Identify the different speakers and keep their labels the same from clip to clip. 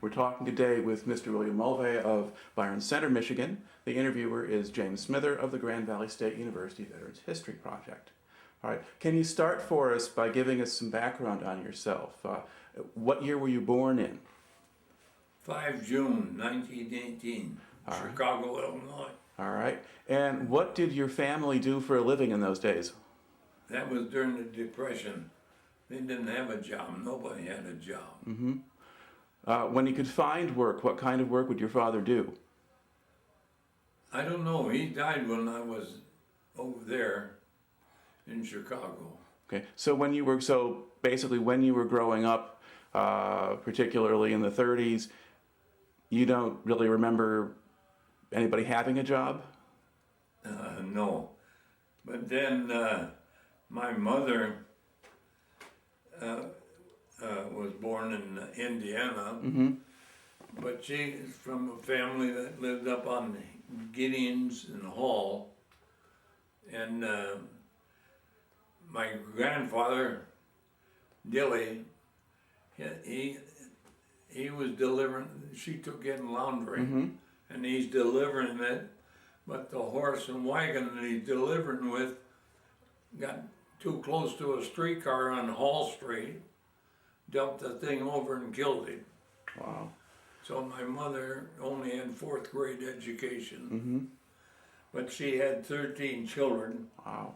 Speaker 1: We're talking today with Mr. William Mulvey of Byron Center, Michigan. The interviewer is James Smither of the Grand Valley State University Veterans History Project. All right, can you start for us by giving us some background on yourself? What year were you born in?
Speaker 2: 5 June 1918, Chicago, Illinois.
Speaker 1: All right, and what did your family do for a living in those days?
Speaker 2: That was during the Depression. They didn't have a job. Nobody had a job.
Speaker 1: When you could find work, what kind of work would your father do?
Speaker 2: I don't know. He died when I was over there in Chicago.
Speaker 1: Okay, so basically when you were growing up, particularly in the 30s, you don't really remember anybody having a job?
Speaker 2: No. But then my mother was born in Indiana, but she's from a family that lived up on Gideons and Hall. And my grandfather, Dilly, he was delivering, she took in laundry, and he's delivering it, but the horse and wagon that he's delivering with got too close to a streetcar on Hall Street, dumped the thing over and killed him.
Speaker 1: Wow.
Speaker 2: So my mother only had 4th grade education, but she had 13 children.
Speaker 1: Wow.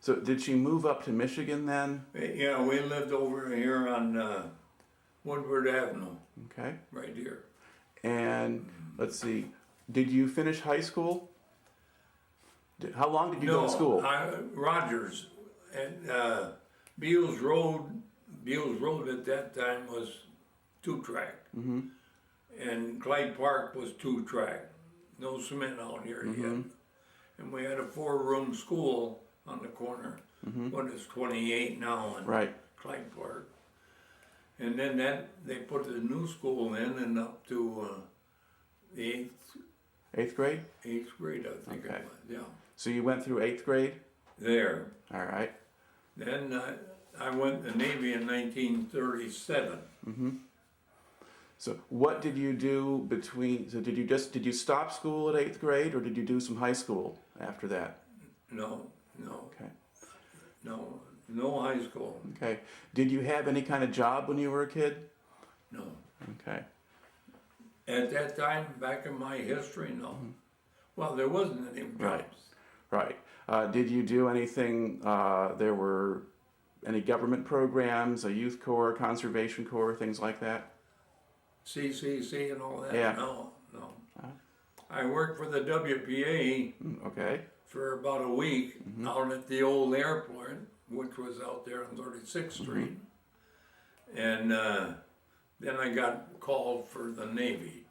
Speaker 1: So did she move up to Michigan then?
Speaker 2: Yeah, we lived over here on Woodward Avenue,
Speaker 1: Okay.
Speaker 2: right here.
Speaker 1: And let's see, did you finish high school? How long did you go to school?
Speaker 2: Rogers, and Beals Road at that time was 2-track, and Clyde Park was 2-track. No cement out here yet, and we had a 4-room school on the corner. What is 28 now on Clyde Park, and then they put the new school in and up to the
Speaker 1: 8th grade?
Speaker 2: 8th grade, I think it was. Yeah.
Speaker 1: So you went through 8th grade?
Speaker 2: There.
Speaker 1: All right.
Speaker 2: Then I went to the Navy in 1937.
Speaker 1: So what did you do did you stop school at 8th grade, or did you do some high school after that?
Speaker 2: No.
Speaker 1: Okay.
Speaker 2: No high school.
Speaker 1: Okay. Did you have any kind of job when you were a kid?
Speaker 2: No.
Speaker 1: Okay.
Speaker 2: At that time, back in my history, no. Well, there wasn't any jobs.
Speaker 1: Right. Did you do anything, there were any government programs, a youth corps, conservation corps, things like that?
Speaker 2: CCC and all that?
Speaker 1: Yeah.
Speaker 2: No. I worked for the WPA
Speaker 1: Okay.
Speaker 2: for about a week out at the old airport, which was out there on 36th Street. And then I got called for the Navy.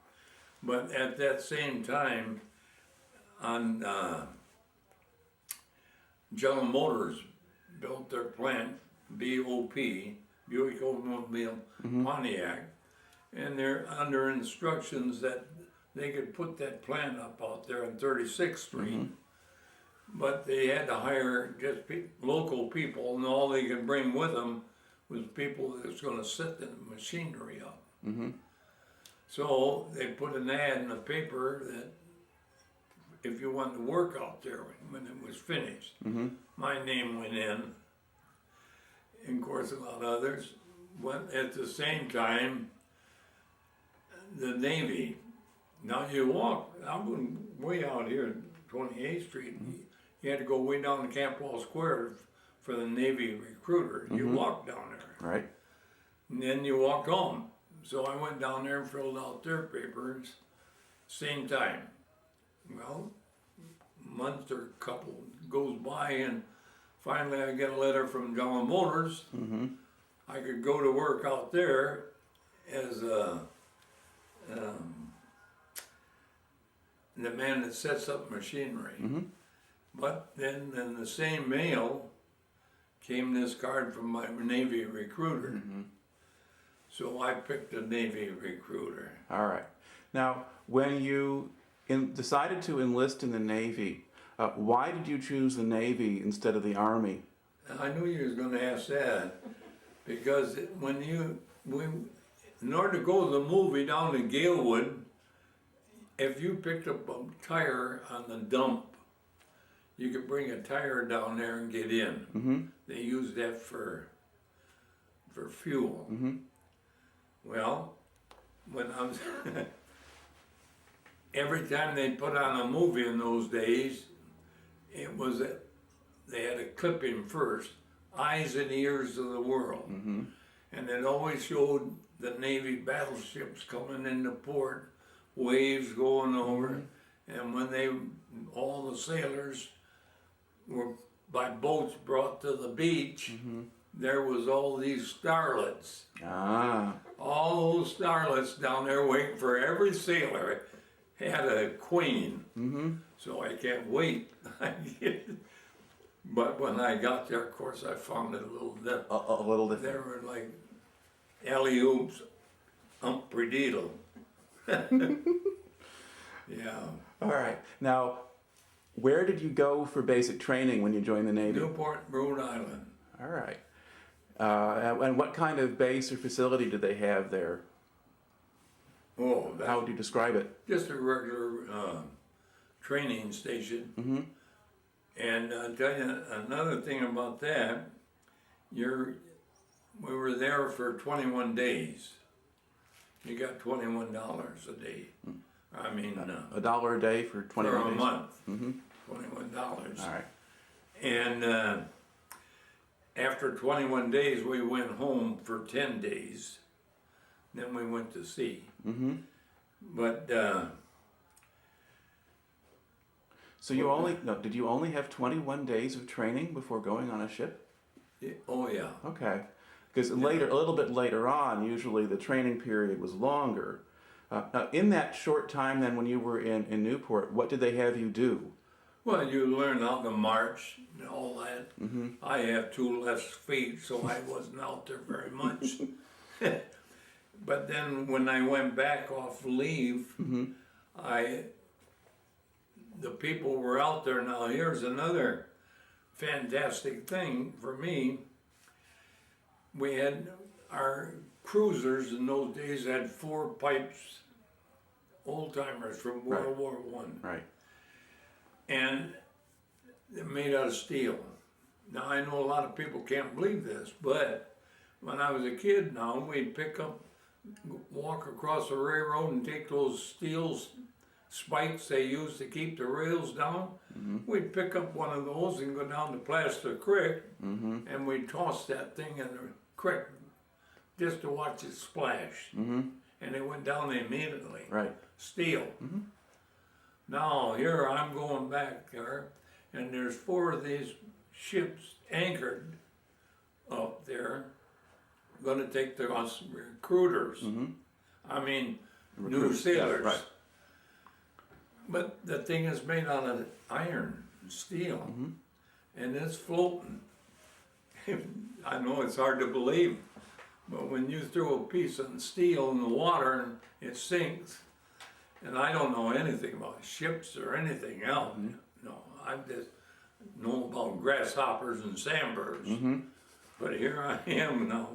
Speaker 2: But at that same time, on General Motors built their plant, BOP, Buick Automobile Pontiac, and they're under instructions that they could put that plant up out there on 36th Street, but they had to hire just local people, and all they could bring with them was people that was going to set the machinery up. So they put an ad in the paper that if you wanted to work out there when it was finished, my name went in, and of course a lot of others. But at the same time, the Navy. Now you walk, I'm going way out here at 28th Street, you had to go way down to Campbell Square for the Navy recruiter. You walk down there.
Speaker 1: Right.
Speaker 2: And then you walk home. So I went down there and filled out their papers, same time. Well, a month or a couple goes by, and finally I get a letter from General Motors. I could go to work out there as the man that sets up machinery. But then in the same mail came this card from my Navy recruiter. So I picked a Navy recruiter.
Speaker 1: All right. Now, when you decided to enlist in the Navy, why did you choose the Navy instead of the Army?
Speaker 2: I knew you was going to ask that, because when in order to go to the movie down to Galewood, if you picked up a tire on the dump, you could bring a tire down there and get in.
Speaker 1: Mm-hmm.
Speaker 2: They used that for fuel.
Speaker 1: Mm-hmm.
Speaker 2: Well, when I was every time they put on a movie in those days, it was they had a clipping first, Eyes and Ears of the World.
Speaker 1: Mm-hmm.
Speaker 2: And it always showed the Navy battleships coming into port, waves going over, and when all the sailors were by boats brought to the beach, there was all these starlets.
Speaker 1: Ah.
Speaker 2: All those starlets down there waiting for every sailor had a queen.
Speaker 1: Mm-hmm.
Speaker 2: So I can't wait. But when I got there, of course, I found it a little different.
Speaker 1: A little
Speaker 2: They
Speaker 1: different.
Speaker 2: were like alley-oops, umprididdle. Yeah.
Speaker 1: All right. Now, where did you go for basic training when you joined the Navy?
Speaker 2: Newport, Rhode Island.
Speaker 1: All right. And what kind of base or facility did they have there?
Speaker 2: Oh,
Speaker 1: How would you describe it?
Speaker 2: just a regular training station.
Speaker 1: Mm-hmm.
Speaker 2: And I'll tell you another thing about that. We were there for 21 days. You got $21 a day. I mean,
Speaker 1: $1 a day for 21
Speaker 2: for a
Speaker 1: days?
Speaker 2: month.
Speaker 1: Mm-hmm.
Speaker 2: $21.
Speaker 1: All right.
Speaker 2: And after 21 days, we went home for 10 days. Then we went to sea.
Speaker 1: Mm-hmm.
Speaker 2: But
Speaker 1: So did you only have 21 days of training before going on a ship?
Speaker 2: oh yeah,
Speaker 1: Okay. Because a little bit later on, usually the training period was longer. Now, in that short time then when you were in Newport, what did they have you do?
Speaker 2: well, you learn how to march and all that.
Speaker 1: Mm-hmm.
Speaker 2: I have 2 left feet, so I wasn't out there very much. But then when I went back off leave,
Speaker 1: Mm-hmm.
Speaker 2: the people were out there. Now here's another fantastic thing for me. We had our cruisers in those days had 4 pipes, old timers from World War One,
Speaker 1: Right.
Speaker 2: and they're made out of steel. Now I know a lot of people can't believe this, but when I was a kid, now we'd walk across the railroad and take those steel spikes they used to keep the rails down.
Speaker 1: Mm-hmm.
Speaker 2: We'd pick up one of those and go down to Plaster Creek,
Speaker 1: Mm-hmm.
Speaker 2: and we'd toss that thing in the creek just to watch it splash.
Speaker 1: Mm-hmm.
Speaker 2: And it went down immediately.
Speaker 1: Right.
Speaker 2: Steel.
Speaker 1: Mm-hmm.
Speaker 2: Now here I'm going back there, and there's 4 of these ships anchored up there, going to take us recruiters.
Speaker 1: Mm-hmm.
Speaker 2: I mean, new
Speaker 1: Recruits, yeah,
Speaker 2: sailors.
Speaker 1: right.
Speaker 2: But the thing is made out of iron, steel,
Speaker 1: Mm-hmm.
Speaker 2: and it's floating. I know it's hard to believe, but when you throw a piece of steel in the water and it sinks, and I don't know anything about ships or anything else.
Speaker 1: Mm-hmm.
Speaker 2: No, I just know about grasshoppers and sandbirds.
Speaker 1: Mm-hmm.
Speaker 2: But here I am now,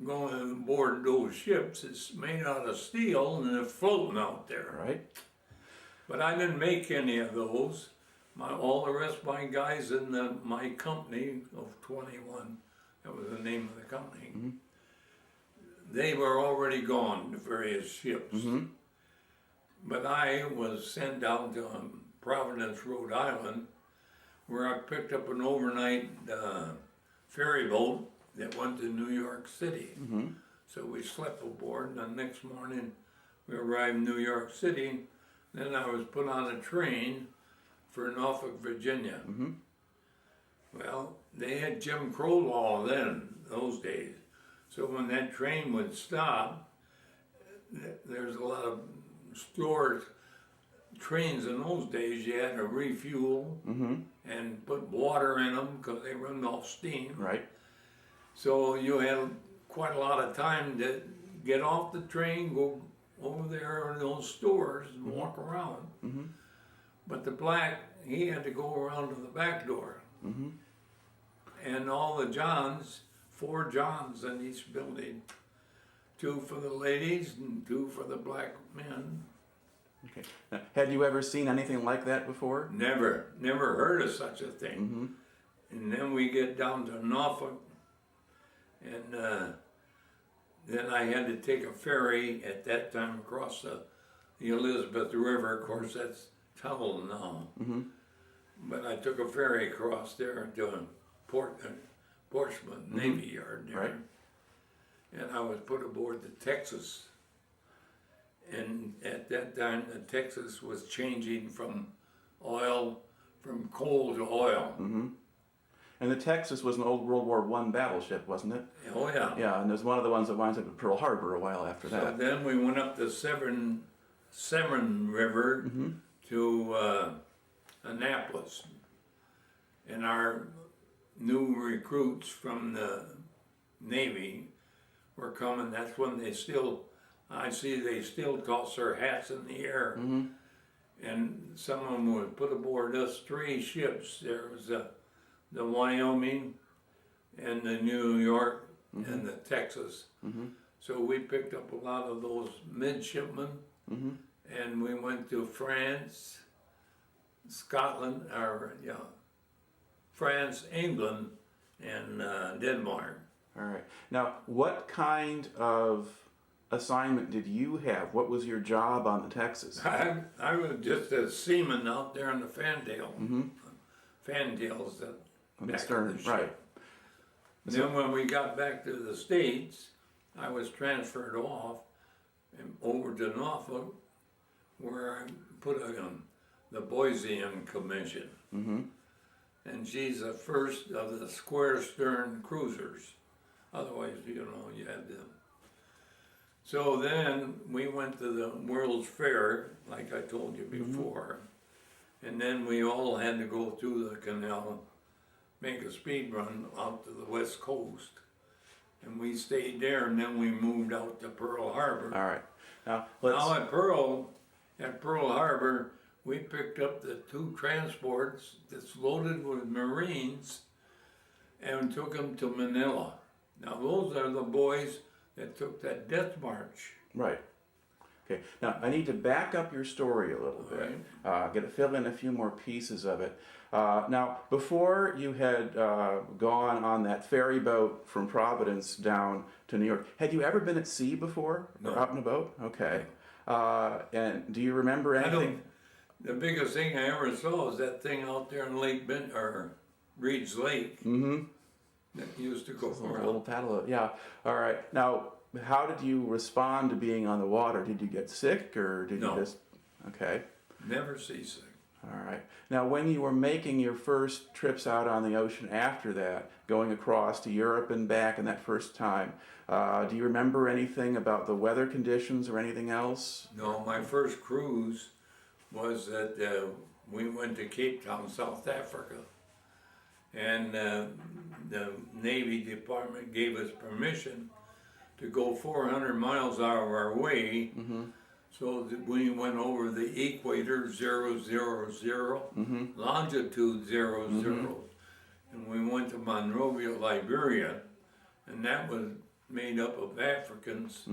Speaker 2: going aboard those ships. It's made out of steel and they're floating out there.
Speaker 1: Right.
Speaker 2: But I didn't make any of those. All the rest of my guys in my company of 21, that was the name of the company,
Speaker 1: Mm-hmm.
Speaker 2: they were already gone to various ships.
Speaker 1: Mm-hmm.
Speaker 2: But I was sent down to Providence, Rhode Island, where I picked up an overnight ferry boat that went to New York City.
Speaker 1: Mm-hmm.
Speaker 2: So we slept aboard, and the next morning we arrived in New York City. Then I was put on a train for Norfolk, Virginia.
Speaker 1: Mm-hmm.
Speaker 2: Well, they had Jim Crow law then, those days. So when that train would stop, there's a lot of stores, trains in those days, you had to refuel
Speaker 1: Mm-hmm.
Speaker 2: and put water in them because they run off steam.
Speaker 1: Right.
Speaker 2: So you had quite a lot of time to get off the train, go over there in those stores and walk around.
Speaker 1: Mm-hmm.
Speaker 2: But the black, he had to go around to the back door.
Speaker 1: Mm-hmm.
Speaker 2: And all the Johns, 4 Johns in each building, 2 for the ladies and 2 for the black men.
Speaker 1: Okay. Now, had you ever seen anything like that before?
Speaker 2: Never heard of such a thing.
Speaker 1: Mm-hmm.
Speaker 2: And then we get down to Norfolk, and then I had to take a ferry at that time across the Elizabeth River. Of course, that's tunneled now.
Speaker 1: Mm-hmm.
Speaker 2: But I took a ferry across there to Portsmouth Navy Yard there.
Speaker 1: Right.
Speaker 2: And I was put aboard the Texas. And at that time, the Texas was changing from coal to oil.
Speaker 1: Mm-hmm. And the Texas was an old World War I battleship, wasn't it?
Speaker 2: Oh, yeah.
Speaker 1: Yeah, and it was one of the ones that winds up at Pearl Harbor a while after
Speaker 2: So
Speaker 1: that.
Speaker 2: then we went up the Severn River to Annapolis. And our new recruits from the Navy were coming. That's when they still toss their hats in the air.
Speaker 1: Mm-hmm.
Speaker 2: And some of them would put aboard us 3 ships. There was the Wyoming and the New York and the Texas.
Speaker 1: Mm-hmm.
Speaker 2: So we picked up a lot of those midshipmen, and we went to France, Scotland, France, England, and Denmark.
Speaker 1: All right. Now, what kind of assignment did you have? What was your job on the Texas?
Speaker 2: I was just a seaman out there in the fantail. Fantails that
Speaker 1: On the
Speaker 2: back of
Speaker 1: stern,
Speaker 2: the ship.
Speaker 1: right.
Speaker 2: Then when we got back to the States, I was transferred off and over to Norfolk, where I put the Boise commission.
Speaker 1: Mm-hmm.
Speaker 2: And she's the first of the square stern cruisers. Otherwise, you had them. So then we went to the World's Fair, like I told you before. And then we all had to go through the canal, make a speed run out to the west coast. And we stayed there, and then we moved out to Pearl Harbor.
Speaker 1: All right. Now,
Speaker 2: Now at Pearl Harbor, we picked up the 2 transports that's loaded with Marines and took them to Manila. Now those are the boys that took that death march.
Speaker 1: Right. Okay. Now, I need to back up your story a little bit. Get to fill in a few more pieces of it. Now, before you had gone on that ferry boat from Providence down to New York, had you ever been at sea before?
Speaker 2: No.
Speaker 1: Or out in a boat? Okay. And do you remember anything?
Speaker 2: The biggest thing I ever saw was that thing out there in Reed's Lake.
Speaker 1: Mm-hmm.
Speaker 2: That used to go
Speaker 1: A
Speaker 2: around.
Speaker 1: little paddle. Yeah. All right. Now, how did you respond to being on the water? Did you get sick, or did
Speaker 2: No.
Speaker 1: you just? Okay.
Speaker 2: Never seasick.
Speaker 1: All right. Now, when you were making your first trips out on the ocean after that, going across to Europe and back, and that first time, do you remember anything about the weather conditions or anything else?
Speaker 2: No, my first cruise was that we went to Cape Town, South Africa. And the Navy Department gave us permission to go 400 miles out of our way. So that we went over the equator, 0, 0, 0, longitude 0, 0. And we went to Monrovia, Liberia, and that was made up of Africans,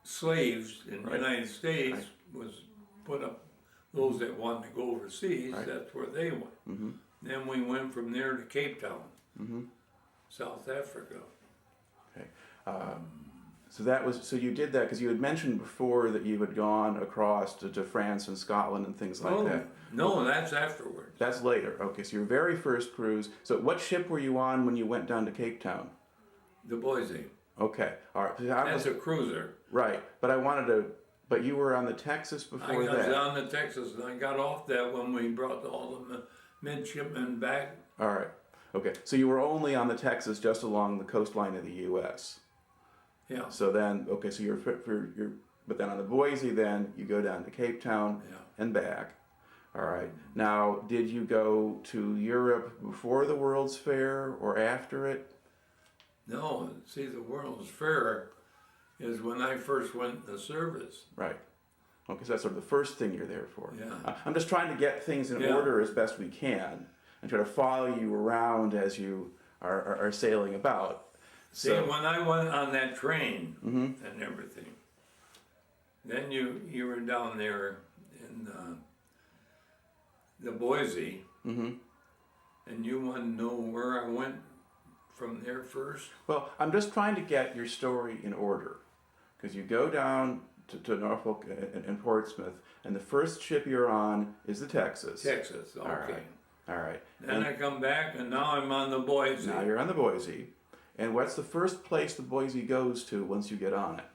Speaker 2: slaves in the United States, was put up, those that wanted to go overseas, that's where they went. Then we went from there to Cape Town, South Africa.
Speaker 1: Okay. So you did that because you had mentioned before that you had gone across to France and Scotland and things like that.
Speaker 2: No, that's afterwards.
Speaker 1: That's later. Okay, so your very first cruise. So what ship were you on when you went down to Cape Town?
Speaker 2: The Boise.
Speaker 1: Okay, all right.
Speaker 2: That's a cruiser.
Speaker 1: Right, but you were on the Texas before that.
Speaker 2: I was on the Texas, and I got off that when we brought all the midshipmen back.
Speaker 1: All right. Okay. So you were only on the Texas, just along the coastline of the U.S.
Speaker 2: Yeah.
Speaker 1: So then, okay. So but then on the Boise, then you go down to Cape Town and back. All right. Now, did you go to Europe before the World's Fair or after it?
Speaker 2: No. See, the World's Fair is when I first went in the service.
Speaker 1: Right. Okay. So that's sort of the first thing you're there for.
Speaker 2: Yeah.
Speaker 1: I'm just trying to get things in order as best we can and try to follow you around as you are sailing about.
Speaker 2: See, when I went on that train and everything, then you were down there in the Boise, and you want to know where I went from there first?
Speaker 1: Well, I'm just trying to get your story in order, because you go down to Norfolk and Portsmouth, and the first ship you're on is the Texas.
Speaker 2: Texas, okay.
Speaker 1: All right.
Speaker 2: Then I come back, and now I'm on the Boise.
Speaker 1: Now you're on the Boise. And what's the first place the Boise goes to once you get on it?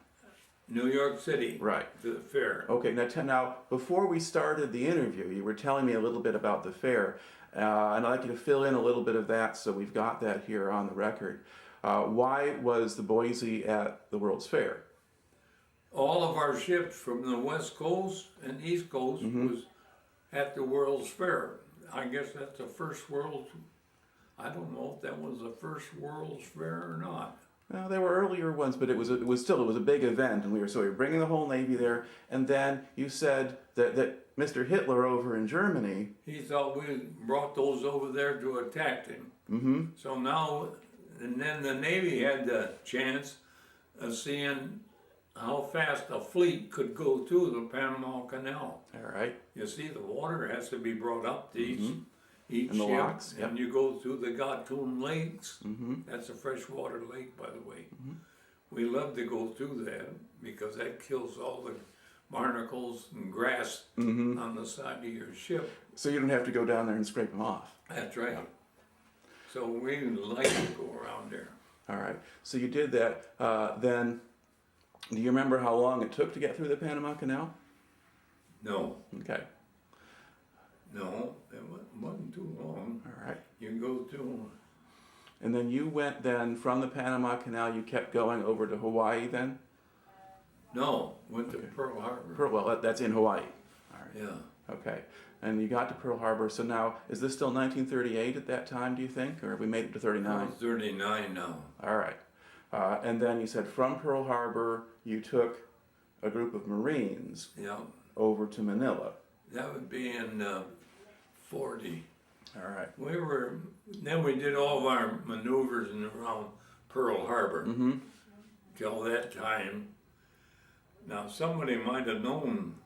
Speaker 2: New York City.
Speaker 1: Right.
Speaker 2: To the fair.
Speaker 1: Okay, now before we started the interview, you were telling me a little bit about the fair. And I'd like you to fill in a little bit of that so we've got that here on the record. Why was the Boise at the World's Fair?
Speaker 2: All of our ships from the West Coast and East Coast was at the World's Fair. I guess that's the first I don't know if that was the first World's Fair or not.
Speaker 1: Well, there were earlier ones, but it was a big event, and we were bringing the whole Navy there. And then you said that Mr. Hitler over in Germany,
Speaker 2: he thought we brought those over there to attack him. So now, and then the Navy had the chance of seeing how fast a fleet could go through the Panama Canal.
Speaker 1: All right.
Speaker 2: You see, the water has to be brought up to each
Speaker 1: And the
Speaker 2: ship,
Speaker 1: locks,
Speaker 2: and you go through the Guadalcanal lakes. That's a freshwater lake, by the way. We love to go through that because that kills all the barnacles and grass on the side of your ship.
Speaker 1: So you don't have to go down there and scrape them off.
Speaker 2: That's right. So we like to go around there.
Speaker 1: All right. So you did that. Then, do you remember how long it took to get through the Panama Canal?
Speaker 2: No,
Speaker 1: Okay.
Speaker 2: no, it wasn't too long.
Speaker 1: All right.
Speaker 2: You go through.
Speaker 1: And then you went then from the Panama Canal, you kept going over to Hawaii then?
Speaker 2: No, went to Pearl Harbor.
Speaker 1: Well, that's in Hawaii. All right.
Speaker 2: Yeah.
Speaker 1: Okay. And you got to Pearl Harbor. So now, is this still 1938 at that time, do you think? Or have we made it to 39?
Speaker 2: I'm 39 now.
Speaker 1: All right. And then you said from Pearl Harbor, you took a group of Marines
Speaker 2: Yeah.
Speaker 1: over to Manila.
Speaker 2: That would be in 40.
Speaker 1: All right.
Speaker 2: Then we did all of our maneuvers in around Pearl Harbor till that time. Now somebody might have known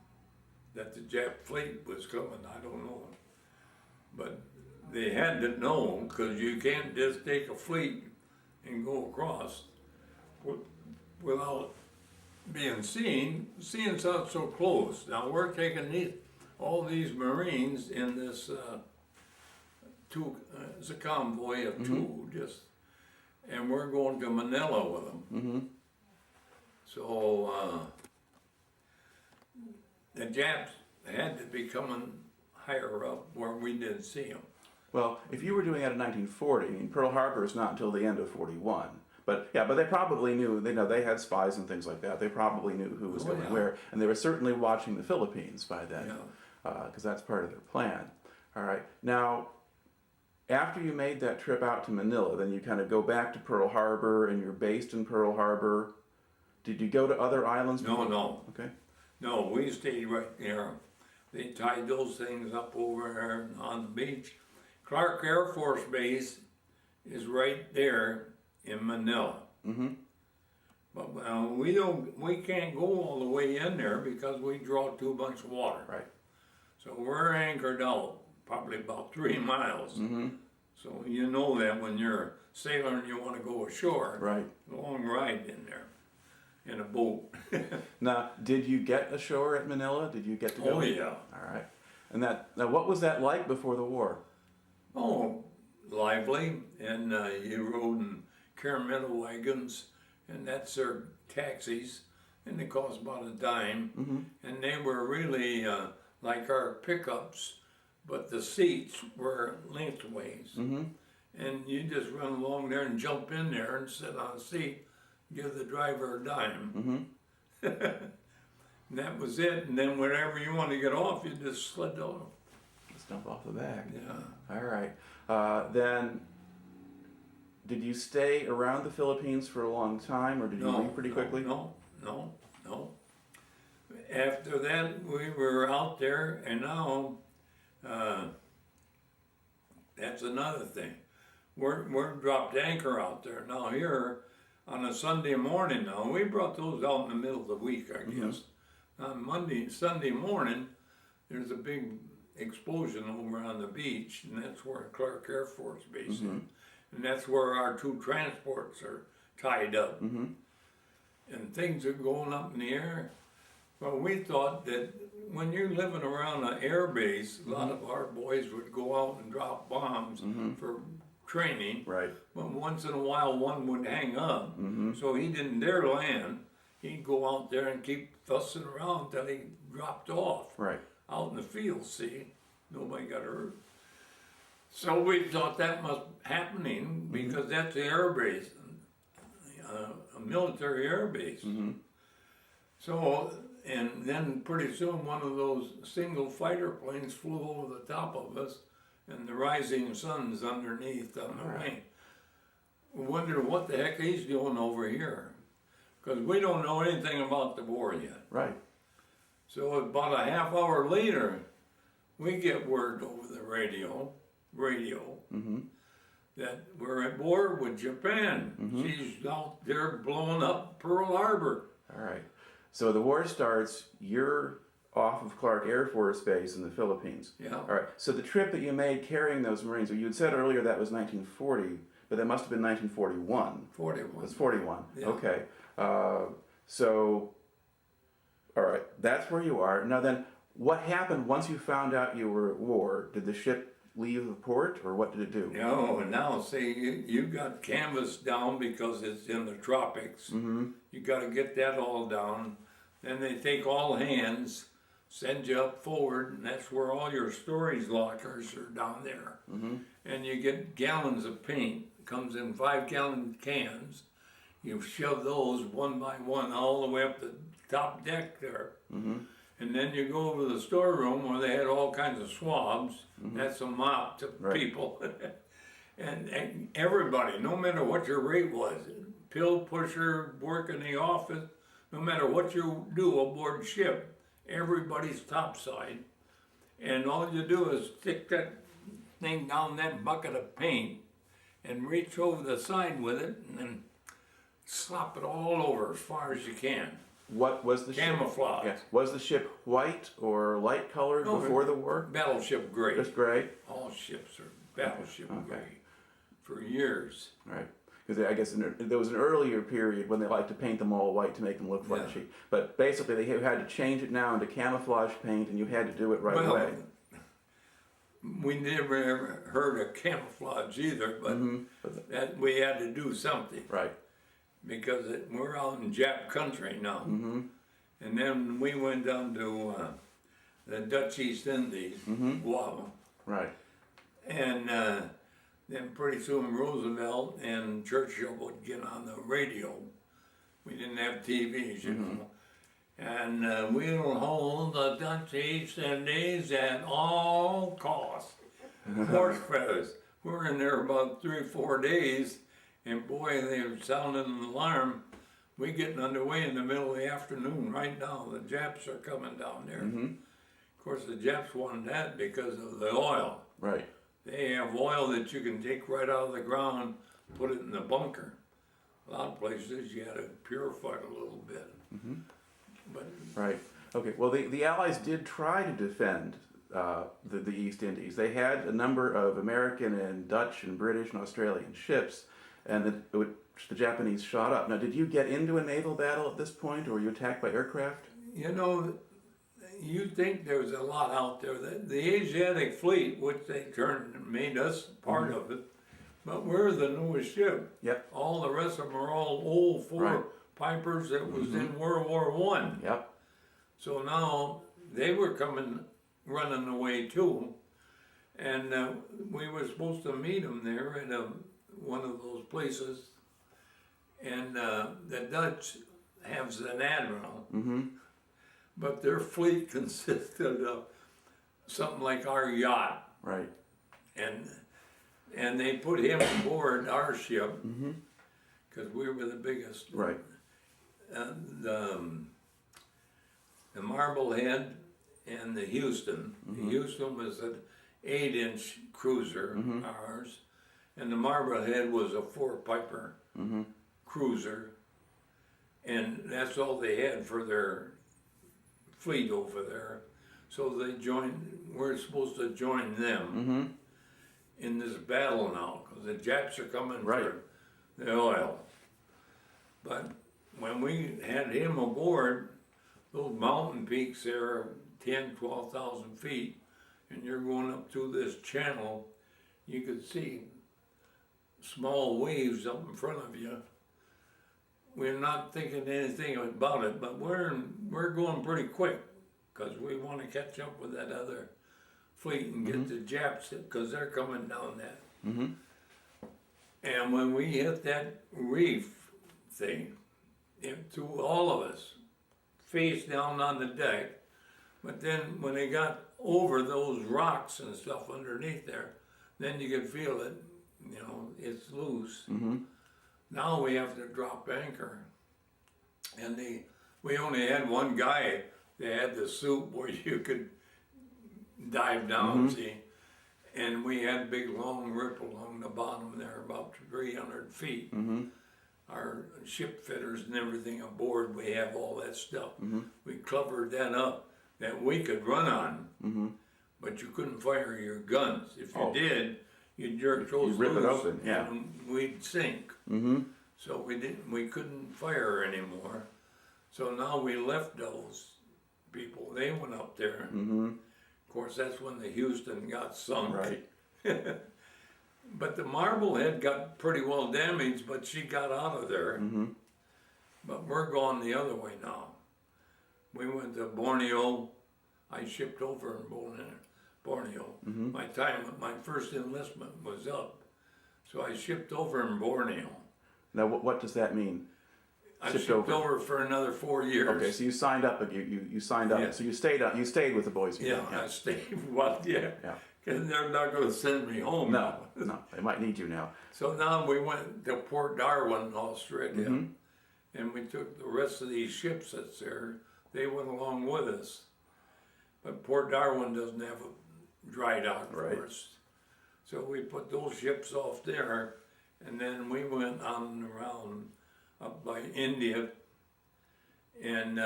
Speaker 2: that the Jap fleet was coming, I don't know. But they had to know, because you can't just take a fleet and go across without being seen. Seeing's not so close. Now we're taking all these Marines in this it's a convoy of two, and we're going to Manila with them. So the Japs had to be coming higher up where we didn't see them.
Speaker 1: Well, if you were doing that in 1940, I mean, Pearl Harbor is not until the end of 41. But yeah, but they probably knew, they had spies and things like that. They probably knew who was going where. And they were certainly watching the Philippines by then, because that's part of their plan. All right. Now, after you made that trip out to Manila, then you kind of go back to Pearl Harbor, and you're based in Pearl Harbor. Did you go to other islands?
Speaker 2: No.
Speaker 1: Okay.
Speaker 2: No, we stayed right there. They tied those things up over there on the beach. Clark Air Force Base is right there in Manila. But we can't go all the way in there because we draw too much water.
Speaker 1: Right.
Speaker 2: So we're anchored out probably about 3 miles. So you know that when you're a sailor and you want to go ashore.
Speaker 1: Right.
Speaker 2: Long ride in there in a boat.
Speaker 1: Now, did you get ashore at Manila? Did you get to go?
Speaker 2: Oh yeah.
Speaker 1: All right. And now, what was that like before the war?
Speaker 2: Oh, lively, and you rode in Caramel wagons, and that's their taxis, and they cost about a dime, and they were really like our pickups, but the seats were lengthways, and you just run along there and jump in there and sit on a seat, give the driver a dime. And that was it, and then whenever you want to get off, you just slid off.
Speaker 1: Just dump off the back.
Speaker 2: Yeah.
Speaker 1: All right. Then, did you stay around the Philippines for a long time, or did you leave pretty quickly?
Speaker 2: No. After that, we were out there, and now that's another thing. We're dropped anchor out there. Now here, on a Sunday morning now. We brought those out in the middle of the week, I guess. On Sunday morning, there's a big explosion over on the beach, and that's where Clark Air Force Base is. And that's where our 2 transports are tied up. And things are going up in the air. Well, we thought that when you're living around an air base, a lot of our boys would go out and drop bombs for training.
Speaker 1: Right.
Speaker 2: But once in a while, one would hang up. So he didn't dare land. He'd go out there and keep fussing around until he dropped off.
Speaker 1: Right.
Speaker 2: Out in the field, see? Nobody got hurt. So we thought that must be happening because that's the air base, a military air base. So, and then pretty soon one of those single fighter planes flew over the top of us, and the rising sun's underneath on the wing. We wonder what the heck he's doing over here, because we don't know anything about the war yet.
Speaker 1: Right.
Speaker 2: So about a half hour later, we get word over the radio, that we're at war with Japan. She's out there blowing up Pearl Harbor.
Speaker 1: All right. So the war starts, you're off of Clark Air Force Base in the Philippines.
Speaker 2: Yeah.
Speaker 1: All right. So the trip that you made carrying those Marines, you had said earlier that was 1940, but that must have been 1941.
Speaker 2: 41.
Speaker 1: It was 41.
Speaker 2: Yeah.
Speaker 1: Okay. So, all right, that's where you are. Now then, what happened once you found out you were at war? Did the ship leave the port, or what did it do?
Speaker 2: No, now see, you got canvas down because it's in the tropics. You got to get that all down. Then they take all hands, send you up forward, and that's where all your storage lockers are down there. And you get gallons of paint. Comes in 5-gallon cans. You shove those one by one all the way up the top deck there. And then you go over to the storeroom where they had all kinds of swabs. That's a mop to people. and everybody, no matter what your rate was, pill pusher, work in the office, no matter what you do aboard ship, everybody's topside. And all you do is stick that thing down that bucket of paint and reach over the side with it and then slop it all over as far as you can.
Speaker 1: What was the
Speaker 2: Camouflage.
Speaker 1: ship? Yeah. Was the ship white or light colored before the war?
Speaker 2: Battleship gray.
Speaker 1: Just gray?
Speaker 2: All ships are battleship gray for years.
Speaker 1: Right. Because I guess there was an earlier period when they liked to paint them all white to make them look flashy. But basically they had to change it now into camouflage paint, and you had to do it right away.
Speaker 2: We never ever heard of camouflage either, but that we had to do something.
Speaker 1: Right.
Speaker 2: Because we're out in Jap country now. And then we went down to the Dutch East Indies, Guam.
Speaker 1: Right.
Speaker 2: And then pretty soon Roosevelt and Churchill would get on the radio. We didn't have TVs, you know. And we'll hold the Dutch East Indies at all costs. Horse feathers. We're in there about 3 or 4 days, and boy, they were sounding an alarm. We getting underway in the middle of the afternoon right now. The Japs are coming down there. Of course, the Japs wanted that because of the oil.
Speaker 1: Right.
Speaker 2: They have oil that you can take right out of the ground, put it in the bunker. A lot of places you had to purify it a little bit. But
Speaker 1: right. Okay. Well, the Allies did try to defend the East Indies. They had a number of American and Dutch and British and Australian ships, and the Japanese shot up. Now, did you get into a naval battle at this point, or were you attacked by aircraft?
Speaker 2: you know, you think there's a lot out there. The Asiatic fleet, which they made us part of it, but we're the newest ship.
Speaker 1: Yep.
Speaker 2: All the rest of them are all old Pipers that was in World War I.
Speaker 1: Yep.
Speaker 2: So now they were running away too, and we were supposed to meet them there in one of those places, and the Dutch has an admiral, but their fleet consisted of something like our yacht,
Speaker 1: Right.
Speaker 2: and they put him aboard our ship because we were the biggest.
Speaker 1: Right.
Speaker 2: And the Marblehead and the Houston. The Houston was an 8-inch cruiser, ours, and the Marblehead was a 4-piper, cruiser, and that's all they had for their fleet over there. So they joined. We're supposed to join them in this battle now, because the Japs are coming for the oil. But when we had him aboard, those mountain peaks there are 10, 12,000 feet, and you're going up through this channel, you could see small waves up in front of you. We're not thinking anything about it, but we're going pretty quick, because we want to catch up with that other fleet and get the Japs, because they're coming down that. And when we hit that reef thing, it threw all of us face down on the deck. But then when they got over those rocks and stuff underneath there, then you could feel it, you know, it's loose. Now we have to drop anchor. And we only had one guy that had the suit where you could dive down, see? And we had a big long rip along the bottom there, about 300 feet. Our ship fitters and everything aboard, we have all that stuff. We covered that up that we could run on, but you couldn't fire your guns. If you did, you'd jerk those
Speaker 1: rip
Speaker 2: loose,
Speaker 1: it open,
Speaker 2: and we'd sink. So we couldn't fire anymore. So now we left those people. They went up there. Of course, that's when the Houston got sunk. But the Marblehead got pretty well damaged, but she got out of there. But we're going the other way now. We went to Borneo. I shipped over in Borneo. My first enlistment was up. So I shipped over in Borneo.
Speaker 1: Now, what does that mean?
Speaker 2: I shipped over for another 4 years.
Speaker 1: Okay, so you signed up. You signed up.
Speaker 2: Yeah.
Speaker 1: So you stayed with the Boise.
Speaker 2: Yeah, I stayed. Well, yeah. Because they're not going to send me home.
Speaker 1: No, they might need you now.
Speaker 2: So now we went to Port Darwin, Australia, and we took the rest of these ships that's there. They went along with us. But Port Darwin doesn't have a dry dock for us. So we put those ships off there, and then we went on and around up by India. And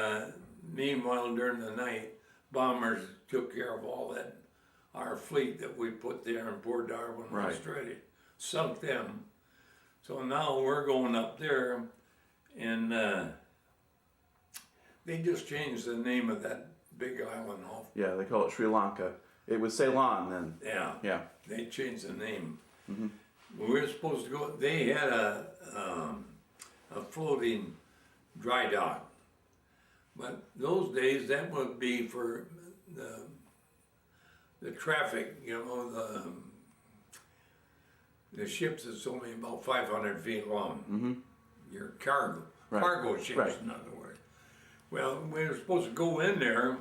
Speaker 2: meanwhile, during the night, bombers took care of all that, our fleet that we put there in Port Darwin, Australia, sunk them. So now we're going up there, and they just changed the name of that big island off.
Speaker 1: Yeah, they call it Sri Lanka. It was Ceylon then.
Speaker 2: Yeah. They changed the name. We were supposed to go. They had a floating dry dock, but those days that would be for the traffic. You know, the ships that's only about 500 feet long. Your cargo ships, in other words. Well, we were supposed to go in there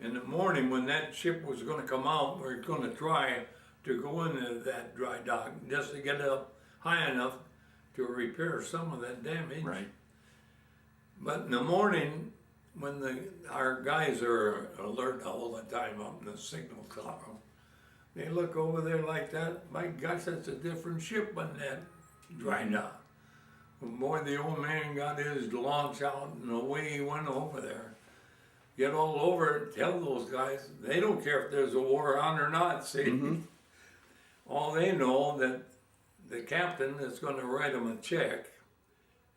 Speaker 2: in the morning when that ship was going to come out. We were going to try to go into that dry dock just to get up high enough to repair some of that damage. But in the morning, when our guys are alert all the time up in the signal tower, they look over there like that. My gosh, that's a different ship on that dry dock. Boy, the old man got his launch out and away he went over there. Get all over it, tell those guys, they don't care if there's a war on or not, see? All they know that the captain is going to write them a check,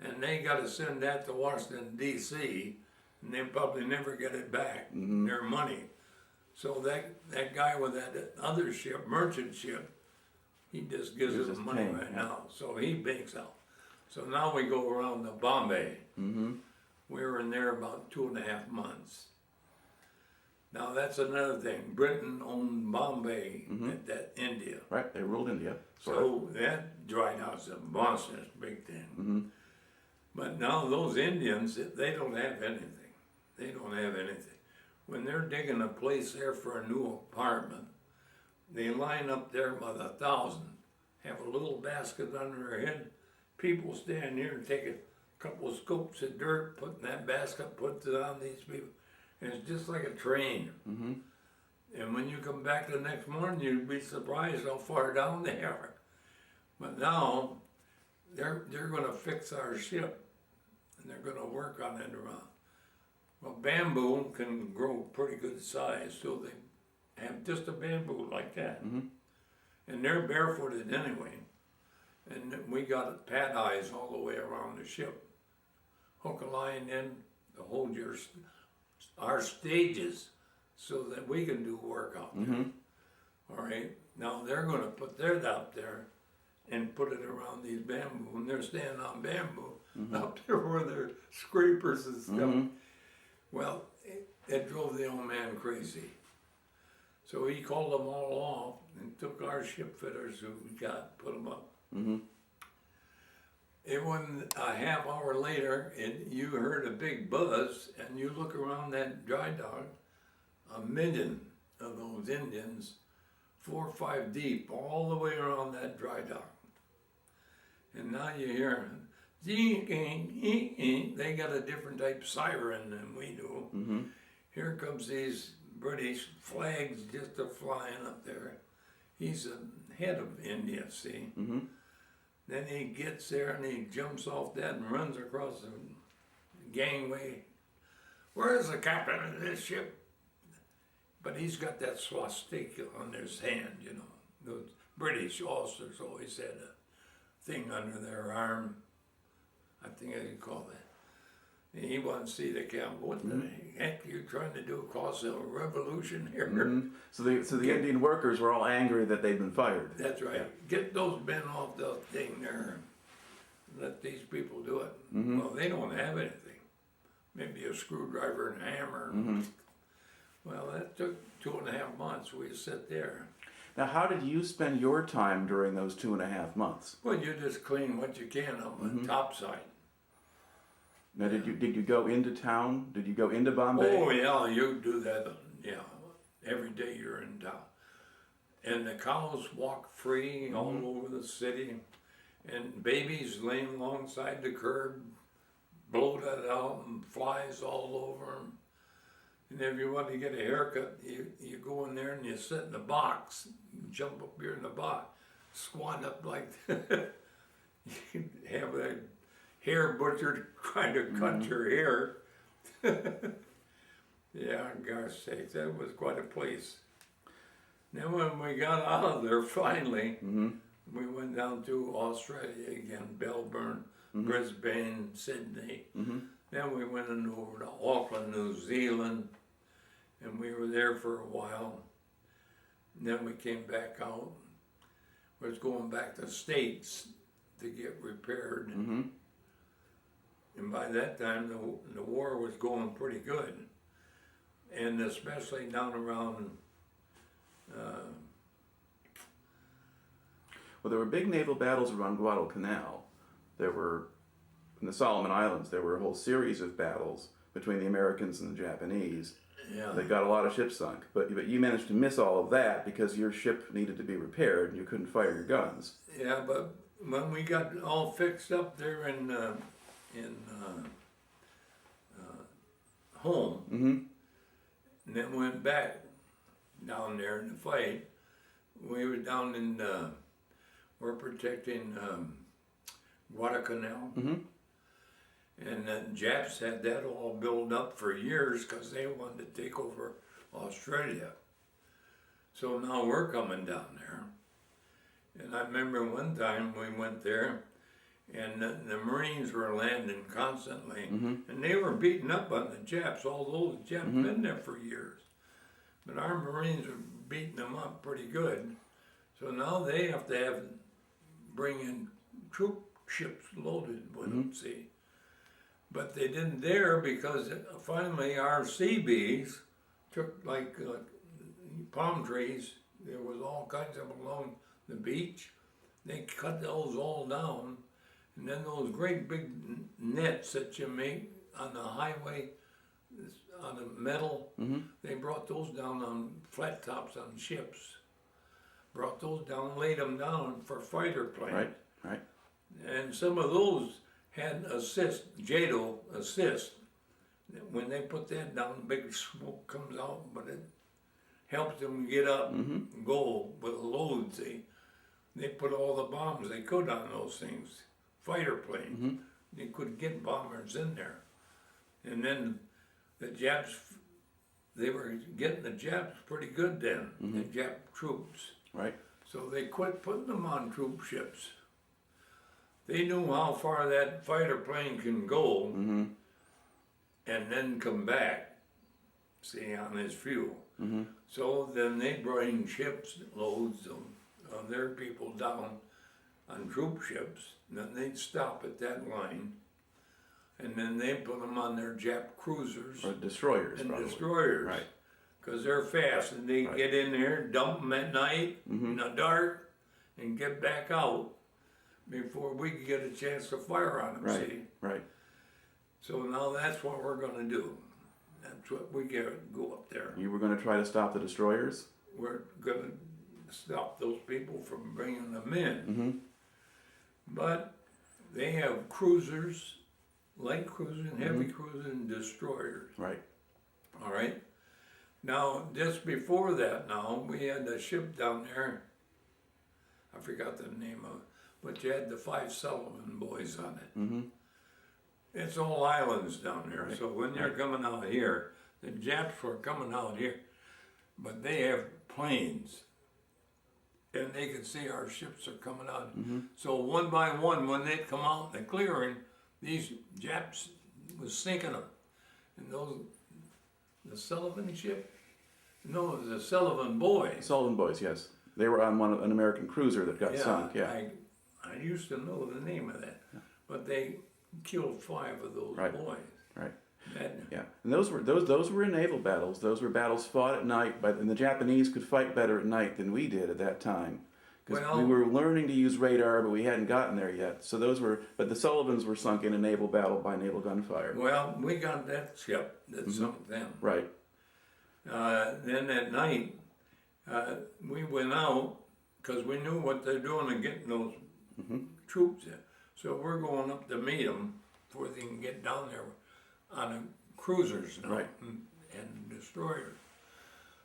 Speaker 2: and they got to send that to Washington, D.C., and they probably never get it back, their money. So that guy with that other ship, merchant ship, he just gives us money now. So he banks out. So now we go around to Bombay. We were in there about 2.5 months. Now that's another thing. Britain owned Bombay at that India.
Speaker 1: Right, they ruled India.
Speaker 2: So that dry dock's a monstrous big thing. But now those Indians, they don't have anything. They don't have anything. When they're digging a place there for a new apartment, they line up there by the 1,000, have a little basket under their head. People stand here and take a couple of scoops of dirt, put in that basket, put it on these people. And it's just like a train. And when you come back the next morning, you'd be surprised how far down they are. But now, they're going to fix our ship, and they're going to work on it around. Well, bamboo can grow pretty good size, so they have just a bamboo like that.
Speaker 1: Mm-hmm.
Speaker 2: And they're barefooted anyway. And we got pad eyes all the way around the ship. Hook a line in to hold our stages so that we can do work out there.
Speaker 1: Mm-hmm.
Speaker 2: All right. Now they're going to put theirs out there and put it around these bamboo, and they're standing on bamboo up there where their scrapers and stuff.
Speaker 1: Mm-hmm.
Speaker 2: Well, it drove the old man crazy. So he called them all off and took our ship fitters who we got, put them up.
Speaker 1: Mm-hmm.
Speaker 2: It wasn't a half hour later, and you heard a big buzz, and you look around that dry dock, 1 million of those Indians, 4 or 5 deep, all the way around that dry dock. And now you hear, they got a different type siren than we do.
Speaker 1: Mm-hmm.
Speaker 2: Here comes these British flags just a flying up there. He's the head of India, see?
Speaker 1: Mm-hmm.
Speaker 2: Then he gets there and he jumps off that and runs across the gangway. Where's the captain of this ship? But he's got that swastika on his hand, you know. Those British officers always had a thing under their arm. I think I can call that. And he wanted to see the captain. What the heck are you trying to do? Cause a revolution here?
Speaker 1: Mm-hmm. So the Indian workers were all angry that they'd been fired.
Speaker 2: That's right.
Speaker 1: Yeah.
Speaker 2: Get those men off the thing there. Let these people do it.
Speaker 1: Mm-hmm.
Speaker 2: Well, they don't have anything. Maybe a screwdriver and a hammer.
Speaker 1: Mm-hmm.
Speaker 2: Well, that took 2.5 months. We sat there.
Speaker 1: Now, how did you spend your time during those 2.5 months?
Speaker 2: Well, you just clean what you can on the top side.
Speaker 1: Now, did you go into town? Did you go into Bombay?
Speaker 2: Oh yeah, you do that. Yeah, every day you're in town, and the cows walk free all over the city, and babies laying alongside the curb, blow that out and flies all over them. And if you want to get a haircut, you go in there and you sit in the box, you jump up here in the box, squat up like that. You have a hair butcher trying to cut your hair. Yeah, gosh sakes, that was quite a place. Then when we got out of there finally, we went down to Australia again, Melbourne, Brisbane, Sydney. Then we went over to Auckland, New Zealand, and we were there for a while. And then we came back out. We was going back to the States to get repaired. And by that time, the war was going pretty good. And especially down around...
Speaker 1: Well, there were big naval battles around Guadalcanal. There were, in the Solomon Islands, there were a whole series of battles between the Americans and the Japanese.
Speaker 2: Yeah.
Speaker 1: They got a lot of ships sunk. But you managed to miss all of that because your ship needed to be repaired and you couldn't fire your guns.
Speaker 2: Yeah, but when we got all fixed up there in home, and then went back down there in the fight, we were down in, we're protecting Guadalcanal. And the Japs had that all built up for years because they wanted to take over Australia. So now we're coming down there. And I remember one time we went there and the Marines were landing constantly, and they were beating up on the Japs, although the Japs been there for years. But our Marines were beating them up pretty good. So now they have to bring in troop ships loaded with them, see. But they didn't dare because finally our Seabees took like palm trees. There was all kinds of them along the beach. They cut those all down. And then those great big nets that you make on the highway, on the metal, they brought those down on flat tops on ships. Brought those down, laid them down for fighter planes.
Speaker 1: Right.
Speaker 2: And some of those had JADO assist. When they put that down, big smoke comes out, but it helps them get up and go with a load, see. They put all the bombs they could on those things. fighter plane. They could get bombers in there. And then the Japs, they were getting the Japs pretty good then, the Jap troops.
Speaker 1: Right.
Speaker 2: So they quit putting them on troop ships. They knew how far that fighter plane can go and then come back, see, on his fuel. So then they bring ships, loads of their people down on troop ships, and then they'd stop at that line, and then they put them on their Jap cruisers.
Speaker 1: Or destroyers,
Speaker 2: and
Speaker 1: probably.
Speaker 2: destroyers.
Speaker 1: Right.
Speaker 2: Because they're fast, and they get in there, dump them at night, in the dark, and get back out before we could get a chance to fire on them,
Speaker 1: Right.
Speaker 2: see?
Speaker 1: Right.
Speaker 2: So now that's what we're gonna do. That's what we go up there.
Speaker 1: You were going to try to stop the destroyers?
Speaker 2: We're gonna stop those people from bringing them in. But they have cruisers, light cruisers, and heavy cruisers, and destroyers.
Speaker 1: Right.
Speaker 2: All right. Now, just before that, now we had a ship down there. I forgot the name of it, but you had the 5 Sullivan boys on it. It's all islands down there.
Speaker 1: Right.
Speaker 2: So when you're coming out here, the Japs were coming out here, but they have planes, and they can see our ships are coming out. So one by one, when they come out in the clearing, these Japs was sinking them, and those. The Sullivan ship? No, it was the Sullivan boys.
Speaker 1: Sullivan boys, yes. They were on an American cruiser that got sunk, yeah.
Speaker 2: I used to know the name of that, but they killed 5 of those boys.
Speaker 1: Right.
Speaker 2: That,
Speaker 1: Yeah, and those were in naval battles. Those were battles fought at night, and the Japanese could fight better at night than we did at that time. Because we were learning to use radar, but we hadn't gotten there yet. So but the Sullivans were sunk in a naval battle by naval gunfire.
Speaker 2: Well, we got that ship that sunk them.
Speaker 1: Right.
Speaker 2: Then at night, we went out because we knew what they're doing and getting those troops in. So we're going up to meet them before they can get down there on cruisers now and destroyers.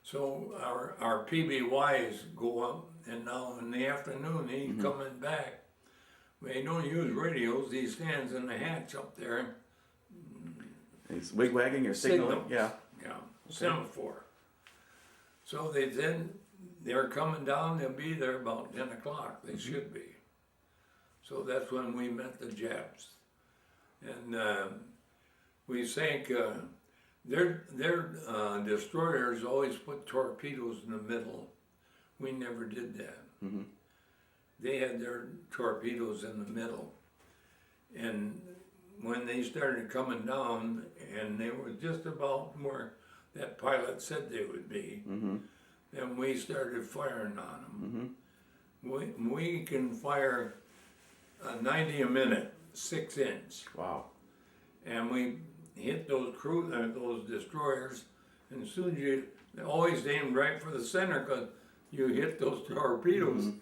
Speaker 2: So our PBYs go up, and now in the afternoon he's coming back. They don't use radios. He stands in the hatch up there.
Speaker 1: He's wig-wagging or signaling. Yeah.
Speaker 2: Yeah, semaphore. So they're coming down. They'll be there about 10 o'clock. They should be. So that's when we met the Japs, and we sank. Their destroyers always put torpedoes in the middle. We never did that. They had their torpedoes in the middle. And when they started coming down, and they were just about where that pilot said they would be, then we started firing on them. We can fire 90 a minute, 6-inch.
Speaker 1: Wow.
Speaker 2: And we hit those destroyers, and as soon as they always aimed right for the center, because you hit those torpedoes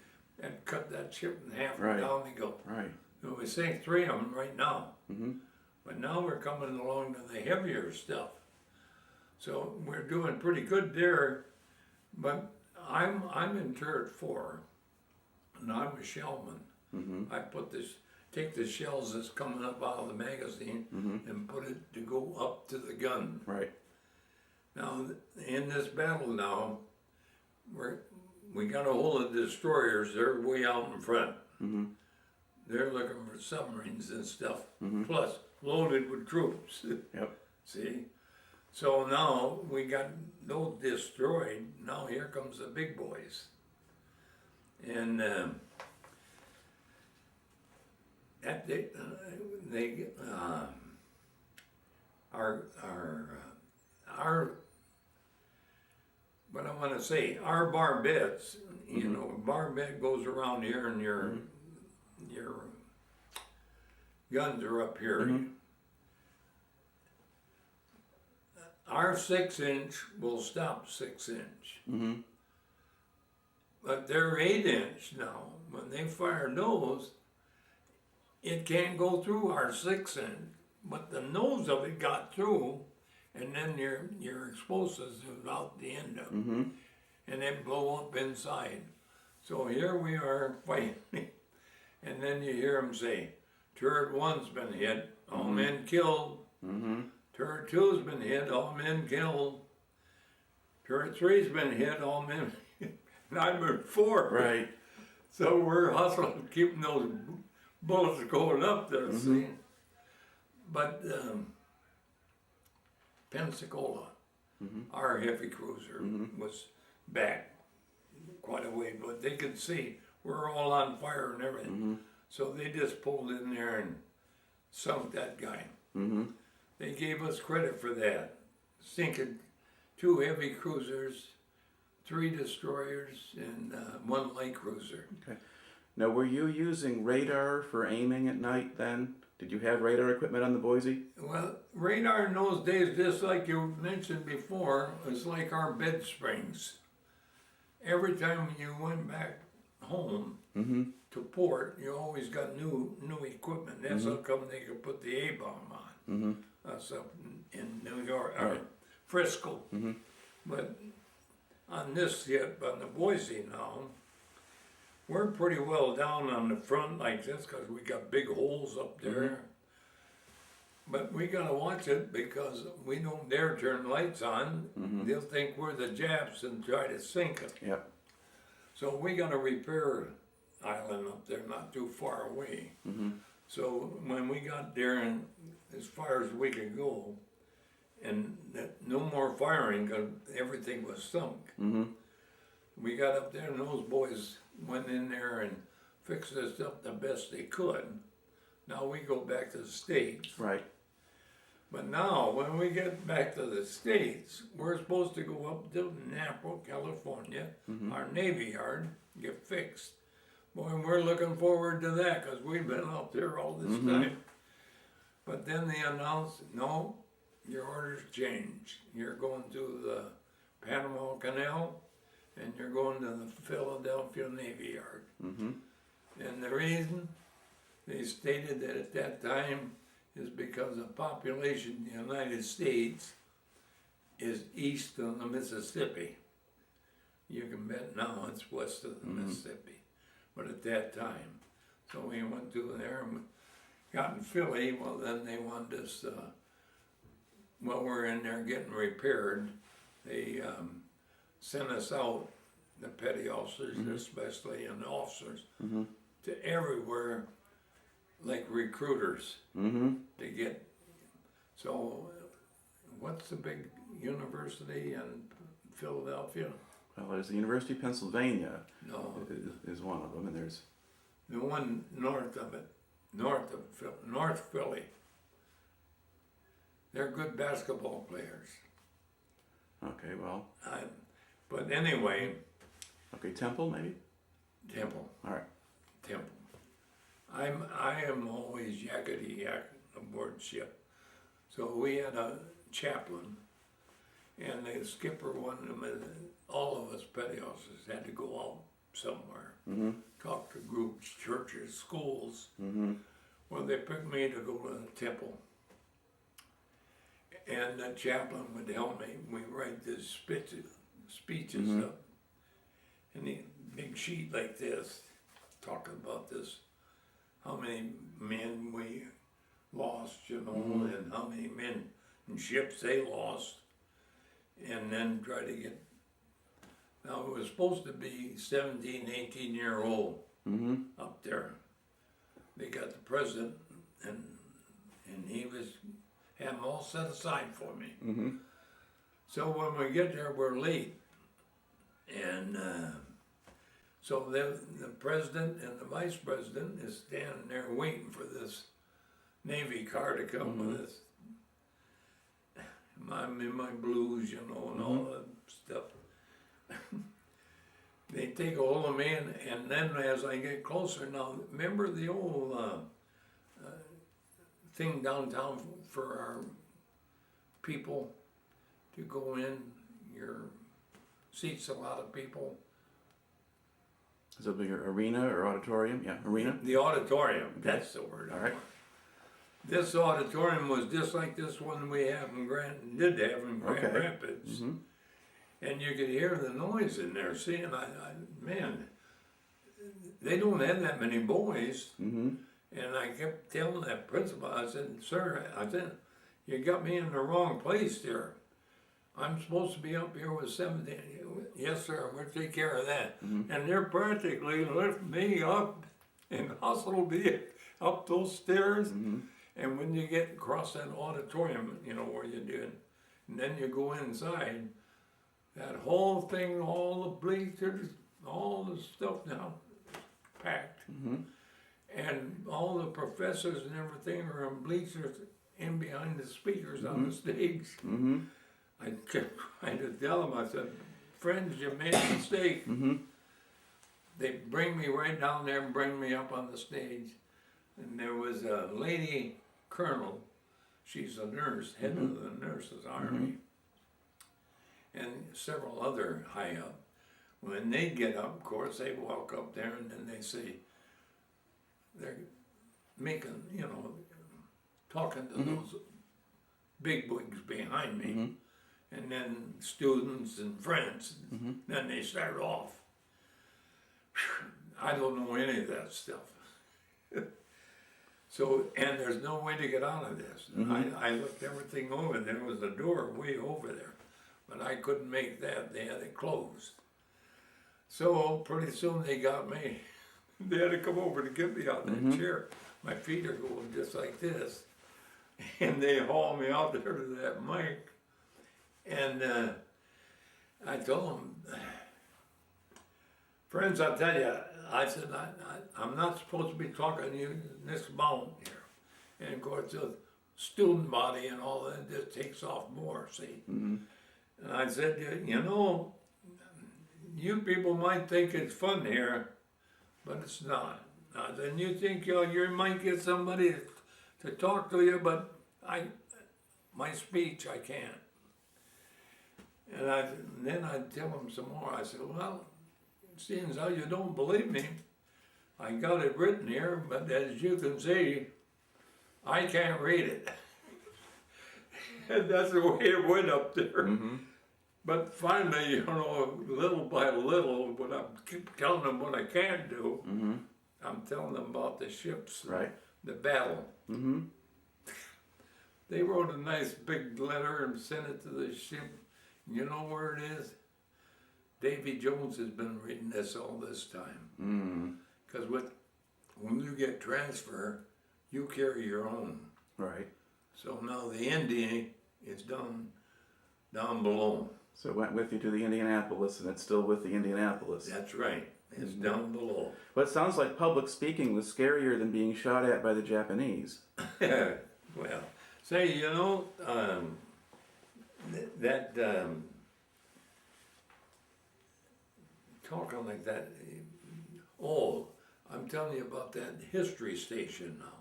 Speaker 2: and cut that ship in half, and down they go.
Speaker 1: Right.
Speaker 2: So we sank 3 of them right now. But now we're coming along to the heavier stuff. So we're doing pretty good there, but I'm in turret 4, and I'm a shellman. I take the shells that's coming up out of the magazine and put it to go up to the gun.
Speaker 1: Right.
Speaker 2: Now, in this battle now, we got a hold of the destroyers. They're way out in front. They're looking for submarines and stuff, plus loaded with troops.
Speaker 1: Yep.
Speaker 2: See? So now we got those destroyed. Now here comes the big boys. And what I want to say, our barbettes, you know, barbette goes around here, and your guns are up here. Our 6-inch will stop 6-inch. But they're 8-inch now. When they fire those, it can't go through our 6-inch, but the nose of it got through, and then your explosives is out the end of it, and they blow up inside. So here we are fighting, and then you hear them say, Turret 1's been hit, all men killed.
Speaker 1: Mm-hmm.
Speaker 2: Turret 2's been hit, all men killed. Turret 3's been hit, all men. And I'm at 4.
Speaker 1: Right.
Speaker 2: So we're hustling, keeping those bullets going up there, see. But Pensacola, our heavy cruiser, was back quite a way, but they could see we're all on fire and everything. So they just pulled in there and sunk that guy. They gave us credit for that, sinking 2 heavy cruisers, 3 destroyers, and 1 light cruiser.
Speaker 1: Okay. Now, were you using radar for aiming at night then? Did you have radar equipment on the Boise?
Speaker 2: Well, radar in those days, just like you mentioned before, was like our bed springs. Every time you went back home to port, you always got new equipment. That's how come they could put the A-bomb on. That's up in New York, or Frisco. But on this ship, on the Boise now, we're pretty well down on the front like this because we got big holes up there. But we gotta watch it because we don't dare turn lights on. They'll think we're the Japs and try to sink it.
Speaker 1: Yep.
Speaker 2: So we got a repair island up there not too far away. So when we got there and as far as we could go, and no more firing because everything was sunk. We got up there and those boys went in there and fixed us up the best they could. Now we go back to the States.
Speaker 1: Right.
Speaker 2: But now, when we get back to the States, we're supposed to go up to Napa, California, our Navy Yard, get fixed. Boy, we're looking forward to that because we've been out there all this time. But then they announced, no, your orders changed. You're going to the Panama Canal and you're going to the Philadelphia Navy Yard. And the reason they stated that at that time is because the population in the United States is east of the Mississippi. You can bet now it's west of the Mississippi, but at that time. So we went to there and got in Philly. Well, then they wanted us, while we're in there getting repaired, they sent us out, the petty officers especially, and the officers, to everywhere, like recruiters, to get. So, what's the big university in Philadelphia?
Speaker 1: Well, there's the University of Pennsylvania.
Speaker 2: No,
Speaker 1: Is one of them, and there's
Speaker 2: the one north of it, North Philly. They're good basketball players.
Speaker 1: okay. Well,
Speaker 2: But anyway,
Speaker 1: okay. Temple, maybe.
Speaker 2: Temple.
Speaker 1: All right.
Speaker 2: Temple. I am always yakety yak aboard ship. So we had a chaplain, and the skipper wanted them, all of us petty officers had to go out somewhere, talk to groups, churches, schools. Well, they picked me to go to the temple. And the chaplain would help me. We write these speeches up in a big sheet like this, talking about this, how many men we lost, you know, and how many men and ships they lost, and then try to get. Now it was supposed to be 17, 18-year-old up there. They got the president, and he had them all set aside for me. So when we get there, we're late, and so the president and the vice president is standing there waiting for this Navy car to come with us. I'm in my blues, you know, and all that stuff. They take a hold of me, and then as I get closer, now remember the old thing downtown for our people to go in, your seats a lot of people.
Speaker 1: Is it a bigger arena or auditorium? Yeah, arena.
Speaker 2: The auditorium,
Speaker 1: Okay.
Speaker 2: that's the word.
Speaker 1: All right.
Speaker 2: This auditorium was just like this one we have in Grand Rapids. And you could hear the noise in there. See, and man, they don't have that many boys. And And I kept telling that principal, I said, sir, I said, you got me in the wrong place there. I'm supposed to be up here with 17. Yes, sir, we'll take care of that. And they're practically lifting me up and hustled me up those stairs. And when you get across that auditorium, you know, where you do it, and then you go inside, that whole thing, all the bleachers, all the stuff now, packed. And all the professors and everything are in bleachers in behind the speakers on the stage. I kept trying to tell them, I said, friends, you made a mistake. They bring me right down there and bring me up on the stage. And there was a lady colonel, she's a nurse, head of the nurses' army, and several other high up. When they get up, of course, they walk up there and then they say, they're making, you know, talking to those big wigs behind me, and then students and friends, then they start off. I don't know any of that stuff. So, and there's no way to get out of this. I looked everything over, there was a door way over there, but I couldn't make that, they had it closed. So pretty soon they got me. They had to come over to get me out of that chair. My feet are going just like this. And they hauled me out there to that mic. And I told them, friends, I tell you, I said, I'm not supposed to be talking to you in this mountain here. And of course, the student body and all that just takes off more, see. And I said, you know, you people might think it's fun here, but it's not. Then you think you might get somebody to talk to you, but my speech, I can't. And then I'd tell them some more. I said, well, seeing as how you don't believe me, I got it written here, but as you can see, I can't read it. And that's the way it went up there. But finally, you know, little by little, when I keep telling them what I can't do, I'm telling them about the ships, the battle. They wrote a nice big letter and sent it to the ship. You know where it is? Davy Jones has been reading this all this time. Because when you get transfer, you carry your own. So now the Indy is down below.
Speaker 1: So it went with you to the Indianapolis, and it's still with the Indianapolis.
Speaker 2: That's right. It's down below.
Speaker 1: But it sounds like public speaking was scarier than being shot at by the Japanese.
Speaker 2: Well, say, you know, talking like that, I'm telling you about that history station now.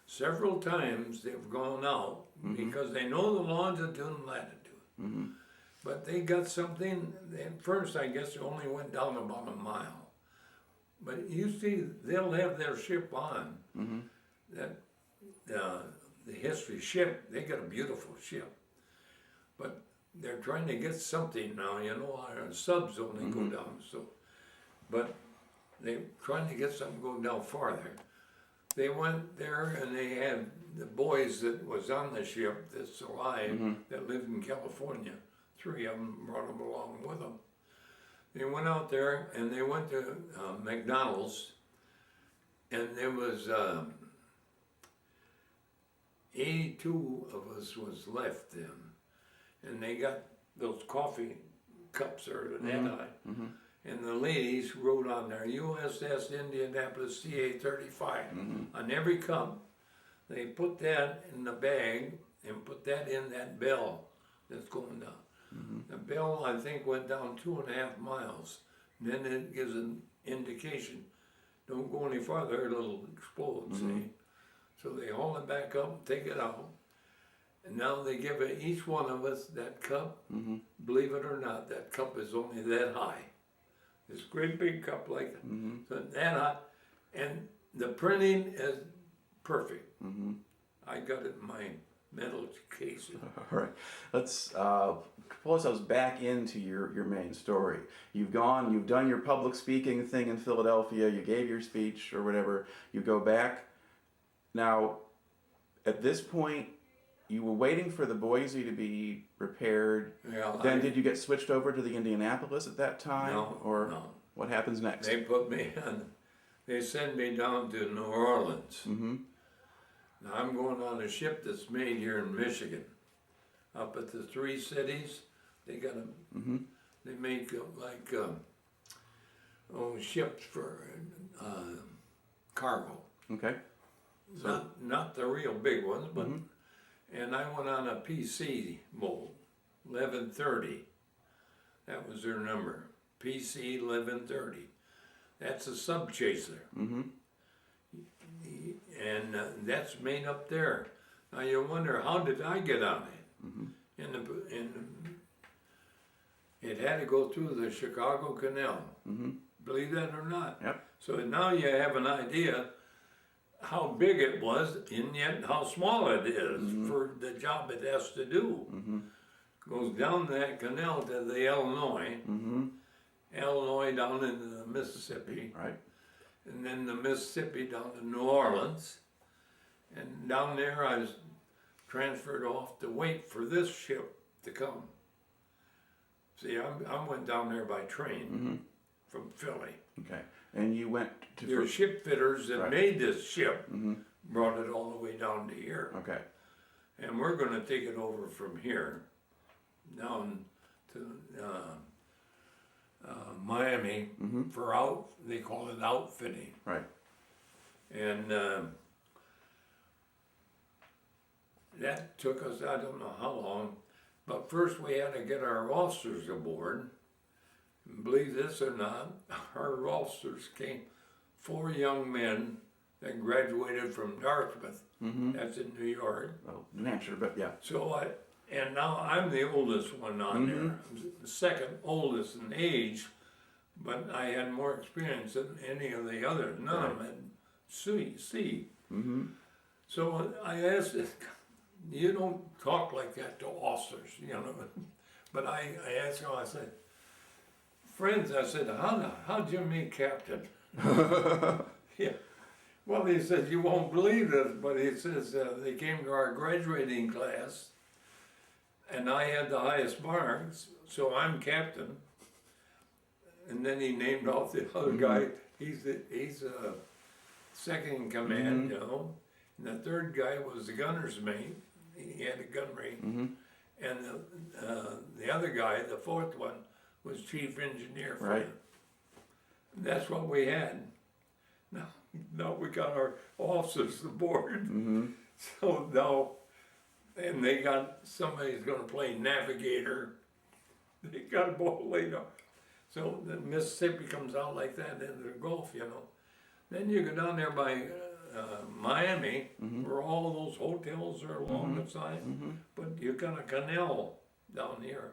Speaker 2: Several times they've gone out because they know the longitude and latitude. But they got something, at first I guess it only went down about a mile. But you see, they'll have their ship on. That the history ship, they got a beautiful ship. But they're trying to get something now, you know, our subs only go down, so. But they're trying to get something going down farther. They went there and they had the boys that was on the ship that's alive, that lived in California. 3 of them brought them along with them. They went out there and they went to McDonald's, and there was 82 of us was left then. And they got those coffee cups or the and the ladies wrote on there, USS Indianapolis CA-35 on every cup. They put that in the bag and put that in that bell that's going down. The bell, I think, went down 2.5 miles. Then it gives an indication. Don't go any farther, it'll explode, see? So they haul it back up, take it out. And now they give each one of us that cup. Believe it or not, that cup is only that high. This great big cup like that. So that high. And the printing is perfect. I got it in my metal case.
Speaker 1: All right. Let's pull ourselves back into your main story. You've done your public speaking thing in Philadelphia, you gave your speech or whatever, you go back Now, at this point, you were waiting for the Boise to be repaired.
Speaker 2: Yeah,
Speaker 1: Then did you get switched over to the Indianapolis at that time?
Speaker 2: No,
Speaker 1: Or
Speaker 2: no.
Speaker 1: what happens next?
Speaker 2: They put me on, they send me down to New Orleans.
Speaker 1: Mm-hmm.
Speaker 2: Now I'm going on a ship that's made here in Michigan. Up at the three cities, they got a,
Speaker 1: Mm-hmm.
Speaker 2: they make ships for cargo.
Speaker 1: Okay. So,
Speaker 2: Not the real big ones, but,
Speaker 1: Mhm.
Speaker 2: and I went on a PC mold, 1130. That was their number, PC 1130. That's a sub chaser.
Speaker 1: mm-hmm.
Speaker 2: And that's made up there. Now you wonder, how did I get on it?
Speaker 1: Mm-hmm.
Speaker 2: It had to go through the Chicago Canal.
Speaker 1: Mm-hmm.
Speaker 2: Believe that or not.
Speaker 1: Yep.
Speaker 2: So now you have an idea how big it was, and yet how small it is for the job it has to do.
Speaker 1: Mm-hmm.
Speaker 2: Goes down that canal to the Illinois,
Speaker 1: Mm-hmm.
Speaker 2: Illinois down into the Mississippi,
Speaker 1: Right.
Speaker 2: and then the Mississippi down to New Orleans. And down there I was transferred off to wait for this ship to come. See, I went down there by train
Speaker 1: Mm-hmm.
Speaker 2: from Philly.
Speaker 1: Okay. And you went to
Speaker 2: Your ship fitters that
Speaker 1: Right.
Speaker 2: made this ship
Speaker 1: Mm-hmm.
Speaker 2: brought it all the way down to here.
Speaker 1: Okay.
Speaker 2: And we're going to take it over from here down to Miami
Speaker 1: Mm-hmm.
Speaker 2: for they call it outfitting.
Speaker 1: Right.
Speaker 2: And that took us, I don't know how long, but first we had to get our officers aboard. Believe this or not, our officers came, 4 young men that graduated from Dartmouth,
Speaker 1: Mm-hmm.
Speaker 2: that's in New York.
Speaker 1: Well, New Hampshire, but yeah.
Speaker 2: So and now I'm the oldest one on there. I'm the second oldest in age, but I had more experience than any of the others. None of them had C.
Speaker 1: Mm-hmm.
Speaker 2: So I asked, you don't talk like that to officers, you know. But I asked him, I said, friends, I said, how'd you make captain? Yeah. Well, he said, you won't believe this, but he says they came to our graduating class, and I had the highest marks, so I'm captain. And then he named off the other guy. He's second in command, you know. And the third guy was the gunner's mate. He had a gun rate.
Speaker 1: Mm-hmm.
Speaker 2: And the other guy, the fourth one, was chief engineer for
Speaker 1: Right.
Speaker 2: him. That's what we had. Now we got our officers aboard.
Speaker 1: Mm-hmm.
Speaker 2: So now, and they got, somebody's gonna play navigator. They got a ball laid up. So the Mississippi comes out like that into the Gulf, you know. Then you go down there by Miami, where all those hotels are along the side, but you got a canal down here.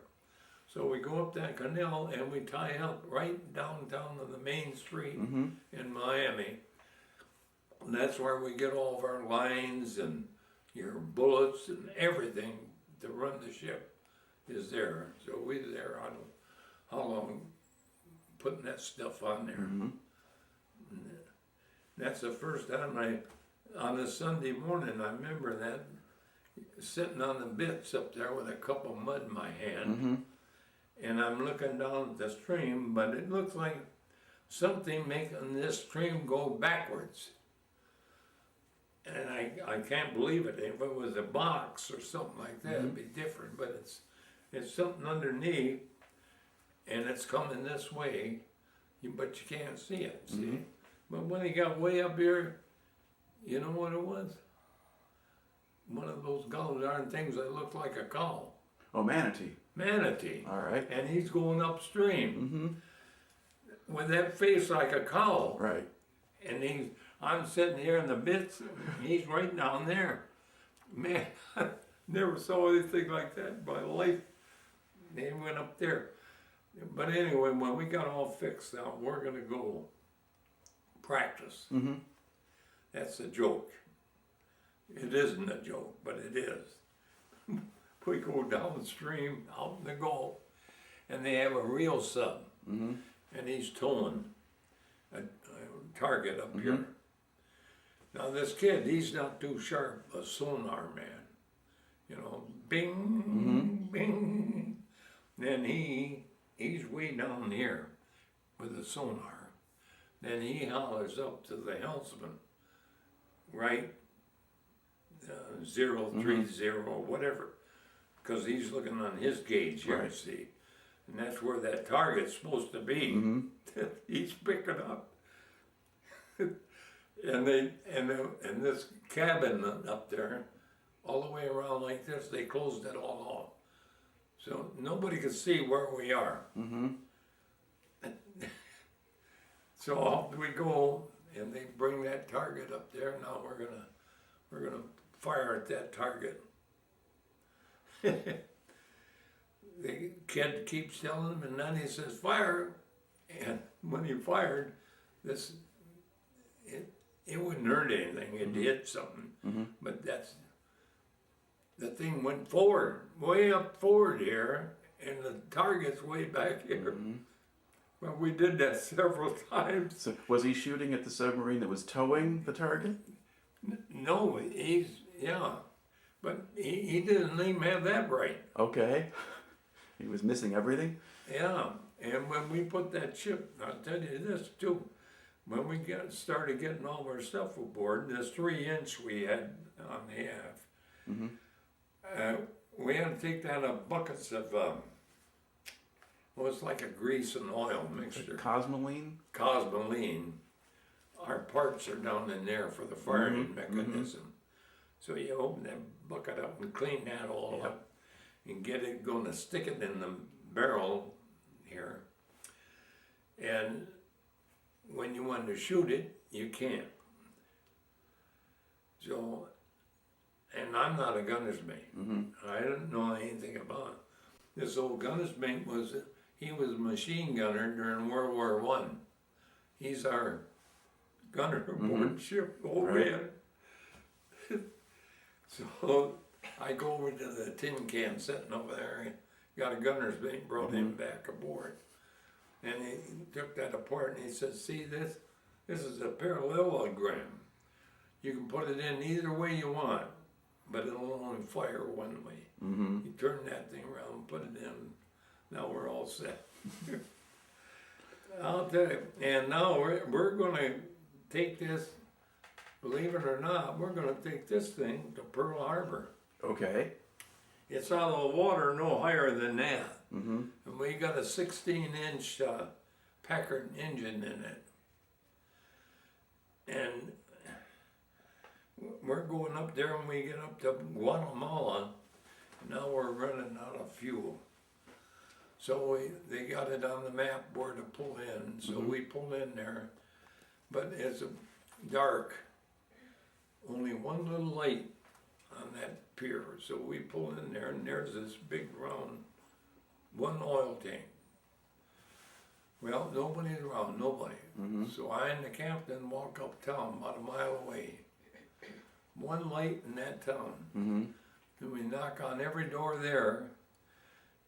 Speaker 2: So we go up that canal and we tie up right downtown to the main street in Miami. And that's where we get all of our lines and your bullets and everything to run the ship is there. So we were there, I don't know how long, putting that stuff on there.
Speaker 1: Mm-hmm.
Speaker 2: That's the first time on a Sunday morning, I remember that, sitting on the bits up there with a cup of mud in my hand.
Speaker 1: Mm-hmm.
Speaker 2: And I'm looking down at the stream, but it looks like something making this stream go backwards. And I can't believe it. If it was a box or something like that, it'd be different. But it's something underneath, and it's coming this way, but you can't see it. See? But when he got way up here, you know what it was? One of those golden darn things that looked like a cow.
Speaker 1: Oh, manatee.
Speaker 2: Manatee.
Speaker 1: All right.
Speaker 2: And he's going upstream with that face like a cow.
Speaker 1: Right.
Speaker 2: And I'm sitting here in the bits, he's right down there. Man, I never saw anything like that in my life. They went up there. But anyway, when we got all fixed out, we're gonna go practice.
Speaker 1: Mm-hmm.
Speaker 2: That's a joke. It isn't a joke, but it is. We go downstream out in the Gulf, and they have a real sub, and he's towing a target up here. Now this kid, he's not too sharp, a sonar man. You know, bing, bing. Then he's way down here with the sonar. Then he hollers up to the helmsman, right, 030, whatever, because he's looking on his gauge here,
Speaker 1: Right.
Speaker 2: see. And that's where that target's supposed to be. He's picking up. And this cabin up there, all the way around like this, they closed it all off. So nobody could see where we are. So off we go, and they bring that target up there. Now we're gonna fire at that target. The kid keeps telling him, and then he says, "Fire!" And when he fired, it wouldn't hurt anything. It hit something, but the thing went forward, way up forward here, and the target's way back here. Well, we did that several times.
Speaker 1: So was he shooting at the submarine that was towing the target?
Speaker 2: No, but he didn't even have that right.
Speaker 1: Okay. He was missing everything?
Speaker 2: Yeah, and when we put that ship, I'll tell you this too, when we started getting all our stuff aboard, this 3-inch we had on the aft, we had to take that in buckets of, it's like a grease and oil mixture.
Speaker 1: Cosmoline?
Speaker 2: Cosmoline. Our parts are down in there for the firing mechanism. So you open that bucket up and clean that all up and get it going to stick it in the barrel here. And when you want to shoot it, you can't. So, and I'm not a gunner's mate. I didn't know anything about it. This old gunner's mate he was a machine gunner during World War I. He's our gunner aboard ship, old man. So I go over to the tin can sitting over there, and got a gunner's mate, brought him back aboard. And he took that apart and he said, "See this? This is a parallelogram. You can put it in either way you want, but it'll only fire one way." He turned that thing around, put it in. Now we're all set. I'll tell you. And now we're going to take this, believe it or not, we're going to take this thing to Pearl Harbor.
Speaker 1: Okay.
Speaker 2: It's out of the water no higher than that. And we got a 16-inch Packard engine in it. And we're going up there and we get up to Guatemala. Now we're running out of fuel. So they got it on the map where to pull in. So we pull in there. But it's dark. Only one little light on that pier. So we pull in there and there's this big round, one oil tank. Well, nobody's around, nobody. So I and the captain walk uptown about a mile away. One light in that town. And we knock on every door there.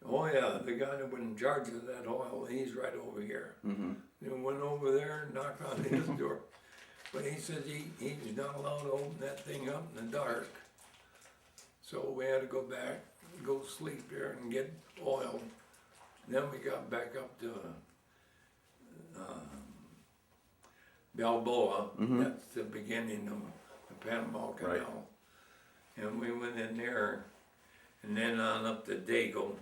Speaker 2: Oh yeah, the guy that was in charge of that oil, he's right over here. Then went over there and knocked on his door. But he says he's not allowed to open that thing up in the dark. So we had to go back, go sleep there and get oil. Then we got back up to Balboa. That's the beginning of the Panama Canal.
Speaker 1: Right.
Speaker 2: And we went in there and then on up to Dago.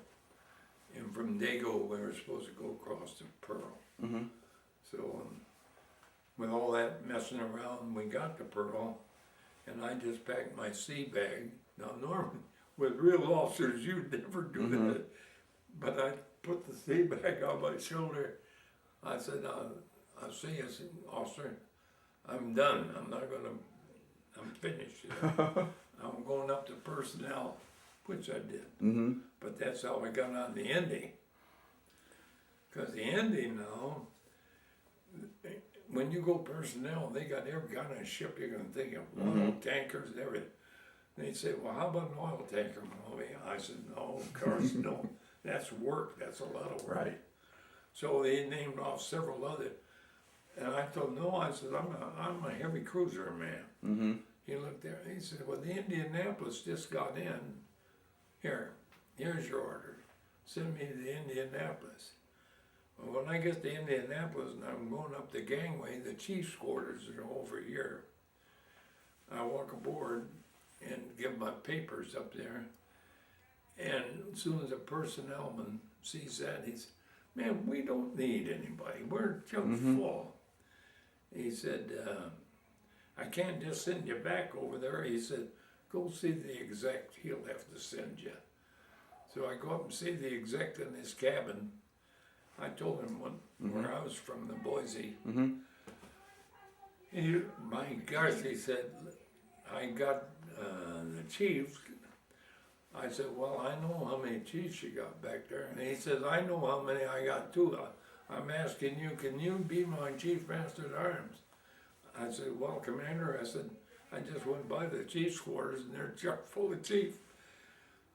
Speaker 2: And from Dago, we were supposed to go across to Pearl. So with all that messing around, we got to Pearl, and I just packed my sea bag. Now, normally, with real officers, you'd never do that. But I put the sea bag on my shoulder. I said, I'll see you, officer. I'm done. I'm finished. I'm going up to personnel, which I did. But that's how I got on the Indy. Because the Indy now, when you go personnel, they got every kind of ship you can think of, oil tankers and everything. They say, well, how about an oil tanker, Mulvey? I said, no, of course, no. That's work. That's a lot of work.
Speaker 1: Right.
Speaker 2: So they named off several other. And I told him, no, I said, I'm a heavy cruiser man.
Speaker 1: Mm-hmm.
Speaker 2: He looked there, he said, well, the Indianapolis just got in. Here's your order. Send me to the Indianapolis. Well, when I get to Indianapolis and I'm going up the gangway, the chief's quarters are over here. I walk aboard and give my papers up there. And as soon as the personnelman sees that, he said, man, we don't need anybody. We're chock full. He said, I can't just send you back over there. He said, go see the exec. He'll have to send you. So I go up and see the exec in his cabin. I told him where I was from, the Boise. My gosh, he said, I got the chiefs. I said, well, I know how many chiefs you got back there. And he says, I know how many I got too. I'm asking you, can you be my chief master at arms? I said, well, Commander, I said, I just went by the chief's quarters and they're chock full of chiefs.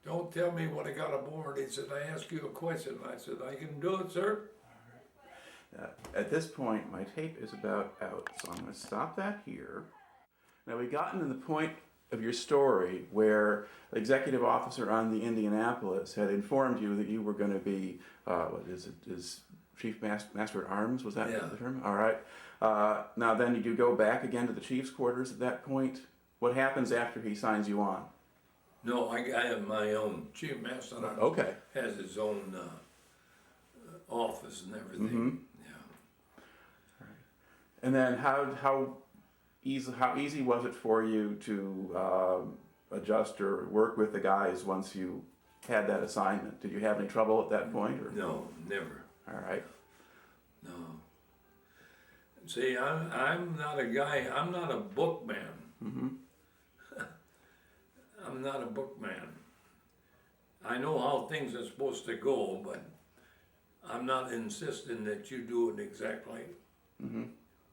Speaker 2: Don't tell me what I got aboard. He said, I asked you a question. I said, I can do it, sir.
Speaker 1: At this point, my tape is about out, so I'm going to stop that here. Now, we've gotten to the point of your story where the executive officer on the Indianapolis had informed you that you were going to be, is Chief Master at Arms, was that the term? All right. Now then, did you go back again to the chief's quarters at that point? What happens after he signs you on?
Speaker 2: No, I have my own. Chief Master at Arms has his own office and everything.
Speaker 1: Yeah. Right. And then how easy was it for you to adjust or work with the guys once you had that assignment? Did you have any trouble at that point? Or?
Speaker 2: No, never.
Speaker 1: All right.
Speaker 2: No. See, I'm not a guy. I'm not a bookman. I'm not a bookman. I know how things are supposed to go, but I'm not insisting that you do it exactly.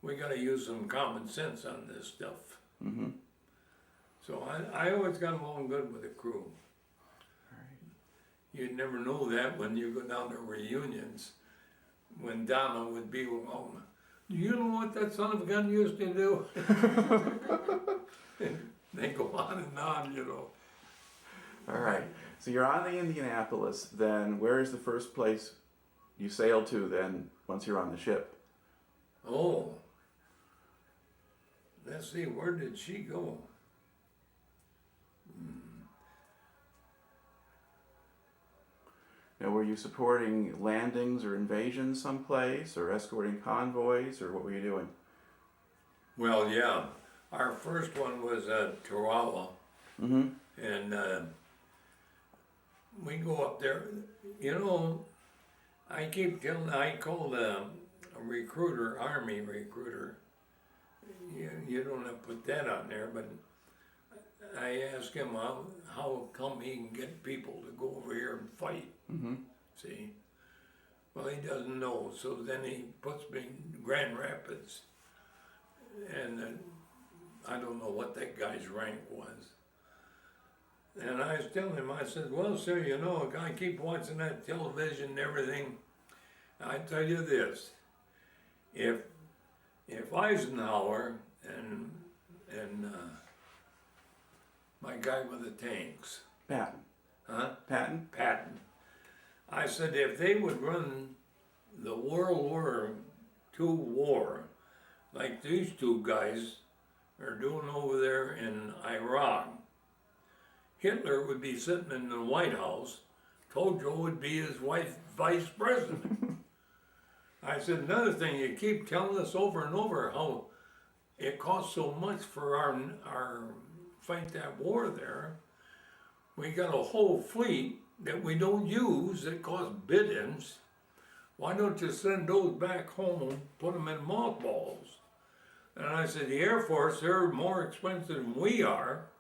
Speaker 2: We got to use some common sense on this stuff. So I always got along good with the crew. You'd never know that when you go down to reunions, when Donna would be with home. Do you know what that son of a gun used to do? They go on and on, you know.
Speaker 1: All right. So you're on the Indianapolis. Then where is the first place you sail to then once you're on the ship?
Speaker 2: Oh. Let's see, where did she go?
Speaker 1: Now, were you supporting landings or invasions someplace, or escorting convoys, or what were you doing?
Speaker 2: Well, yeah. Our first one was at Tarawa. And we go up there. You know, I called a recruiter, Army recruiter. You don't have to put that on there, but I asked him how come he can get people to go over here and fight. See? Well, he doesn't know, so then he puts me in Grand Rapids. And I don't know what that guy's rank was. And I was telling him, I said, well, sir, you know, I keep watching that television and everything. I tell you this, if Eisenhower and my guy with the tanks.
Speaker 1: Patton.
Speaker 2: Huh?
Speaker 1: Patton?
Speaker 2: Patton. I said, if they would run the World War II war like these two guys are doing over there in Iraq, Hitler would be sitting in the White House, Tojo would be his vice president. I said, another thing, you keep telling us over and over how it costs so much for our fight that war there. We got a whole fleet that we don't use that costs billions. Why don't you send those back home, put them in mothballs? And I said, the Air Force, they're more expensive than we are.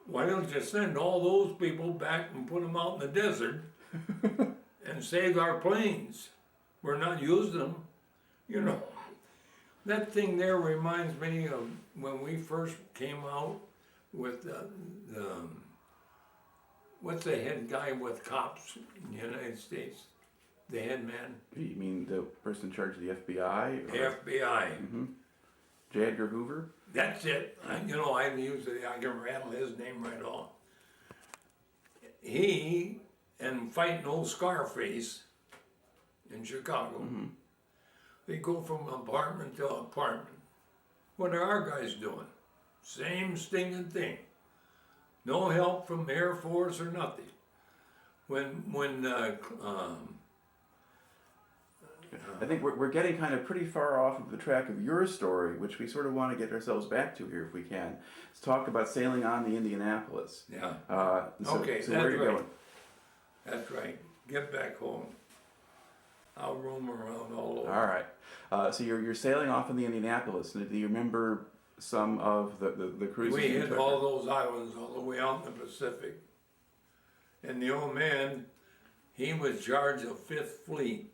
Speaker 2: Why don't you send all those people back and put them out in the desert and save our planes? We're not using them, you know. That thing there reminds me of when we first came out with what's the head guy with cops in the United States? The head man.
Speaker 1: You mean the person in charge of the FBI?
Speaker 2: FBI.
Speaker 1: J. Edgar Hoover?
Speaker 2: That's it. You know, I can rattle his name right off. He, and fighting old Scarface in Chicago, they go from apartment to apartment. What are our guys doing? Same stinging thing. No help from the Air Force or nothing.
Speaker 1: I think we're getting kind of pretty far off of the track of your story, which we sort of want to get ourselves back to here if we can. Let's talk about sailing on the Indianapolis.
Speaker 2: Yeah.
Speaker 1: Okay, so where are you going?
Speaker 2: That's right. Get back home. I'll roam around all over.
Speaker 1: All right. So you're sailing off in the Indianapolis. Do you remember some of the cruises?
Speaker 2: We hit all those islands all the way out in the Pacific. And the old man, he was charged of Fifth Fleet.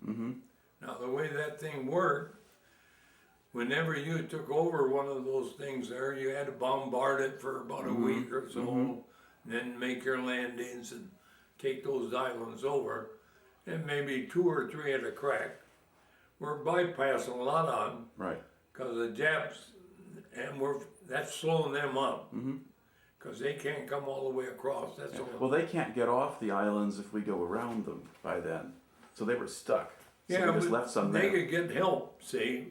Speaker 2: Now the way that thing worked, whenever you took over one of those things there, you had to bombard it for about a week or so, and then make your landings and take those islands over. And maybe 2 or 3 at a crack. We're bypassing a lot of them.
Speaker 1: Right.
Speaker 2: Because the Japs, and that's slowing them up. Because they can't come all the way across. That's all.
Speaker 1: Well, they can't get off the islands if we go around them by then. So they were stuck. So
Speaker 2: Yeah,
Speaker 1: we just left some
Speaker 2: they
Speaker 1: there.
Speaker 2: could get help, see?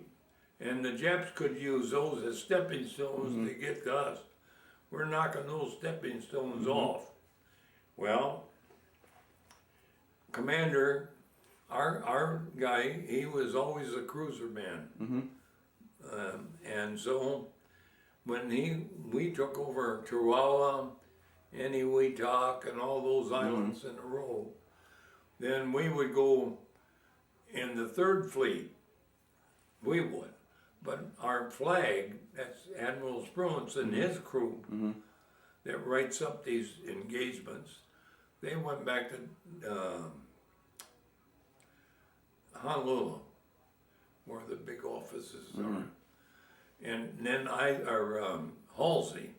Speaker 2: And the Japs could use those as stepping stones to get to us. We're knocking those stepping stones off. Well, Commander, our guy, he was always a cruiser man. And so when we took over Chihuahua, Eniwetok, and all those islands in a row, then we would go in the Third Fleet. We would. But our flag, that's Admiral Spruance and his crew that writes up these engagements, they went back to Honolulu, where the big offices are. And then Halsey,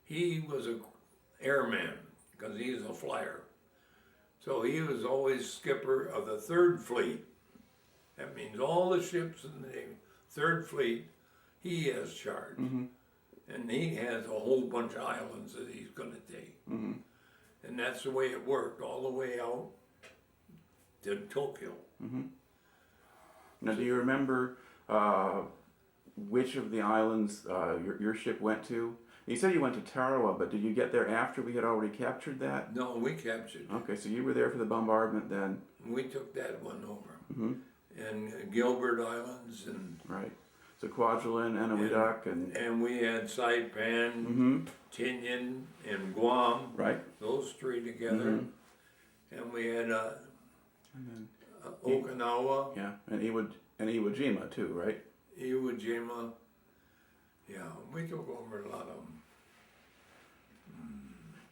Speaker 2: he was a airman, because he's a flyer. So he was always skipper of the Third Fleet. That means all the ships in the Third Fleet, he has charge. And he has a whole bunch of islands that he's going to take. And that's the way it worked, all the way out to Tokyo.
Speaker 1: Now, do you remember which of the islands your ship went to? You said you went to Tarawa, but did you get there after we had already captured that?
Speaker 2: No, we captured it.
Speaker 1: Okay, so you were there for the bombardment then.
Speaker 2: We took that one over. And Gilbert Islands and...
Speaker 1: Right. So Kwajalein, Eniwetok,
Speaker 2: and we had Saipan, Tinian, and Guam.
Speaker 1: Right.
Speaker 2: Those 3 together. And we had Okinawa.
Speaker 1: Yeah, and Iwo Jima too, right?
Speaker 2: Iwo Jima. Yeah, we took over a lot of them.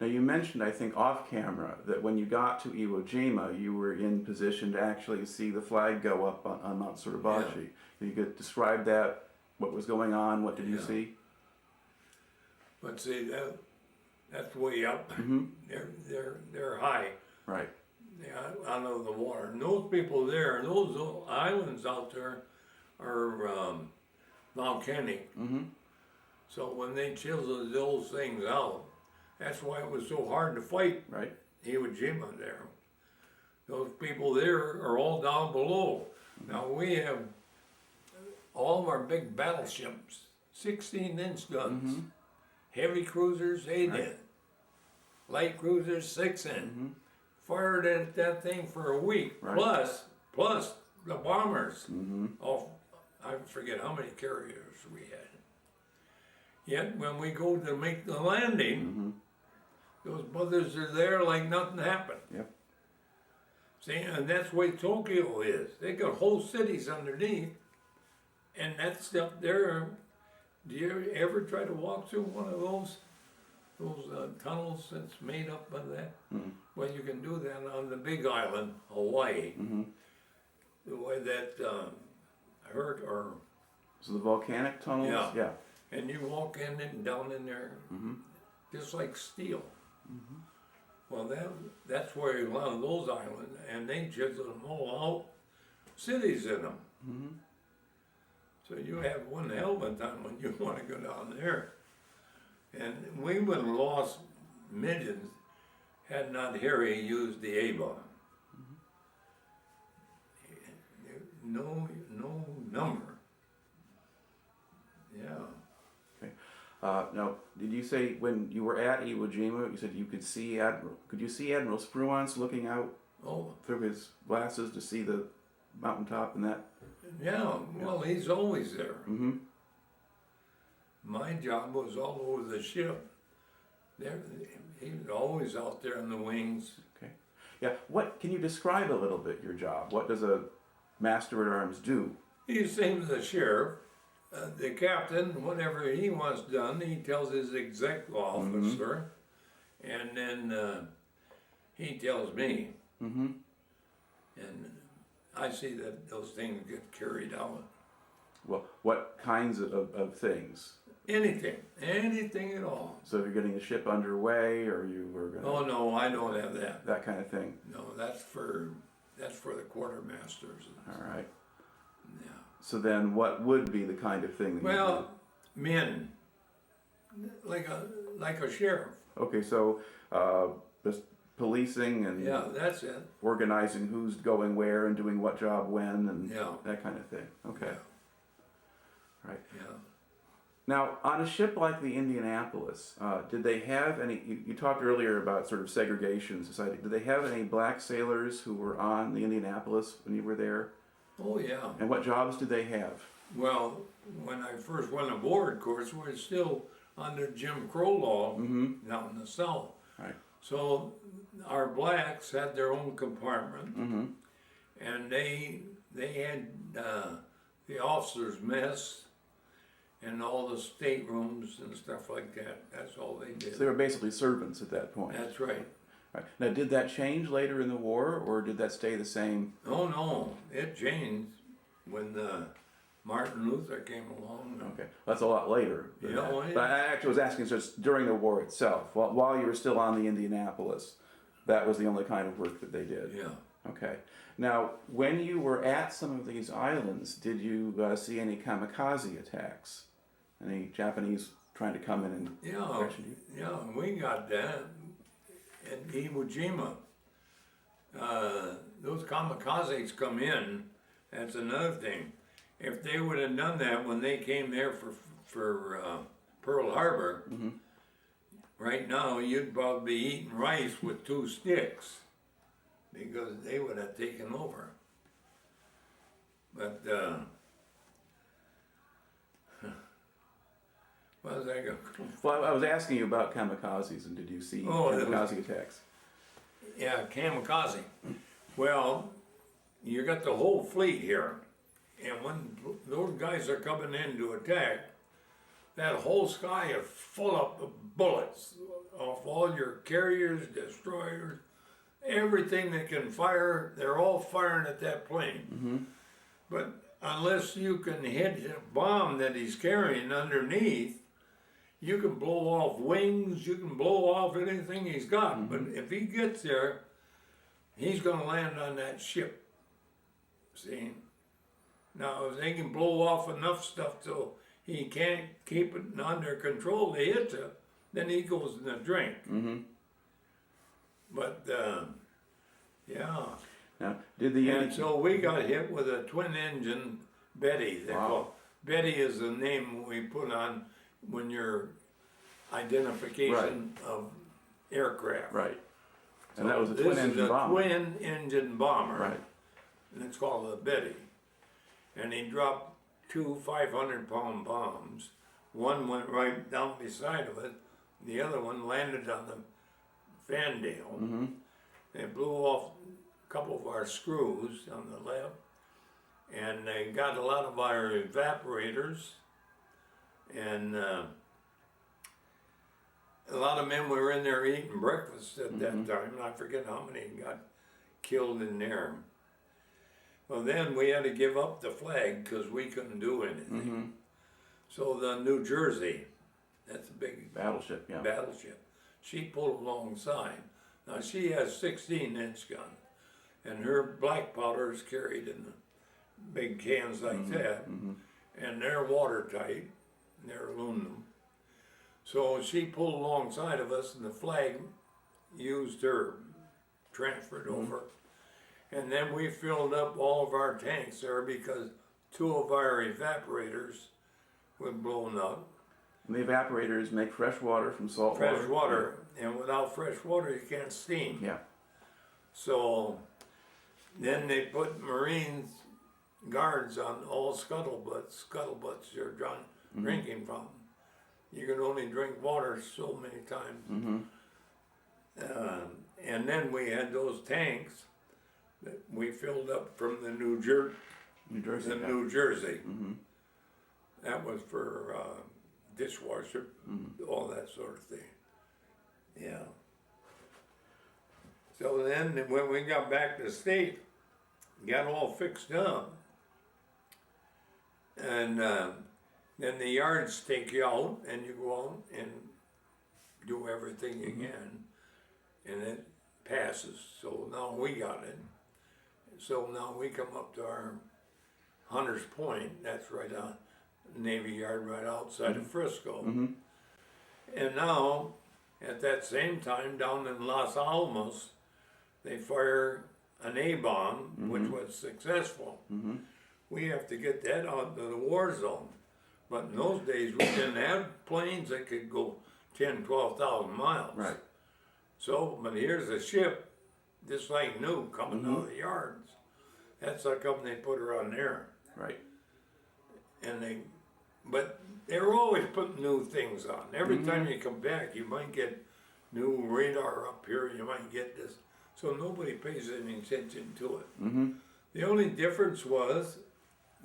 Speaker 1: Now you mentioned, I think, off camera, that when you got to Iwo Jima, you were in position to actually see the flag go up on Mount Suribachi. You could describe that, what was going on, what did you see?
Speaker 2: But see, that's way up. They're high.
Speaker 1: Right.
Speaker 2: Yeah, out of the water. And those people there, and those islands out there are volcanic. So when they chiseled those things out, that's why it was so hard to fight.
Speaker 1: Right.
Speaker 2: Iwo Jima there. Those people there are all down below. Now we have all of our big battleships, 16-inch guns. Heavy cruisers, 8-inch. Light cruisers, 6-inch. Fired at that thing for a week, plus the bombers. I forget how many carriers we had. Yet when we go to make the landing, those brothers are there like nothing happened.
Speaker 1: Yep.
Speaker 2: See, and that's the way Tokyo is. They got whole cities underneath, and that stuff there. Do you ever try to walk through one of those tunnels that's made up of that? Well, you can do that on the big island, Hawaii. The way that hurt or...
Speaker 1: So the volcanic tunnels?
Speaker 2: Yeah. And you walk in and down in there, just like steel. Well, that's where a lot of those islands, and they chisel them all out, cities in them.
Speaker 1: Mm-hmm.
Speaker 2: So you have one hell of a time when you want to go down there. And we would have lost millions had not Harry used the A-bomb. No number. Yeah.
Speaker 1: Okay. Now, did you say when you were at Iwo Jima, you said you could see could you see Admiral Spruance looking out
Speaker 2: Oh,
Speaker 1: through his glasses to see the mountaintop and that?
Speaker 2: yeah. Well, he's always there.
Speaker 1: Mm-hmm.
Speaker 2: My job was all over the ship. There, he was always out there in the wings.
Speaker 1: Okay. Yeah. What can you describe a little bit your job? What does a master at arms do?
Speaker 2: He's the same as the sheriff. The captain, whatever he wants done, he tells his exec officer, and then he tells me.
Speaker 1: Mm-hmm.
Speaker 2: And I see that those things get carried out.
Speaker 1: Well, what kinds of things?
Speaker 2: Anything at all.
Speaker 1: So if you're getting the ship underway, or you were going to...
Speaker 2: Oh no, I don't have that.
Speaker 1: That kind of thing.
Speaker 2: No, that's for the quartermasters.
Speaker 1: All right.
Speaker 2: Yeah.
Speaker 1: So then what would be the kind of thing that
Speaker 2: Well, men, like a sheriff.
Speaker 1: you do? Okay, so just policing and
Speaker 2: Yeah, that's it.
Speaker 1: organizing who's going where and doing what job when and
Speaker 2: Yeah.
Speaker 1: that kind of thing. Okay.
Speaker 2: Yeah.
Speaker 1: Right.
Speaker 2: Yeah.
Speaker 1: Now, on a ship like the Indianapolis, did they have any, you talked earlier about sort of segregation society, did they have any black sailors who were on the Indianapolis when you were there?
Speaker 2: Oh yeah.
Speaker 1: And what jobs did they have?
Speaker 2: Well, when I first went aboard, of course, we're still under Jim Crow law down in the South.
Speaker 1: Right.
Speaker 2: So our blacks had their own compartment, and they had the officers' mess and all the staterooms and stuff like that. That's all they did.
Speaker 1: So they were basically servants at that point.
Speaker 2: That's right.
Speaker 1: Right. Now, did that change later in the war, or did that stay the same?
Speaker 2: Oh no, it changed when Martin Luther came along.
Speaker 1: Okay, that's a lot later. Than
Speaker 2: Yeah,
Speaker 1: that.
Speaker 2: well, yeah.
Speaker 1: But I actually was asking just during the war itself, while you were still on the Indianapolis, that was the only kind of work that they did.
Speaker 2: Yeah.
Speaker 1: Okay. Now, when you were at some of these islands, did you see any kamikaze attacks? Any Japanese trying to come in and
Speaker 2: Yeah,
Speaker 1: question you?
Speaker 2: yeah, we got that at Iwo Jima. Those kamikazes come in. That's another thing. If they would have done that when they came there for Pearl Harbor, right now you'd probably be eating rice with 2 sticks because they would have taken over. But what was I going?
Speaker 1: Well, I was asking you about kamikazes, and did you see kamikaze attacks?
Speaker 2: Yeah, kamikaze. Well, you got the whole fleet here, and when those guys are coming in to attack, that whole sky is full up of bullets off all your carriers, destroyers, everything that can fire. They're all firing at that plane. But unless you can hit a bomb that he's carrying underneath, you can blow off wings, you can blow off anything he's got. But if he gets there, he's going to land on that ship. See? Now, if they can blow off enough stuff so he can't keep it under control, they hit you, then he goes in the drink. But, yeah.
Speaker 1: Now, did the
Speaker 2: And so we got hit with a twin engine Betty. They call Betty is the name we put on when your identification of aircraft.
Speaker 1: Right.
Speaker 2: So
Speaker 1: And that was a twin engine bomber.
Speaker 2: This is a twin engine bomber.
Speaker 1: Right.
Speaker 2: And it's called the Betty. And he dropped 2 500-pound bombs. One went right down beside of it. The other one landed on the Fandale. They blew off a couple of our screws on the left. And they got a lot of our evaporators. And a lot of men were in there eating breakfast at that time. I forget how many got killed in there. Well, then we had to give up the flag because we couldn't do anything. So the New Jersey, that's a big
Speaker 1: Battleship, yeah.
Speaker 2: battleship, she pulled alongside. Now she has 16-inch gun, and her black powder is carried in big cans like that, and they're watertight, and they're aluminum. So she pulled alongside of us, and the flag used her, transferred over. And then we filled up all of our tanks there because 2 of our evaporators were blown up.
Speaker 1: And the evaporators make fresh water from salt water.
Speaker 2: Fresh water, and without fresh water you can't steam.
Speaker 1: Yeah.
Speaker 2: So then they put Marines guards on all scuttlebutts. Scuttlebutts you're drinking from. You can only drink water so many times. And then we had those tanks that we filled up from the New Jersey. New Jersey. That was for dishwasher, all that sort of thing. Yeah. So then when we got back to the state, got all fixed up, and then the yards take you out and you go out and do everything you can, and it passes. So now we got it. So now we come up to our Hunter's Point, that's right on Navy Yard right outside of Frisco. And now, at that same time, down in Los Alamos, they fire an A-bomb, which was successful. We have to get that out to the war zone. But in those days, we didn't have planes that could go 10, 12,000 miles.
Speaker 1: Right.
Speaker 2: So, but here's a ship, just like new, coming out of the yards. That's how come they put her on there.
Speaker 1: Right.
Speaker 2: And but they were always putting new things on. Every time you come back, you might get new radar up here, you might get this. So nobody pays any attention to it. The only difference was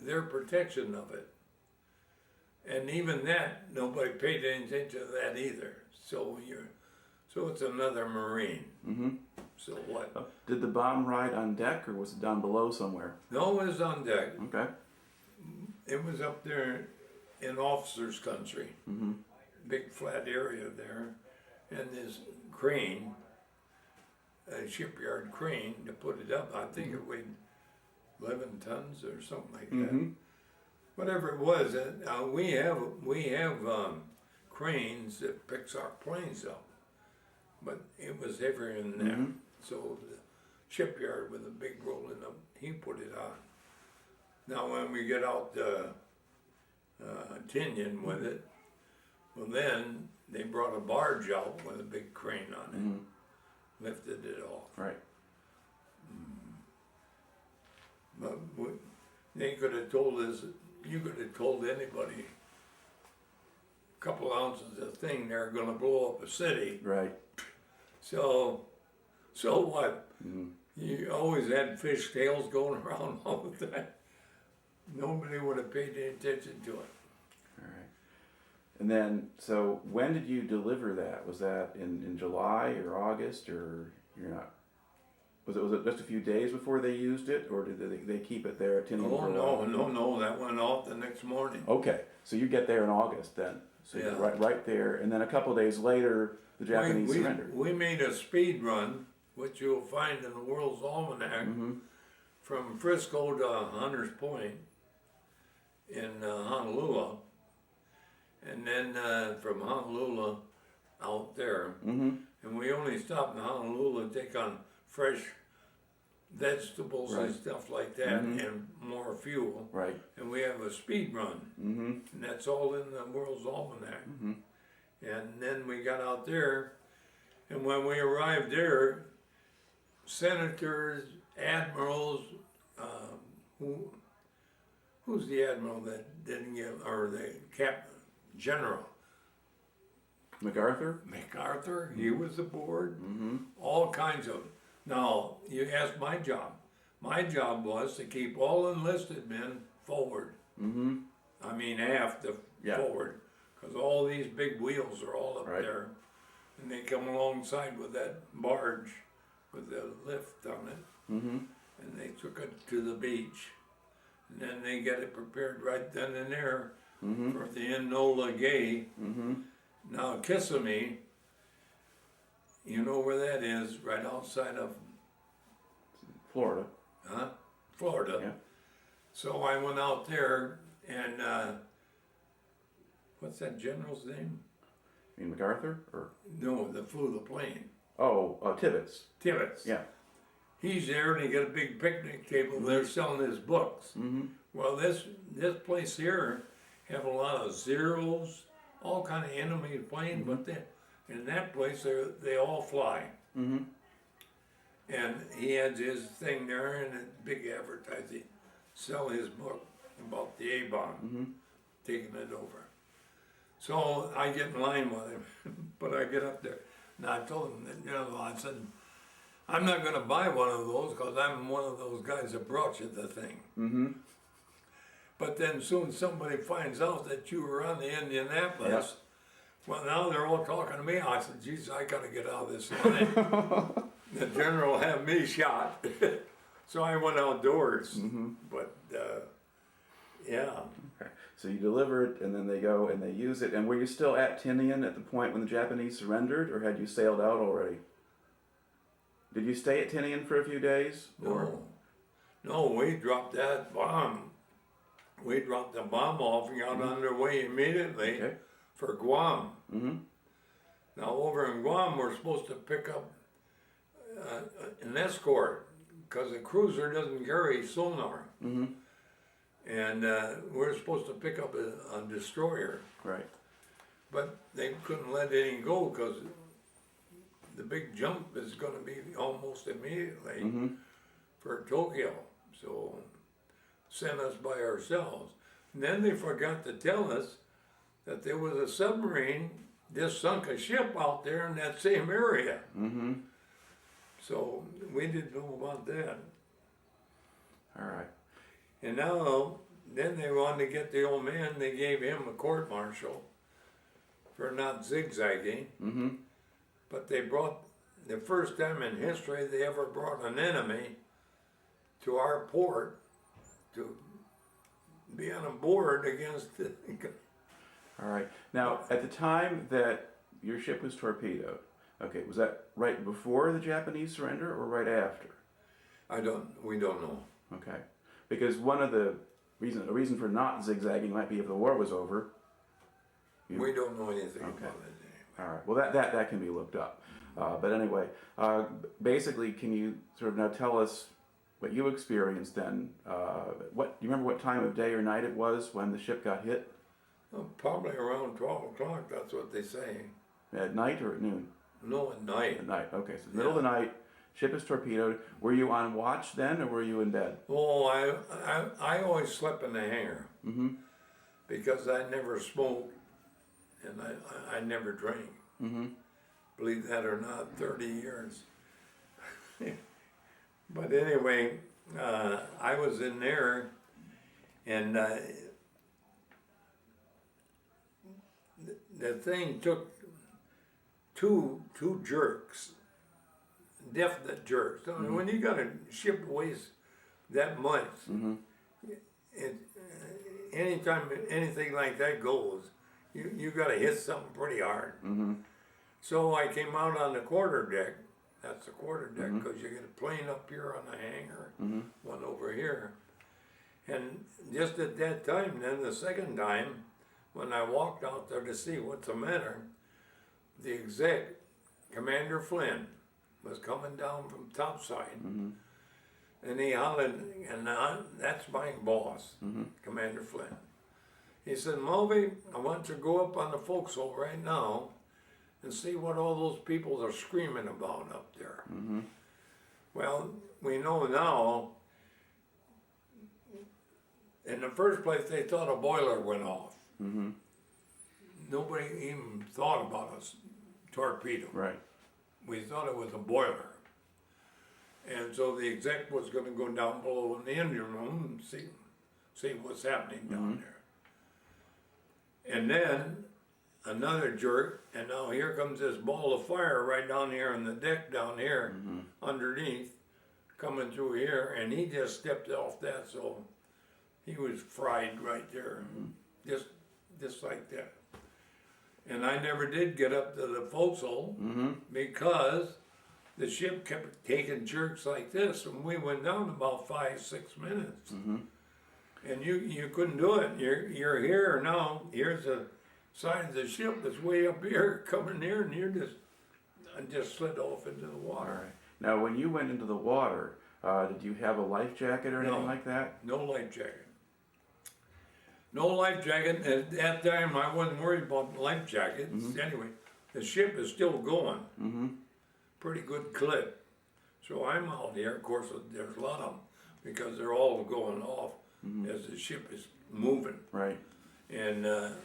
Speaker 2: their protection of it. And even that, nobody paid any attention to that either. So it's another Marine. So what?
Speaker 1: Did the bomb ride on deck, or was it down below somewhere?
Speaker 2: No, it was on deck.
Speaker 1: Okay.
Speaker 2: It was up there in officers' country. Big flat area there. And this crane, a shipyard crane, to put it up, I think it weighed 11 tons or something like that. Whatever it was, we have cranes that picks our planes up, but it was heavier than that. So the shipyard with a big rolling up, he put it on. Now when we get out to Tinian with it, well then they brought a barge out with a big crane on it, lifted it off.
Speaker 1: Right.
Speaker 2: But they could have told us, you could have told anybody, a couple ounces of thing, they're going to blow up a city.
Speaker 1: Right.
Speaker 2: So what? You always had fish tails going around all the time. Nobody would have paid any attention to it.
Speaker 1: All right. And then, so when did you deliver that? Was that in July or August, or you're not? Was it just a few days before they used it, or did they keep it there at Tinian for a while?
Speaker 2: No, that went off the next morning.
Speaker 1: Okay, so you get there in August then. So you're right there, and then a couple of days later, the Japanese surrendered.
Speaker 2: We made a speed run, which you'll find in the World's Almanac, from Frisco to Hunter's Point in Honolulu, and then from Honolulu out there. And we only stopped in Honolulu to take on fresh vegetables and stuff like that, and more fuel.
Speaker 1: Right.
Speaker 2: And we have a speed run, and that's all in the World's Almanac. And then we got out there, and when we arrived there, senators, admirals, who's the admiral that didn't get, or the general?
Speaker 1: MacArthur?
Speaker 2: MacArthur, he was aboard, all kinds of. Now, you asked my job. My job was to keep all enlisted men forward. I mean, aft to forward, because all these big wheels are all up there, and they come alongside with that barge with the lift on it, and they took it to the beach, and then they get it prepared right then and there for the Enola Gay. Now, Kissimmee, You know where that is? Right outside of
Speaker 1: Florida.
Speaker 2: Florida.
Speaker 1: Yeah.
Speaker 2: So I went out there and what's that general's name?
Speaker 1: You mean MacArthur or?
Speaker 2: No, that flew the plane.
Speaker 1: Oh, Tibbets.
Speaker 2: Tibbets.
Speaker 1: Yeah.
Speaker 2: He's there and he got a big picnic table there selling his books.
Speaker 1: Mm-hmm.
Speaker 2: Well, this place here have a lot of Zeros, all kind of enemy planes, but in that place they all fly.
Speaker 1: Mm-hmm.
Speaker 2: And he had his thing there and a big advertising, sell his book about the A-bomb, taking it over. So I get in line with him, but I get up there. And I told him that, I said, I'm not going to buy one of those because I'm one of those guys that brought you the thing.
Speaker 1: Mm-hmm.
Speaker 2: But then soon somebody finds out that you were on the Indianapolis. Well, now they're all talking to me. I said, geez, I got to get out of this line. The general had me shot. So I went outdoors.
Speaker 1: Mm-hmm.
Speaker 2: But, yeah.
Speaker 1: Okay. So you deliver it, and then they go and they use it. And were you still at Tinian at the point when the Japanese surrendered, or had you sailed out already? Did you stay at Tinian for a few days? Or?
Speaker 2: No, we dropped that bomb. We dropped the bomb off and got underway immediately for Guam.
Speaker 1: Mm-hmm.
Speaker 2: Now over in Guam, we're supposed to pick up an escort because a cruiser doesn't carry sonar.
Speaker 1: Mm-hmm.
Speaker 2: And we're supposed to pick up a destroyer.
Speaker 1: Right.
Speaker 2: But they couldn't let any go because the big jump is going to be almost immediately for Tokyo. So sent us by ourselves. And then they forgot to tell us that there was a submarine just sunk a ship out there in that same area.
Speaker 1: Mm-hmm.
Speaker 2: So we didn't know about that.
Speaker 1: All right.
Speaker 2: And now, then they wanted to get the old man, they gave him a court-martial for not zigzagging.
Speaker 1: Mm-hmm.
Speaker 2: But they brought, the first time in history they ever brought an enemy to our port to be on a board against the...
Speaker 1: All right. Now, at the time that your ship was torpedoed, okay, was that right before the Japanese surrender or right after?
Speaker 2: We don't know.
Speaker 1: Okay. Because one of the a reason for not zigzagging might be if the war was over.
Speaker 2: We don't know anything
Speaker 1: Okay.
Speaker 2: about it.
Speaker 1: All right. Well, that can be looked up. But anyway, basically, can you sort of now tell us what you experienced then? Do you remember what time of day or night it was when the ship got hit?
Speaker 2: Well, probably around 12 o'clock, that's what they say.
Speaker 1: At night or at noon?
Speaker 2: No, at night.
Speaker 1: At night. Okay. So middle of the night, ship is torpedoed. Were you on watch then, or were you in bed?
Speaker 2: Oh, I always slept in the hangar
Speaker 1: Mm-hmm.
Speaker 2: because I never smoked and I never drank.
Speaker 1: Mm-hmm.
Speaker 2: Believe that or not, 30 years. But anyway, I was in there and the thing took two jerks, definite jerks. I mean, when you got a ship weighs that much, anytime anything like that goes, you got to hit something pretty hard.
Speaker 1: Mm-hmm.
Speaker 2: So I came out on the quarter deck. That's the quarter deck because you get a plane up here on the hangar, one over here. And just at that time, then the second time, when I walked out there to see what's the matter, the exec, Commander Flynn, was coming down from topside. And he hollered, and that's my boss, Commander Flynn. He said, Mulvey, I want you to go up on the forecastle right now and see what all those people are screaming about up there. Well, we know now, in the first place, they thought a boiler went off. Nobody even thought about a torpedo.
Speaker 1: Right.
Speaker 2: We thought it was a boiler. And so the exec was going to go down below in the engine room and see what's happening down there. And then another jerk, and now here comes this ball of fire right down here on the deck down here, underneath, coming through here, and he just stepped off that, so he was fried right there, just like that. And I never did get up to the forecastle because the ship kept taking jerks like this, and we went down about 5-6 minutes. And you couldn't do it. You're here now. Here's the side of the ship that's way up here, coming here, and I just slid off into the water.
Speaker 1: All right. Now, when you went into the water, did you have a life jacket or anything like that?
Speaker 2: No life jacket. No life jacket. At that time, I wasn't worried about life jackets. Anyway, the ship is still going. Pretty good clip. So I'm out here. Of course, there's a lot of them because they're all going off as the ship is moving.
Speaker 1: Right.
Speaker 2: And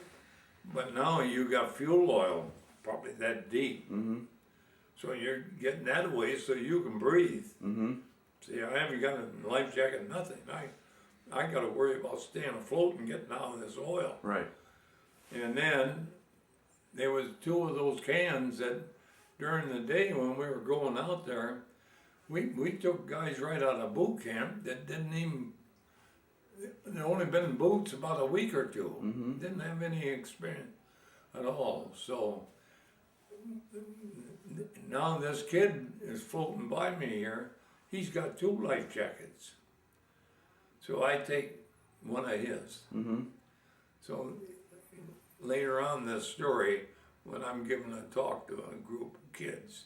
Speaker 2: but now you got fuel oil, probably that deep. So you're getting that away so you can breathe. See, I haven't got a life jacket, nothing. I got to worry about staying afloat and getting out of this oil.
Speaker 1: Right.
Speaker 2: And then there was 2 of those cans that during the day when we were going out there, we took guys right out of boot camp that didn't even, they'd only been in boots about a week or 2. Didn't have any experience at all. So now this kid is floating by me here. He's got 2 life jackets. So I take one of his. So later on this story, when I'm giving a talk to a group of kids,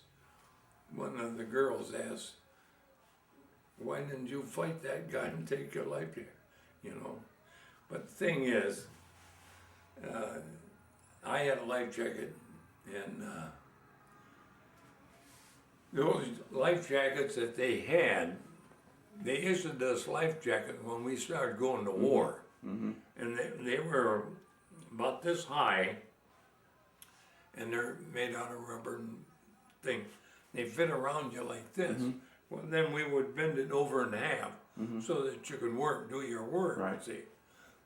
Speaker 2: one of the girls asks, "Why didn't you fight that guy and take your life jacket?" You know. But the thing is, I had a life jacket, and those life jackets that they had, they issued us life jacket when we started going to war. And they were about this high, and they're made out of rubber and things. They fit around you like this. Well, then we would bend it over in half so that you could do your work.
Speaker 1: Right.
Speaker 2: See.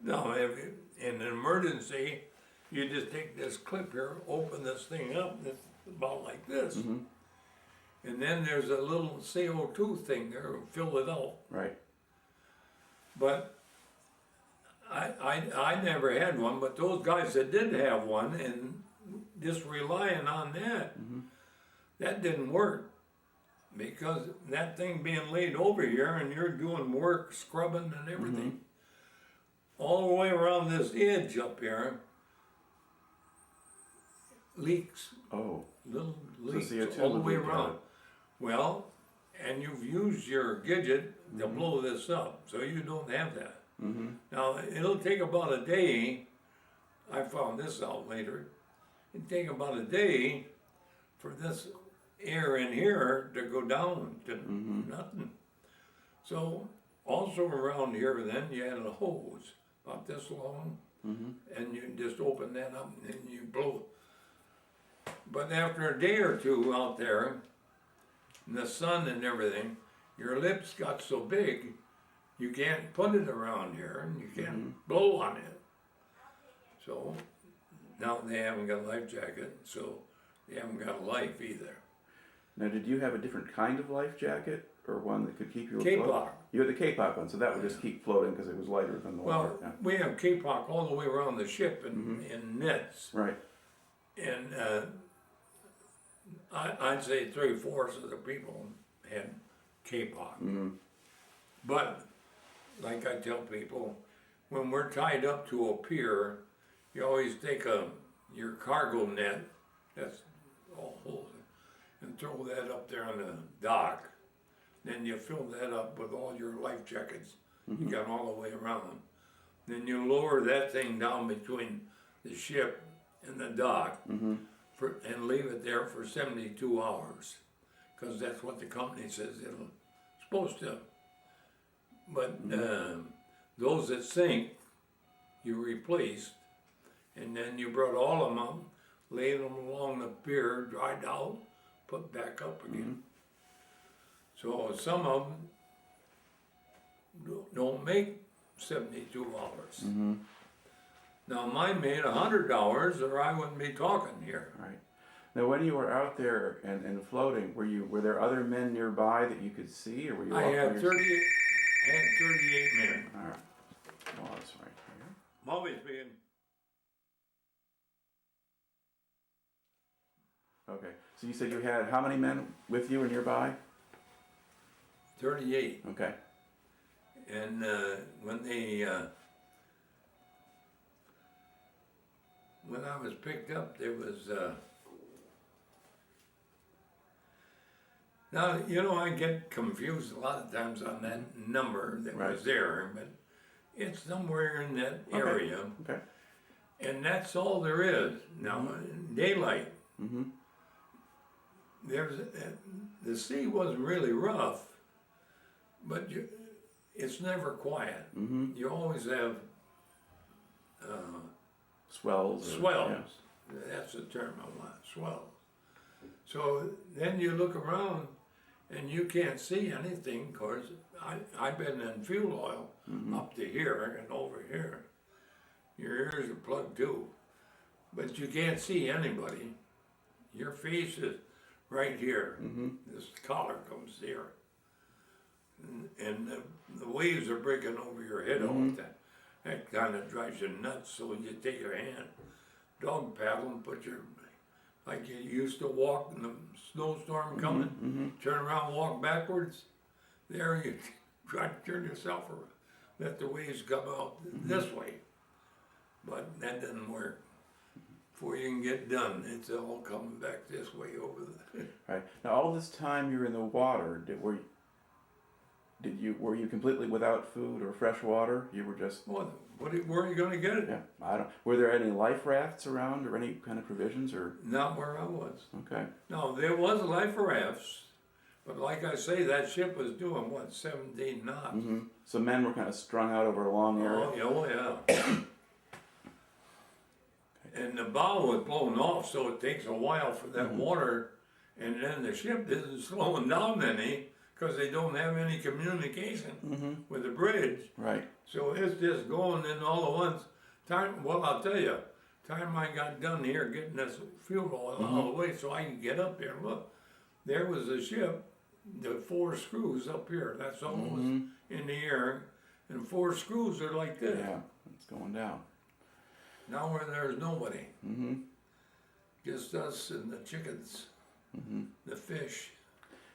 Speaker 2: Now, in an emergency, you just take this clip here, open this thing up, it's about like this. And then there's a little CO2 thing there, fill it out.
Speaker 1: Right.
Speaker 2: But I never had one, but those guys that did have one, and just relying on that, that didn't work. Because that thing being laid over here and you're doing work, scrubbing and everything, all the way around this edge up here, leaks.
Speaker 1: Oh.
Speaker 2: Little
Speaker 1: So
Speaker 2: leaks
Speaker 1: CO2
Speaker 2: all the
Speaker 1: would
Speaker 2: way
Speaker 1: leak
Speaker 2: around.
Speaker 1: out.
Speaker 2: Well, and you've used your gidget to blow this up, so you don't have that. Now, it'll take about a day, I found this out later, it'd take about a day for this air in here to go down to nothing. So, also around here then, you had a hose about this long, and you just open that up and then you blow. But after a day or 2 out there, in the sun and everything, your lips got so big, you can't put it around here and you can't blow on it. So now they haven't got a life jacket, so they haven't got a life either.
Speaker 1: Now, did you have a different kind of life jacket, or one that could keep you afloat?
Speaker 2: Kapok.
Speaker 1: You had the Kapok one, so that would just keep floating because it was lighter than the water.
Speaker 2: Well, we have Kapok all the way around the ship in nets.
Speaker 1: Right.
Speaker 2: And I'd say 3/4 of the people had Kapok. But, like I tell people, when we're tied up to a pier, you always take your cargo net, that's all holes, and throw that up there on the dock. Then you fill that up with all your life jackets you got all the way around. Then you lower that thing down between the ship and the dock and leave it there for 72 hours. Because that's what the company says it'll supposed to. But those that sink, you replaced, and then you brought all of them up, laid them along the pier, dried out, put back up again. So some of them don't make 72 hours. Now mine made 100 hours, or I wouldn't be talking here.
Speaker 1: Right. Now, when you were out there and floating, were there other men nearby that you could see, or were you?
Speaker 2: I had 38 men.
Speaker 1: All right. Well, that's right here.
Speaker 2: I'm always being
Speaker 1: Okay. So you said you had how many men with you or nearby?
Speaker 2: 38.
Speaker 1: Okay.
Speaker 2: And when I was picked up, there was, now, you know, I get confused a lot of times on that number that
Speaker 1: Right.
Speaker 2: was there, but it's somewhere in that
Speaker 1: Okay.
Speaker 2: area.
Speaker 1: Okay.
Speaker 2: And that's all there is. Now, daylight,
Speaker 1: Mm-hmm.
Speaker 2: the sea wasn't really rough, but it's never quiet.
Speaker 1: Mm-hmm.
Speaker 2: You always have
Speaker 1: Swells. or-
Speaker 2: swells.
Speaker 1: yeah.
Speaker 2: That's the term I want, swells. So then you look around and you can't see anything because I've been in fuel oil up to here and over here. Your ears are plugged too. But you can't see anybody. Your face is right here.
Speaker 1: Mm-hmm.
Speaker 2: This collar comes here. And the waves are breaking over your head all the time. That kind of drives you nuts. So you take your hand, dog paddle, and put your, like you used to walk in the snowstorm coming, turn around, walk backwards. There you try to turn yourself around. Let the waves come out this way. But that doesn't work. Before you can get done, it's all coming back this way over the.
Speaker 1: Right. Now, all this time you're in the water, were you completely without food or fresh water? You were just.
Speaker 2: Well, where are you going to get it?
Speaker 1: Yeah. I don't. Were there any life rafts around or any kind of provisions or?
Speaker 2: Not where I was.
Speaker 1: Okay.
Speaker 2: No, there was life rafts, but like I say, that ship was doing what, 17 knots.
Speaker 1: Mm-hmm. So men were kind of strung out over a long area.
Speaker 2: Oh yeah. And the bow was blown off, so it takes a while for that water, and then the ship isn't slowing down any because they don't have any communication with the bridge.
Speaker 1: Right.
Speaker 2: So it's just going in all at once. Well, I'll tell you, time I got done here getting this fuel oil all the way so I can get up there and look, there was a ship, the 4 screws up here, that's all was in the air, and 4 screws are like this.
Speaker 1: Yeah, it's going down.
Speaker 2: Now where there's nobody,
Speaker 1: Mm-hmm.
Speaker 2: just us and the chickens, the fish.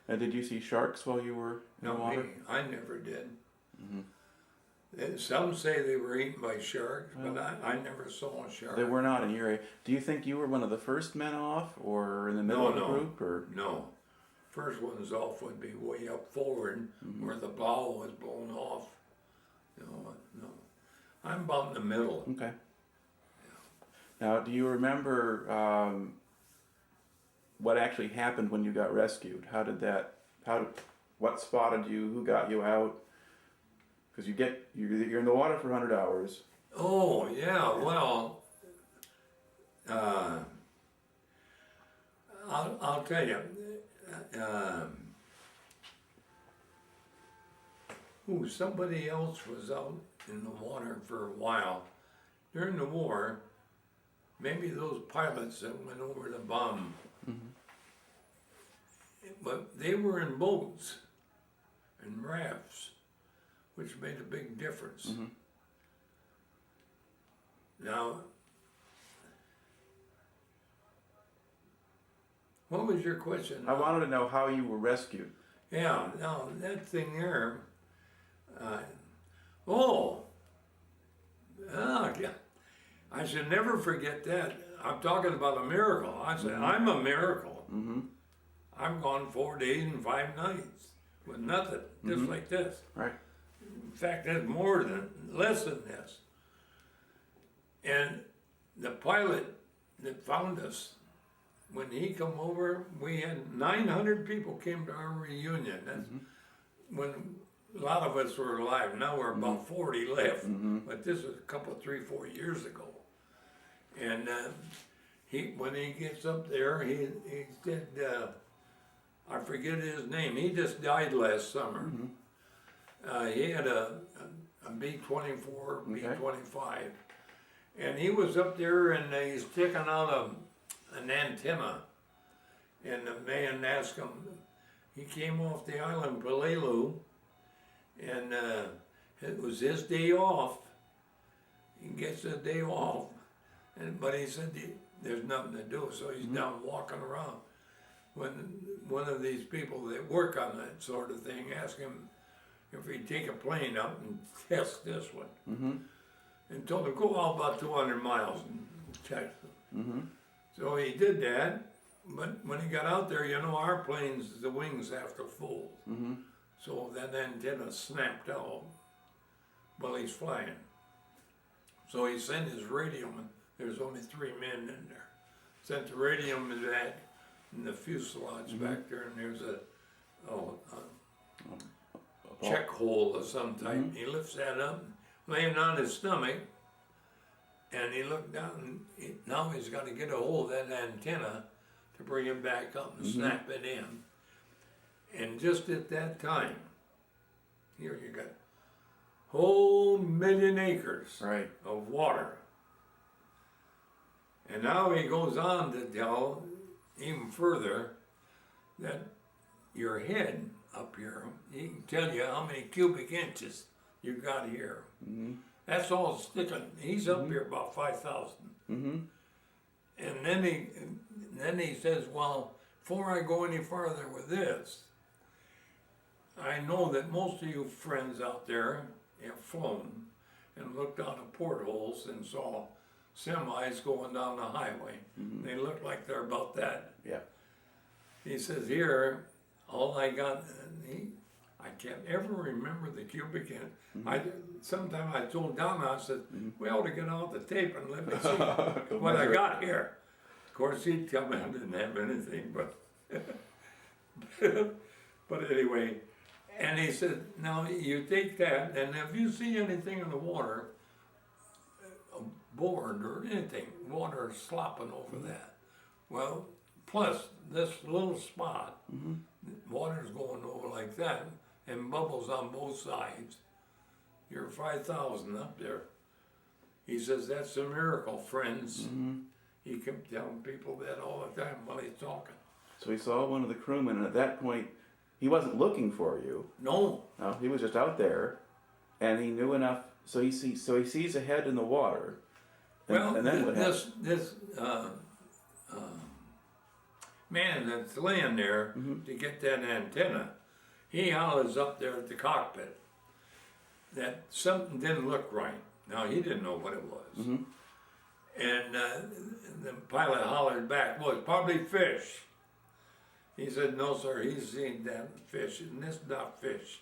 Speaker 1: And did you see sharks while you were in the
Speaker 2: No,
Speaker 1: water?
Speaker 2: I never did. Some say they were eaten by sharks, but I never saw a shark.
Speaker 1: They were not in your area. Do you think you were one of the first men off, or in the middle of the group, or?
Speaker 2: No. First ones off would be way up forward, where the bow was blown off. No. I'm about in the middle.
Speaker 1: Okay. Now, do you remember what actually happened when you got rescued? What spotted you? Who got you out? Because you're in the water for 100 hours.
Speaker 2: Oh yeah, well, I'll tell you. Somebody else was out in the water for a while during the war. Maybe those pilots that went over the bomb, but they were in boats and rafts, which made a big difference. Now, what was your question?
Speaker 1: I wanted to know how you were rescued.
Speaker 2: Yeah, now that thing there, yeah. I should never forget that. I'm talking about a miracle. I said, I'm a miracle. I'm gone 4 days and 5 nights with nothing, just like this.
Speaker 1: Right.
Speaker 2: In fact, that's less than this. And the pilot that found us, when he come over, we had 900 people came to our reunion. That's when a lot of us were alive. Now we're about 40 left, but this is a couple, 3, 4 years ago. And when he gets up there, he said, I forget his name. He just died last summer. He had a B-24, B-25, and he was up there and he's sticking out an antenna. And the man asked him. He came off the island Pelelu, and it was his day off. He gets a day off. But he said, there's nothing to do, so he's down walking around. When one of these people that work on that sort of thing asked him if he'd take a plane up and test this one, and told him go out about 200 miles and check them. So he did that, but when he got out there, you know, our planes, the wings have to fold. So that antenna snapped out while he's flying. So he sent his radio, and there's only 3 men in there. Sent the radio back in the fuselage back there, and there's a check hole of some type. He lifts that up, laying on his stomach, and he looked down, and now he's got to get a hold of that antenna to bring it back up and snap it in. And just at that time, here you got whole 1,000,000 acres of water. And now he goes on to tell even further that your head up here, he can tell you how many cubic inches you got here. That's all sticking. He's up here about 5,000. And then he says, well, before I go any farther with this, I know that most of you friends out there have flown and looked out of portholes and saw semis going down the highway. They look like they're about that.
Speaker 1: Yeah.
Speaker 2: He says, here, all I got, I can't ever remember the cubic inch. Sometimes I told Donna, I said, we ought to get out the tape and let me see what I got here. Of course, he'd tell me I didn't have anything, but but anyway. And he said, now you take that, and if you see anything in the water, a board or anything, water slopping over that. Well, plus this little spot, water's going over like that, and bubbles on both sides. You're 5,000 up there. He says, that's a miracle, friends. He kept telling people that all the time while he's talking.
Speaker 1: So he saw one of the crewmen, and at that point, he wasn't looking for you.
Speaker 2: No.
Speaker 1: No, he was just out there, and he knew enough. So he sees a head in the water. And then what happens?
Speaker 2: This man that's laying there to get that antenna, he hollers up there at the cockpit that something didn't look right. Now, he didn't know what it was. And the pilot hollered back, well, it's probably fish. He said, no, sir, he's seen that fish, and this is not fish.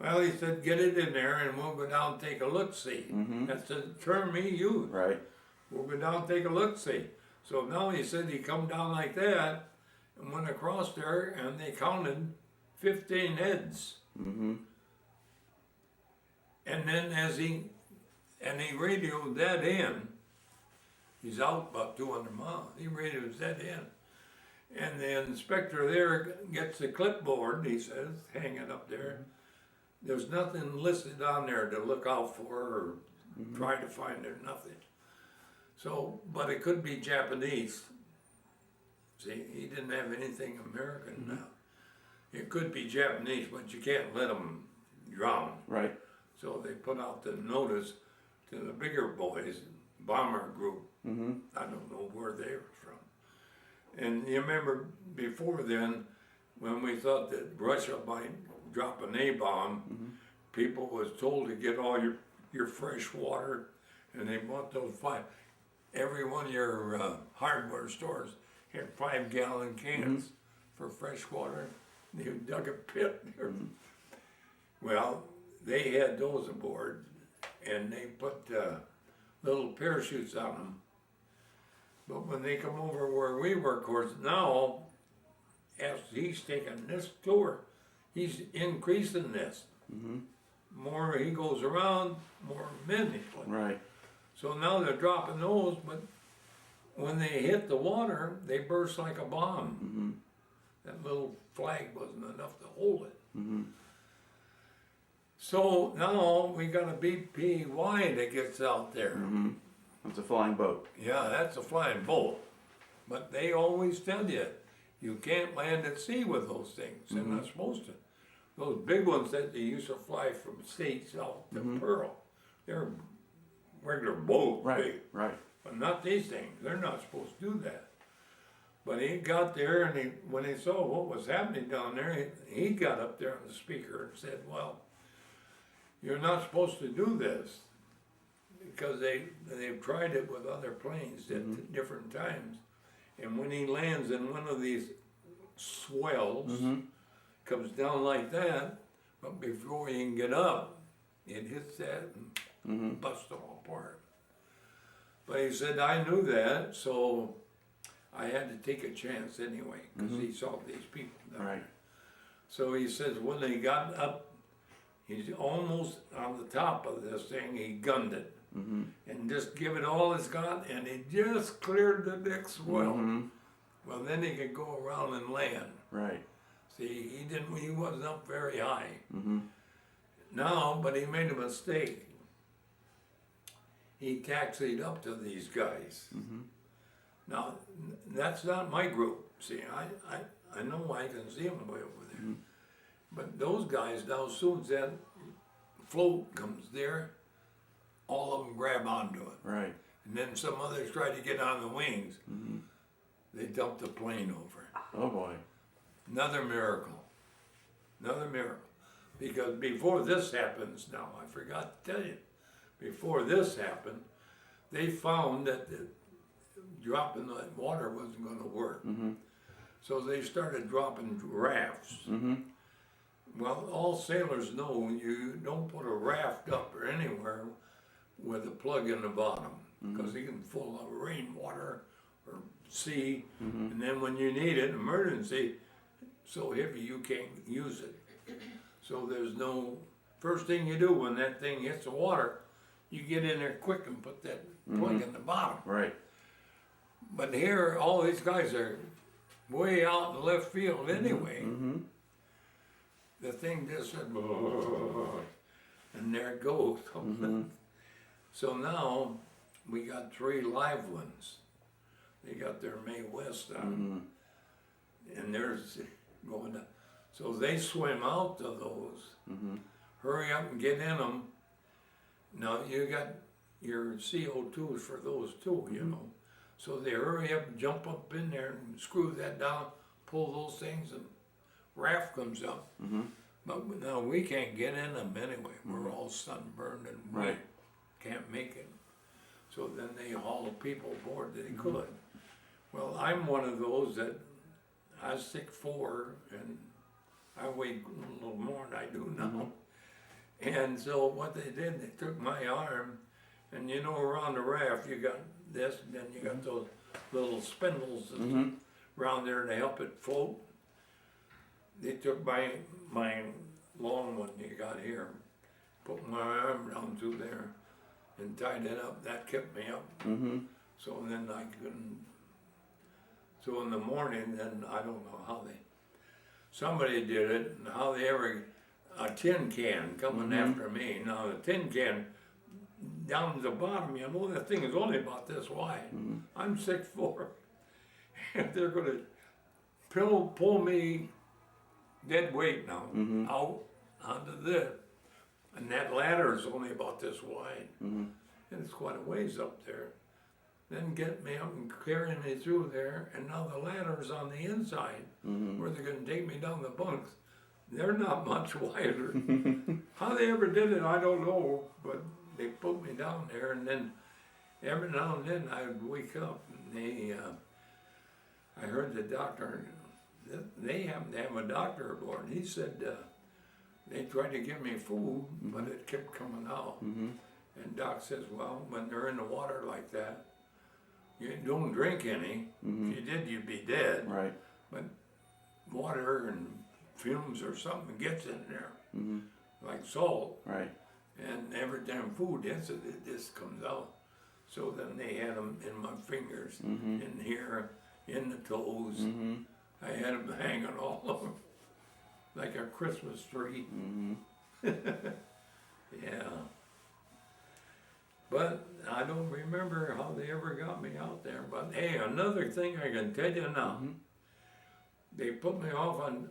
Speaker 2: Well, he said, get it in there, and we'll go down and take a look-see. That's the term he used.
Speaker 1: Right.
Speaker 2: We'll go down and take a look-see. So now he said he come down like that, and went across there, and they counted 15 heads. And then he radioed that in. He's out about 200 miles. He radios that in. And the inspector there gets the clipboard, he says, hanging up there. There's nothing listed on there to look out for or try to find it, nothing. So, but it could be Japanese. See, he didn't have anything American now. It could be Japanese, but you can't let them drown.
Speaker 1: Right.
Speaker 2: So they put out the notice to the bigger boys, bomber group. I don't know where they were from. And you remember before then, when we thought that Russia might drop an A-bomb, people was told to get all your fresh water, and they bought those every one of your hardware stores had 5-gallon cans for fresh water. They dug a pit. Well, they had those aboard, and they put little parachutes on them. But when they come over where we were, of course, now, as he's taking this tour, he's increasing this. More he goes around, more men he puts.
Speaker 1: Right.
Speaker 2: So now they're dropping those, but when they hit the water, they burst like a bomb. That little flag wasn't enough to hold it. So now we got a BPY that gets out there.
Speaker 1: It's a flying boat.
Speaker 2: Yeah, that's a flying boat. But they always tell you, you can't land at sea with those things. They're not supposed to. Those big ones that they used to fly from States out to Pearl, they're regular boat big.
Speaker 1: Right.
Speaker 2: But not these things. They're not supposed to do that. But he got there, and when he saw what was happening down there, he got up there on the speaker and said, well, you're not supposed to do this. Because they've tried it with other planes at different times. And when he lands in one of these swells, comes down like that, but before he can get up, it hits that and busts them apart. But he said, I knew that, so I had to take a chance anyway, because he saw these people down there. So he says when they got up, he's almost on the top of this thing, he gunned it. And just give it all it's got, and he just cleared the next swell. Well, then he could go around and land.
Speaker 1: Right.
Speaker 2: See, he wasn't up very high. Now, but he made a mistake. He taxied up to these guys. Now, that's not my group. See, I know I can see them way over there. But those guys, now as soon as that float comes there, all of them grab onto it.
Speaker 1: Right.
Speaker 2: And then some others try to get on the wings. They dump the plane over.
Speaker 1: Oh boy.
Speaker 2: Another miracle. Another miracle. Because before this happens, now I forgot to tell you, before this happened, they found that the dropping the water wasn't going to work. So they started dropping rafts. Well, all sailors know you don't put a raft up or anywhere with a plug in the bottom, because it can full of rainwater or sea, and then when you need it, emergency, so heavy you can't use it. So there's no, first thing you do when that thing hits the water, you get in there quick and put that plug in the bottom.
Speaker 1: Right.
Speaker 2: But here, all these guys are way out in left field anyway. The thing just said, and there it goes. So now we got 3 live ones. They got their May West on, and there's going down. So they swim out to those, hurry up and get in them. Now you got your CO2s for those too, you know. So they hurry up and jump up in there and screw that down, pull those things, and raft comes up. But now we can't get in them anyway. We're all sunburned and we can't make it. So then they haul people aboard that they could. Well, I'm one of those that I was 6'4", and I weighed a little more than I do now. And so what they did, they took my arm, and you know, around the raft you got this, and then you got those little spindles around there to help it float. They took my long one you got here, put my arm down through there, and tied it up. That kept me up. So then I couldn't. So in the morning, then I don't know how somebody did it, and how they ever, a tin can coming after me. Now the tin can, down to the bottom, you know, that thing is only about this wide. I'm 6'4", and they're gonna pull me dead weight now out onto this, and that ladder is only about this wide, and it's quite a ways up there. Then get me up and carry me through there, and now the ladder's on the inside, where they're gonna take me down the bunks. They're not much wider. How they ever did it, I don't know, but they put me down there, and then every now and then I would wake up, and I heard the doctor, they happened to have a doctor aboard. He said they tried to give me food, but it kept coming out. And Doc says, well, when they're in the water like that, you don't drink any. If you did, you'd be dead. Right. But water and fumes or something gets in there, like salt. Right. And every time food hits it, it just comes out. So then they had them in my fingers, in here, in the toes. I had them hanging all over, like a Christmas tree. Yeah. But I don't remember how they ever got me out there. But hey, another thing I can tell you now, they put me off on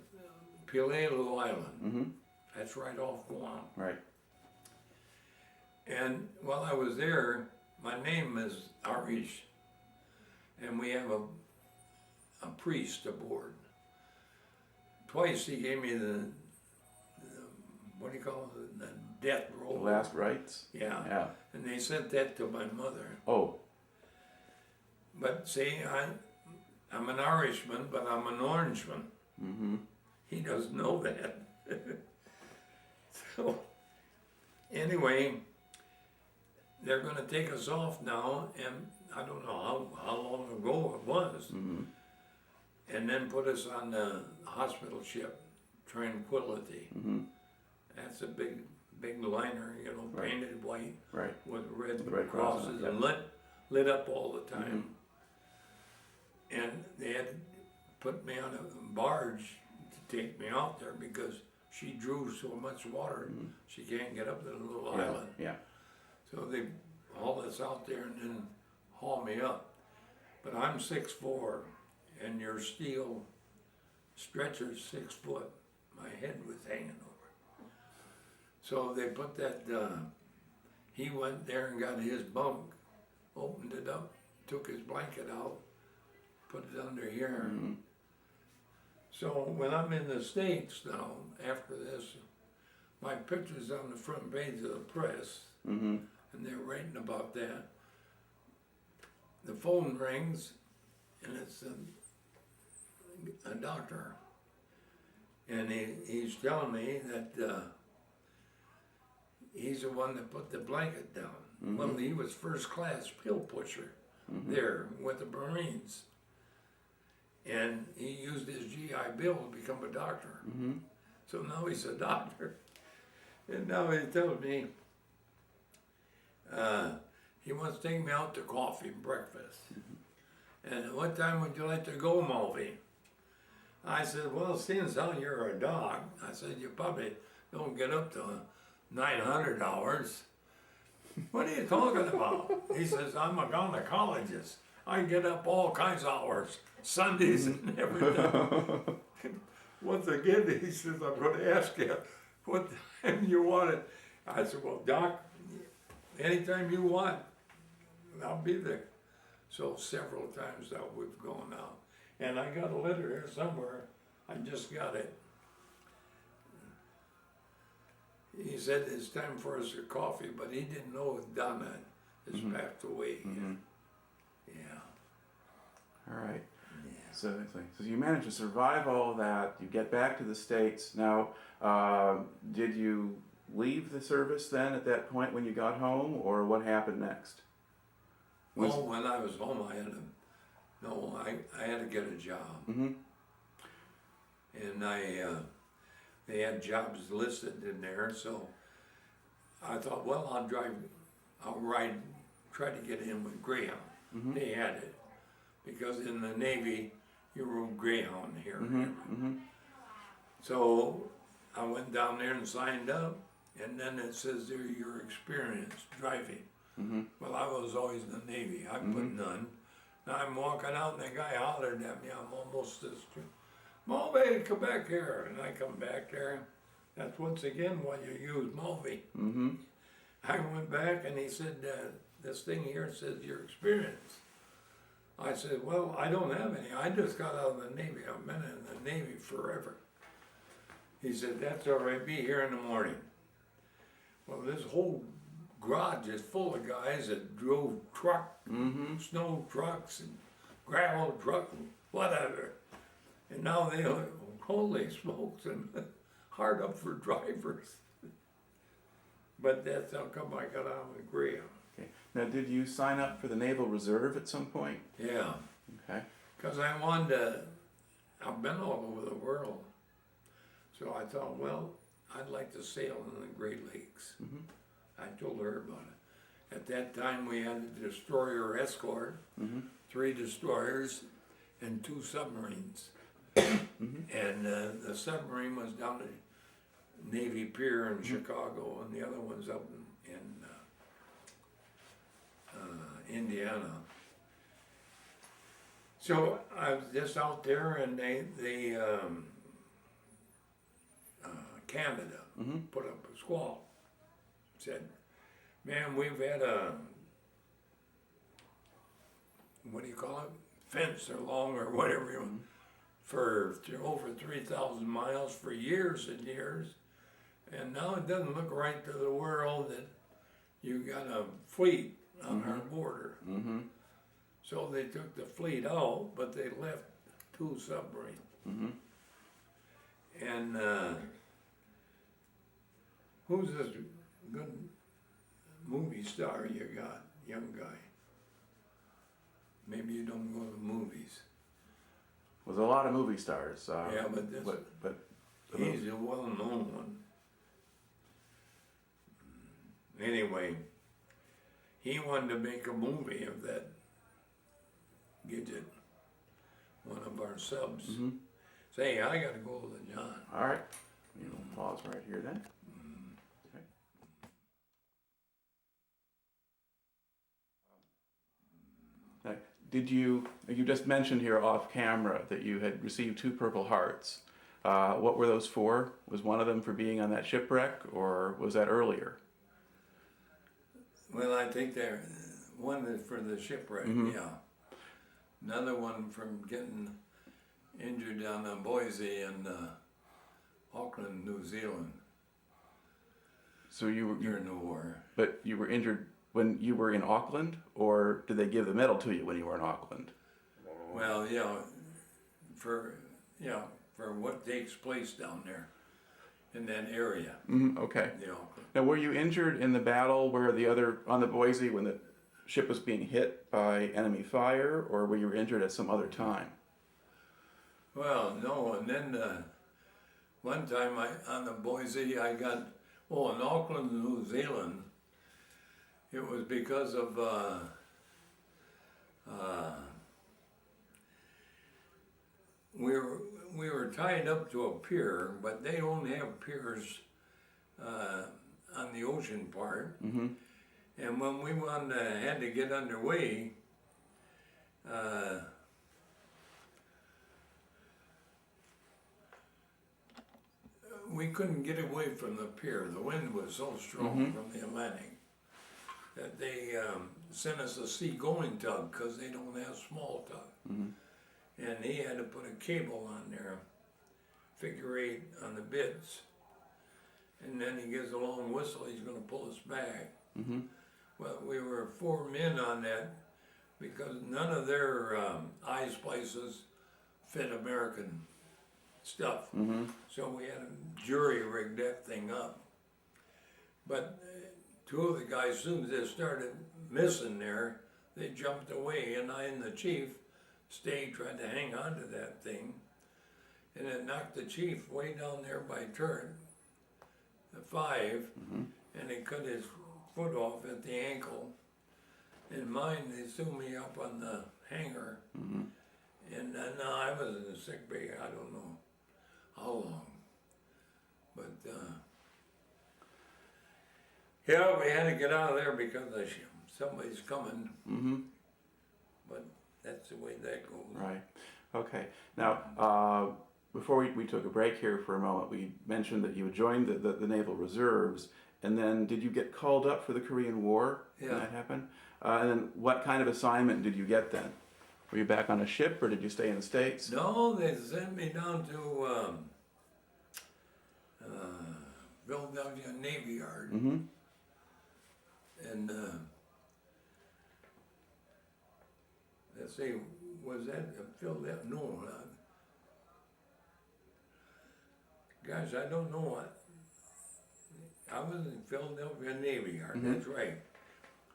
Speaker 2: Pilelu Island. That's right off Guam. Right. And while I was there, my name is Arish, and we have a priest aboard. Twice he gave me the what do you call it, the death roll.
Speaker 1: The last rites?
Speaker 2: Yeah.
Speaker 1: Yeah.
Speaker 2: And they sent that to my mother.
Speaker 1: Oh.
Speaker 2: But see, I'm an Irishman, but I'm an Orangeman.
Speaker 1: Mm-hmm.
Speaker 2: He doesn't know that. So, anyway, they're going to take us off now, and I don't know how long ago it was,
Speaker 1: Mm-hmm.
Speaker 2: and then put us on the hospital ship, Tranquility.
Speaker 1: Mm-hmm.
Speaker 2: That's a big liner, you know,
Speaker 1: Right.
Speaker 2: painted white
Speaker 1: Right.
Speaker 2: with red,
Speaker 1: The red cross on
Speaker 2: crosses
Speaker 1: it, yeah.
Speaker 2: and lit up all the time. And they had put me on a barge to take me out there because she drew so much water, she can't get up to the little
Speaker 1: Yeah.
Speaker 2: island.
Speaker 1: Yeah.
Speaker 2: So they haul us out there and then haul me up. But I'm 6'4", and your steel stretcher's 6 foot. My head was hanging over. So they put that, he went there and got his bunk, opened it up, took his blanket out, put it under here.
Speaker 1: Mm-hmm.
Speaker 2: So when I'm in the States now, after this, my picture's on the front page of the press,
Speaker 1: Mm-hmm.
Speaker 2: and they're writing about that. The phone rings, and it's a doctor, and he's telling me that he's the one that put the blanket down.
Speaker 1: Mm-hmm.
Speaker 2: Well, he was first class pill pusher there with the Marines, and he used his GI Bill to become a doctor.
Speaker 1: Mm-hmm.
Speaker 2: So now he's a doctor, and now he's telling me he wants to take me out to coffee and breakfast. And what time would you like to go, Mulvey? I said, well, seeing as how you're a dog, I said, you probably don't get up to 900 hours. What are you talking about? He says, I'm a gynecologist. I get up all kinds of hours, Sundays and everything. Once again, he says, I'm going to ask you what time you want it. I said, well, Doc, anytime you want, I'll be there. So several times now we've gone out. And I got a letter here somewhere. I just got it. He said it's time for us a coffee, but he didn't know Donna has passed away.
Speaker 1: Mm-hmm.
Speaker 2: Yeah.
Speaker 1: All right.
Speaker 2: Yeah.
Speaker 1: So you managed to survive all of that. You get back to the States. Now, did you leave the service then at that point when you got home, or what happened next?
Speaker 2: Well, when I was home, I had to get a job.
Speaker 1: Mm-hmm.
Speaker 2: And they had jobs listed in there, so I thought, well, I'll ride, try to get in with Greyhound.
Speaker 1: Mm-hmm.
Speaker 2: They had it, because in the Navy, you rode Greyhound here.
Speaker 1: Mm-hmm. Mm-hmm.
Speaker 2: So I went down there and signed up, and then it says there your experience driving.
Speaker 1: Mm-hmm.
Speaker 2: Well, I was always in the Navy. I put none. Now I'm walking out, and the guy hollered at me. I'm almost this true. Mulvey, come back here. And I come back there. That's once again why you use Mulvey.
Speaker 1: Mm-hmm.
Speaker 2: I went back, and he said, this thing here says your experience. I said, well, I don't have any. I just got out of the Navy. I've been in the Navy forever. He said, that's all right. Be here in the morning. Well, this whole garage is full of guys that drove snow trucks and gravel trucks and whatever. And now they are, holy smokes, and hard up for drivers. But that's how come I got on with Graham.
Speaker 1: Okay. Now, did you sign up for the Naval Reserve at some point?
Speaker 2: Yeah.
Speaker 1: Okay.
Speaker 2: Because I wanted to, I've been all over the world. So I thought, well, I'd like to sail in the Great Lakes.
Speaker 1: Mm-hmm.
Speaker 2: I told her about it. At that time, we had a destroyer escort, 3 destroyers, and 2 submarines. And the submarine was down at Navy Pier in Chicago, and the other one's up in Indiana. So I was just out there, and they Canada put up a squall. Said, man, we've had a what do you call it, fence along or whatever you want, for over 3,000 miles for years and years. And now it doesn't look right to the world that you got a fleet on our border.
Speaker 1: Mm-hmm.
Speaker 2: So they took the fleet out, but they left 2 submarines.
Speaker 1: Mm-hmm.
Speaker 2: And who's this good movie star you got, young guy? Maybe you don't go to movies.
Speaker 1: Was a lot of movie stars.
Speaker 2: Yeah, but this,
Speaker 1: but
Speaker 2: he's a well-known one. Anyway, he wanted to make a movie of that Gidget, one of our subs.
Speaker 1: Mm-hmm.
Speaker 2: Say, I gotta go to the John.
Speaker 1: All right, we'll pause right here then. Okay. Now, you just mentioned here off camera that you had received 2 Purple Hearts. What were those for? Was one of them for being on that shipwreck, or was that earlier?
Speaker 2: Well, I think there, one is for the shipwreck, yeah. Another one from getting injured down in Boise and Auckland, New Zealand.
Speaker 1: So you were
Speaker 2: during the war.
Speaker 1: But you were injured when you were in Auckland, or did they give the medal to you when you were in Auckland?
Speaker 2: Well, for what takes place down there in that area.
Speaker 1: Mm-hmm, okay. Now, were you injured in the battle where on the Boise when the ship was being hit by enemy fire, or were you injured at some other time?
Speaker 2: Well, no, and then one time on the Boise I got, in Auckland, New Zealand, it was because of we were tied up to a pier, but they only have piers on the ocean part.
Speaker 1: Mm-hmm.
Speaker 2: And when we had to get underway, we couldn't get away from the pier. The wind was so strong from the Atlantic that they sent us a seagoing tug because they don't have small tug. And he had to put a cable on there, figure 8 on the bits. And then he gives a long whistle, he's going to pull us back. Well, we were 4 men on that because none of their eye splices fit American stuff. So we had a jury rig that thing up. But 2 of the guys, as soon as they started missing there, they jumped away, and I and the chief stayed, tried to hang on to that thing. And it knocked the chief way down there by turn, the 5, and it cut his foot off at the ankle. And mine, they threw me up on the hangar. And now I was in the sick bay, I don't know how long. But yeah, we had to get out of there because somebody's coming. But that's the way that goes.
Speaker 1: Right. Okay. Now, before we took a break here for a moment, we mentioned that you had joined the Naval Reserves, and then did you get called up for the Korean War when that happened? And then what kind of assignment did you get then? Were you back on a ship, or did you stay in the States?
Speaker 2: No, they sent me down to Philadelphia Navy Yard. And let's see, was that Philadelphia? No, gosh, I don't know what. I was in Philadelphia Navy Yard, that's right.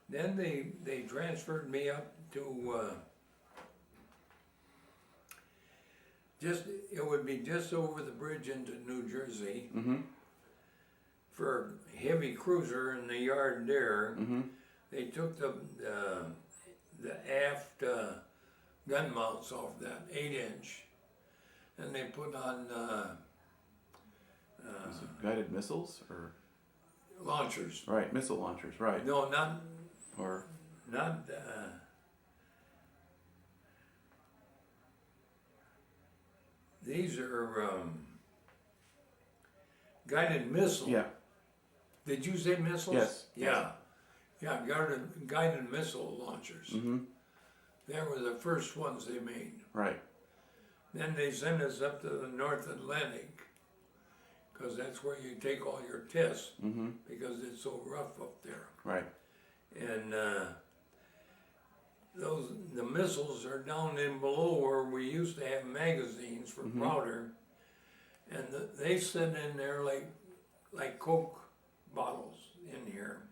Speaker 2: Then they transferred me up to it would be just over the bridge into New Jersey for a heavy cruiser in the yard there. They took the aft gun mounts off that 8-inch, and they put on
Speaker 1: Was it guided missiles or
Speaker 2: launchers.
Speaker 1: right, missile launchers, right?
Speaker 2: No, not
Speaker 1: Or
Speaker 2: these are guided missiles.
Speaker 1: yeah.
Speaker 2: Did you say missiles?
Speaker 1: Yes.
Speaker 2: Yeah. Yeah, guided missile launchers. They were the first ones they made.
Speaker 1: Right.
Speaker 2: Then they sent us up to the North Atlantic, because that's where you take all your tests, because it's so rough up there.
Speaker 1: Right.
Speaker 2: And the missiles are down in below where we used to have magazines for powder, and they sit in there like Coke bottles in here.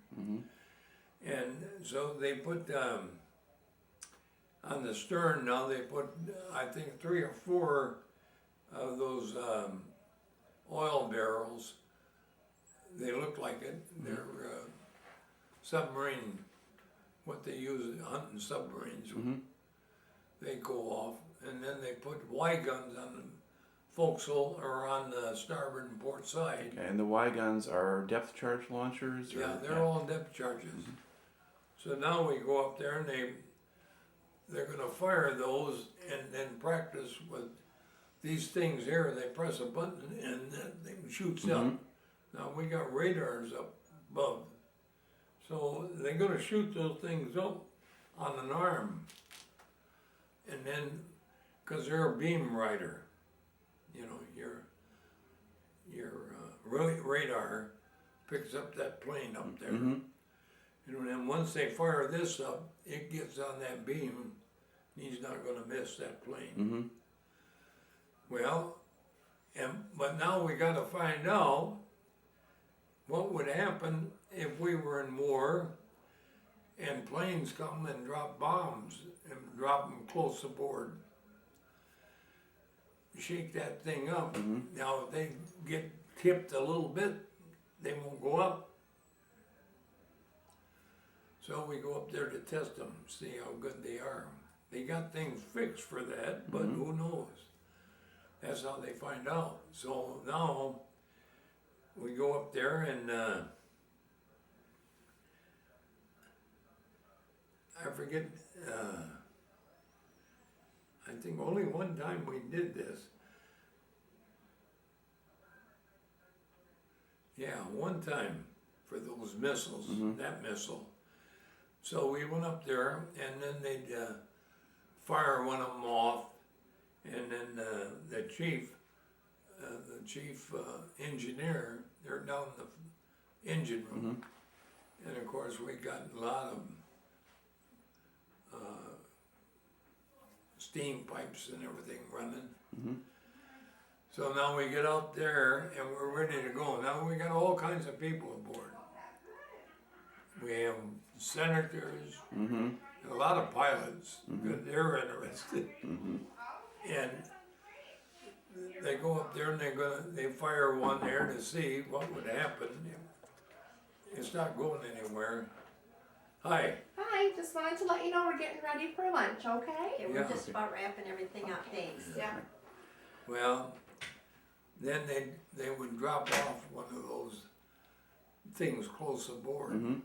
Speaker 2: And so they put on the stern now, they put I think 3 or 4 of those oil barrels. They look like it. They're submarine, what they use hunting submarines. They go off, and then they put Y guns on the forecastle or on the starboard and port side.
Speaker 1: Okay, and the Y guns are depth charge launchers? Or?
Speaker 2: Yeah, they're all depth charges. So now we go up there and they're going to fire those and then practice with these things here. They press a button and that thing shoots up. Now we got radars up above. So they're going to shoot those things up on an arm. And then, because they're a beam rider, you know, your radar picks up that plane up there. You know, and then once they fire this up, it gets on that beam. He's not going to miss that plane. Well, but now we got to find out what would happen if we were in war and planes come and drop bombs and drop them close aboard. Shake that thing up. Now, if they get tipped a little bit, they won't go up. So we go up there to test them, see how good they are. They got things fixed for that, but who knows? That's how they find out. So now we go up there and I forget, I think only one time we did this. Yeah, one time for those missiles, that missile. So we went up there and then they'd fire one of them off, and then the chief engineer, they're down in the engine room. And of course we got a lot of steam pipes and everything running. So now we get out there and we're ready to go. Now we got all kinds of people aboard. We have senators, and a lot of pilots, because they're interested. And they go up there and they fire one there to see what would happen. It's not going anywhere. Hi.
Speaker 3: Hi, just wanted to let you know we're getting ready for lunch, okay?
Speaker 4: Yeah, we're just about wrapping everything up, thanks.
Speaker 3: Yeah.
Speaker 2: Well, then they would drop off one of those things close aboard.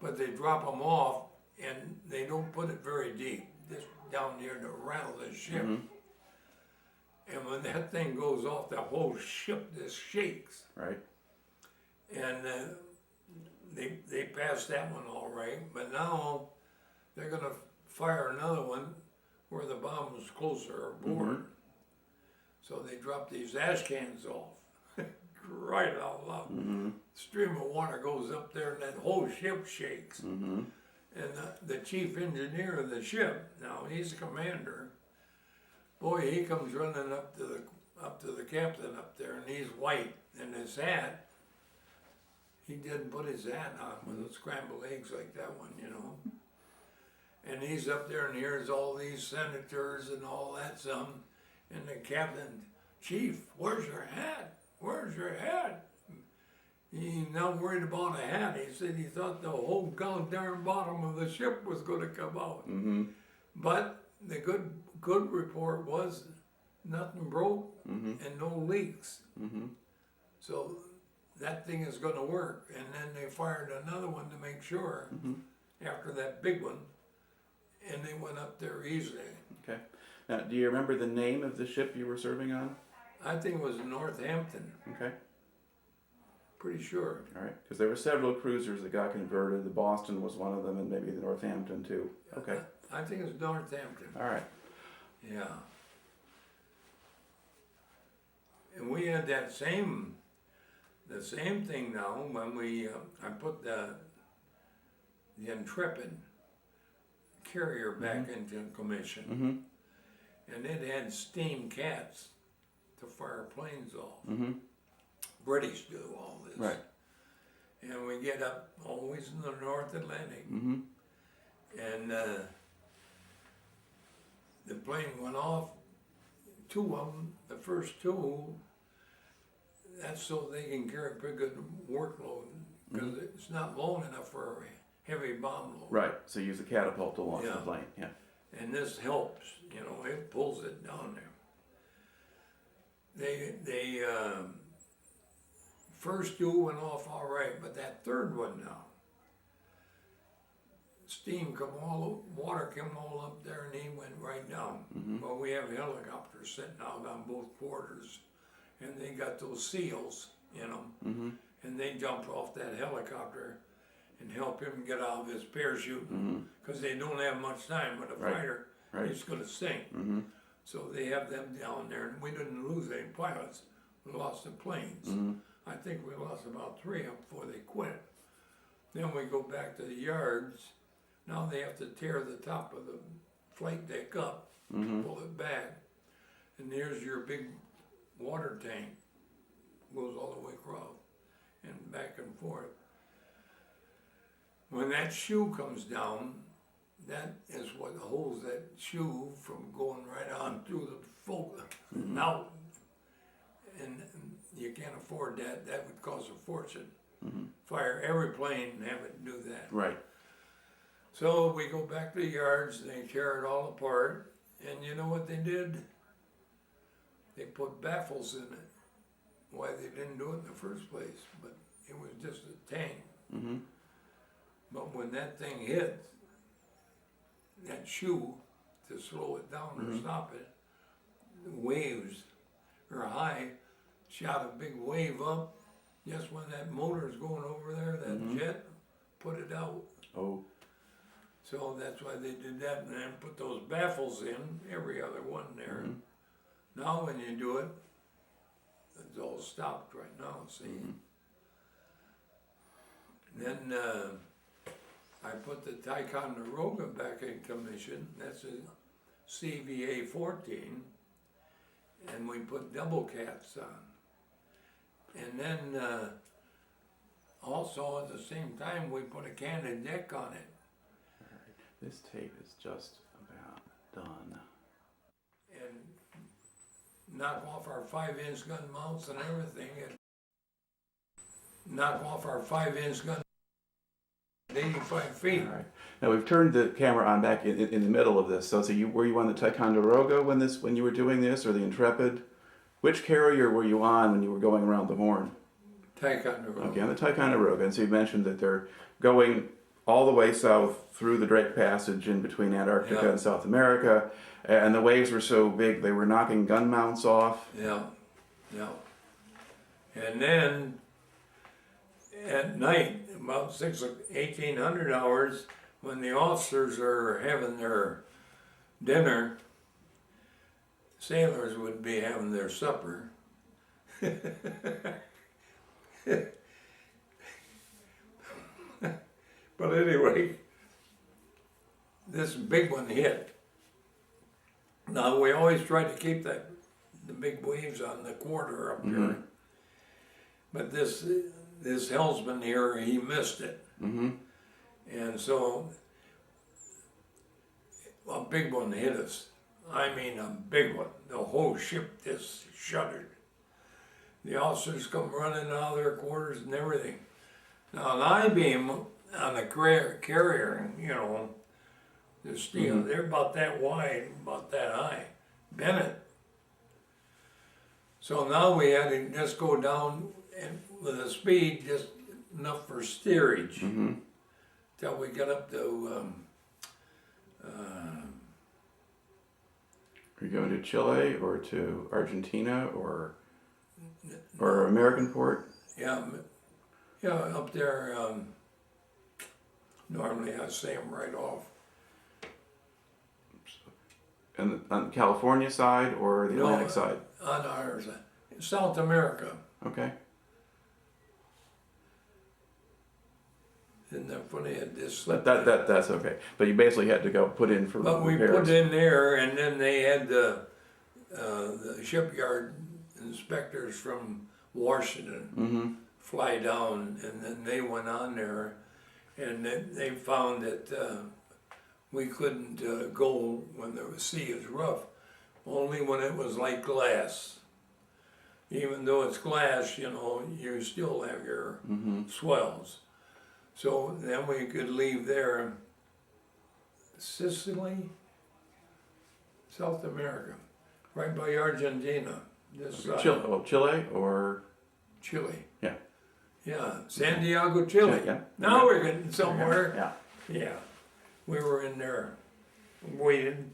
Speaker 2: But they drop them off and they don't put it very deep, just down near to rattle the ship. And when that thing goes off, the whole ship just shakes.
Speaker 1: Right.
Speaker 2: And they passed that one all right, but now they're going to fire another one where the bomb was closer aboard. So they drop these ash cans off. Right out loud. Stream of water goes up there and that whole ship shakes. And the chief engineer of the ship, now he's the commander, boy, he comes running up to the captain up there, and he's white, and his hat, he didn't put his hat on with the scrambled eggs like that one, you know. And he's up there and hears all these senators and all that some, and the captain, "Chief, where's your hat? Where's your hat?" He's not worried about a hat. He said he thought the whole goddamn bottom of the ship was going to come out. But the good report was nothing broke and no leaks. So that thing is going to work. And then they fired another one to make sure after that big one, and they went up there easily.
Speaker 1: Okay. Now, do you remember the name of the ship you were serving on?
Speaker 2: I think it was Northampton.
Speaker 1: Okay.
Speaker 2: pretty sure.
Speaker 1: All right, because there were several cruisers that got converted. The Boston was one of them, and maybe the Northampton too. Okay,
Speaker 2: I think it's Northampton.
Speaker 1: all right.
Speaker 2: Yeah. And we had the same thing now when I put the Intrepid carrier back into commission,
Speaker 1: Mm-hmm.
Speaker 2: and it had steam cats to fire planes off.
Speaker 1: Mm-hmm.
Speaker 2: British do all this.
Speaker 1: Right.
Speaker 2: And we get up always in the North Atlantic,
Speaker 1: Mm-hmm.
Speaker 2: and the plane went off. Two of them, the first two, that's so they can carry a pretty good workload, because it's not long enough for a heavy bomb load.
Speaker 1: Right. So you use a catapult to launch the
Speaker 2: Yeah.
Speaker 1: plane. Yeah.
Speaker 2: And this helps, it pulls it down there. They first two went off all right, but that third one now, water came all up there, and he went right down.
Speaker 1: Mm-hmm.
Speaker 2: Well, we have helicopters sitting out on both quarters, and they got those seals in them,
Speaker 1: Mm-hmm.
Speaker 2: and they jump off that helicopter and help him get out of his parachute, because they don't have much time with a
Speaker 1: Right.
Speaker 2: fighter.
Speaker 1: Right.
Speaker 2: He's going to sink.
Speaker 1: Mm-hmm.
Speaker 2: So they have them down there, and we didn't lose any pilots. We lost the planes.
Speaker 1: Mm-hmm.
Speaker 2: I think we lost about 3 of them before they quit. Then we go back to the yards. Now they have to tear the top of the flight deck up,
Speaker 1: Mm-hmm.
Speaker 2: pull it back, and there's your big water tank. Goes all the way across and back and forth. When that shoe comes down, that is what holds that shoe from going right on through the folk. Now, and you can't afford that. That would cost a fortune. Fire every plane and have it do that.
Speaker 1: Right.
Speaker 2: So we go back to the yards, and they tear it all apart, and you know what they did? They put baffles in it. Why they didn't do it in the first place, but it was just a tank.
Speaker 1: Mm-hmm.
Speaker 2: But when that thing hit, that shoe, to slow it down or stop it, the waves are high, shot a big wave up. Just when that motor's going over there, that jet, put it out.
Speaker 1: Oh.
Speaker 2: So that's why they did that, and then put those baffles in, every other one there. Now when you do it, it's all stopped right now, see? Then I put the Ticonderoga back in commission. That's a CVA 14, and we put double cats on. And then also at the same time we put a canted deck on it.
Speaker 1: This tape is just about done.
Speaker 2: And knock off our 5-inch gun mounts and everything. And knock off our 5-inch gun at 85 feet.
Speaker 1: All right. Now we've turned the camera on back in the middle of this. So were you on the Ticonderoga when you were doing this, or the Intrepid? Which carrier were you on when you were going around the Horn?
Speaker 2: Ticonderoga.
Speaker 1: Okay, on the Ticonderoga. And so you mentioned that they're going all the way south through the Drake Passage in between Antarctica and South America, and the waves were so big they were knocking gun mounts off.
Speaker 2: Yeah, yeah. And then at night, about 1800 hours, when the officers are having their dinner, sailors would be having their supper. But anyway, this big one hit. Now we always try to keep the big waves on the quarter up here. But this helmsman here, he missed it. And so a big one hit us. I mean a big one. The whole ship just shuddered. The officers come running out of their quarters and everything. Now an I-beam on the carrier, the steel, they're about that wide, about that high. Bennett. So now we had to just go down and with a speed just enough for steerage till we get up to
Speaker 1: Are you going to Chile or to Argentina or American port?
Speaker 2: Yeah, up there, normally I say them right off.
Speaker 1: And on the California side or the Atlantic side?
Speaker 2: On ours, South America.
Speaker 1: Okay.
Speaker 2: Isn't that funny? It just
Speaker 1: That's okay. But you basically had to go put in for
Speaker 2: But we
Speaker 1: repairs.
Speaker 2: put in there, and then they had the shipyard inspectors from Washington fly down, and then they went on there, and then they found that we couldn't go when the sea is rough, only when it was like glass. Even though it's glass, you know, you still have your swells. So then we could leave there. Sicily, South America, right by Argentina, this side.
Speaker 1: Chile or?
Speaker 2: Chile.
Speaker 1: Yeah.
Speaker 2: Yeah, San Diego, Chile.
Speaker 1: Yeah.
Speaker 2: Now we're getting somewhere.
Speaker 1: Yeah.
Speaker 2: Yeah, we were in there, waited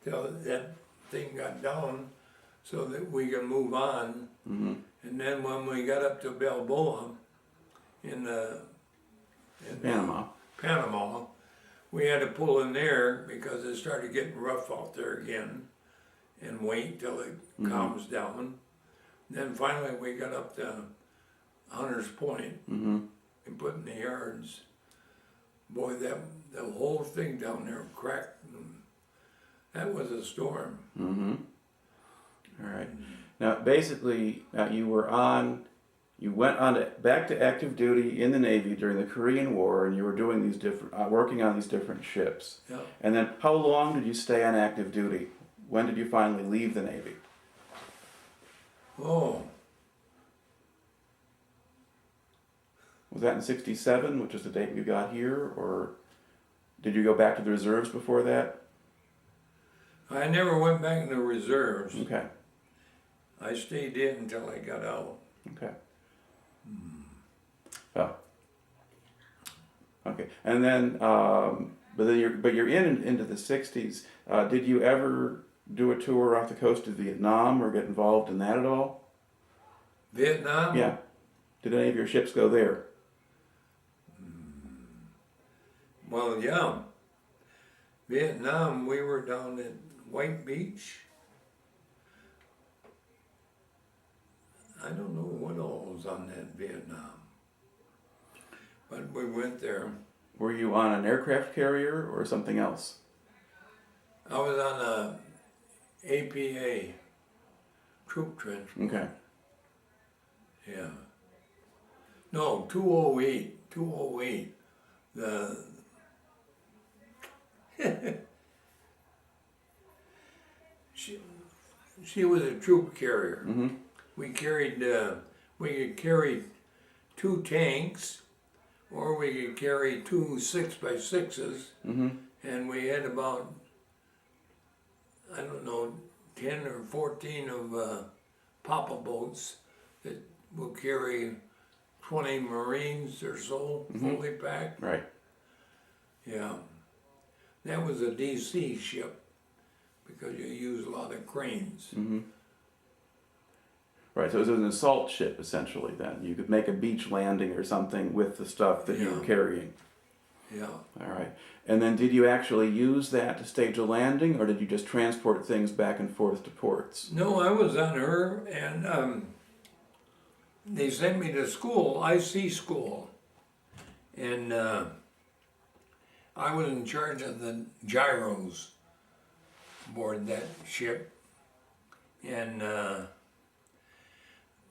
Speaker 2: till that thing got down so that we could move on. And then when we got up to Balboa in Panama, we had to pull in there because it started getting rough out there again and wait till it calms down. Then finally we got up to Hunter's Point and put in the yards. Boy, the whole thing down there cracked. That was a storm.
Speaker 1: All right. Now, basically, you went back to active duty in the Navy during the Korean War, and you were doing these working on these different ships.
Speaker 2: Yeah.
Speaker 1: And then, how long did you stay on active duty? When did you finally leave the Navy?
Speaker 2: Oh,
Speaker 1: Was that in '67, which is the date you got here, or did you go back to the reserves before that?
Speaker 2: I never went back in the reserves.
Speaker 1: Okay.
Speaker 2: I stayed in until I got out.
Speaker 1: Okay. Oh. Okay. And then, but you're into the '60s. Did you ever do a tour off the coast of Vietnam or get involved in that at all?
Speaker 2: Vietnam?
Speaker 1: Yeah. Did any of your ships go there?
Speaker 2: Well, yeah. Vietnam, we were down at White Beach. I don't know what all was on that Vietnam, but we went there.
Speaker 1: Were you on an aircraft carrier or something else?
Speaker 2: I was on a APA troop transport.
Speaker 1: Okay.
Speaker 2: Yeah. No, 208. The she was a troop carrier. We could carry 2 tanks, or we could carry 2 6x6s, and we had about, I don't know, 10 or 14 of papa boats that will carry 20 Marines or so, fully packed.
Speaker 1: Right.
Speaker 2: Yeah. That was a DC ship, because you use a lot of cranes.
Speaker 1: Right, so it was an assault ship, essentially, then. You could make a beach landing or something with the stuff that you were carrying.
Speaker 2: Yeah.
Speaker 1: All right. And then did you actually use that to stage a landing, or did you just transport things back and forth to ports?
Speaker 2: No, I was on her, and they sent me to school, IC school. And I was in charge of the gyros aboard that ship. And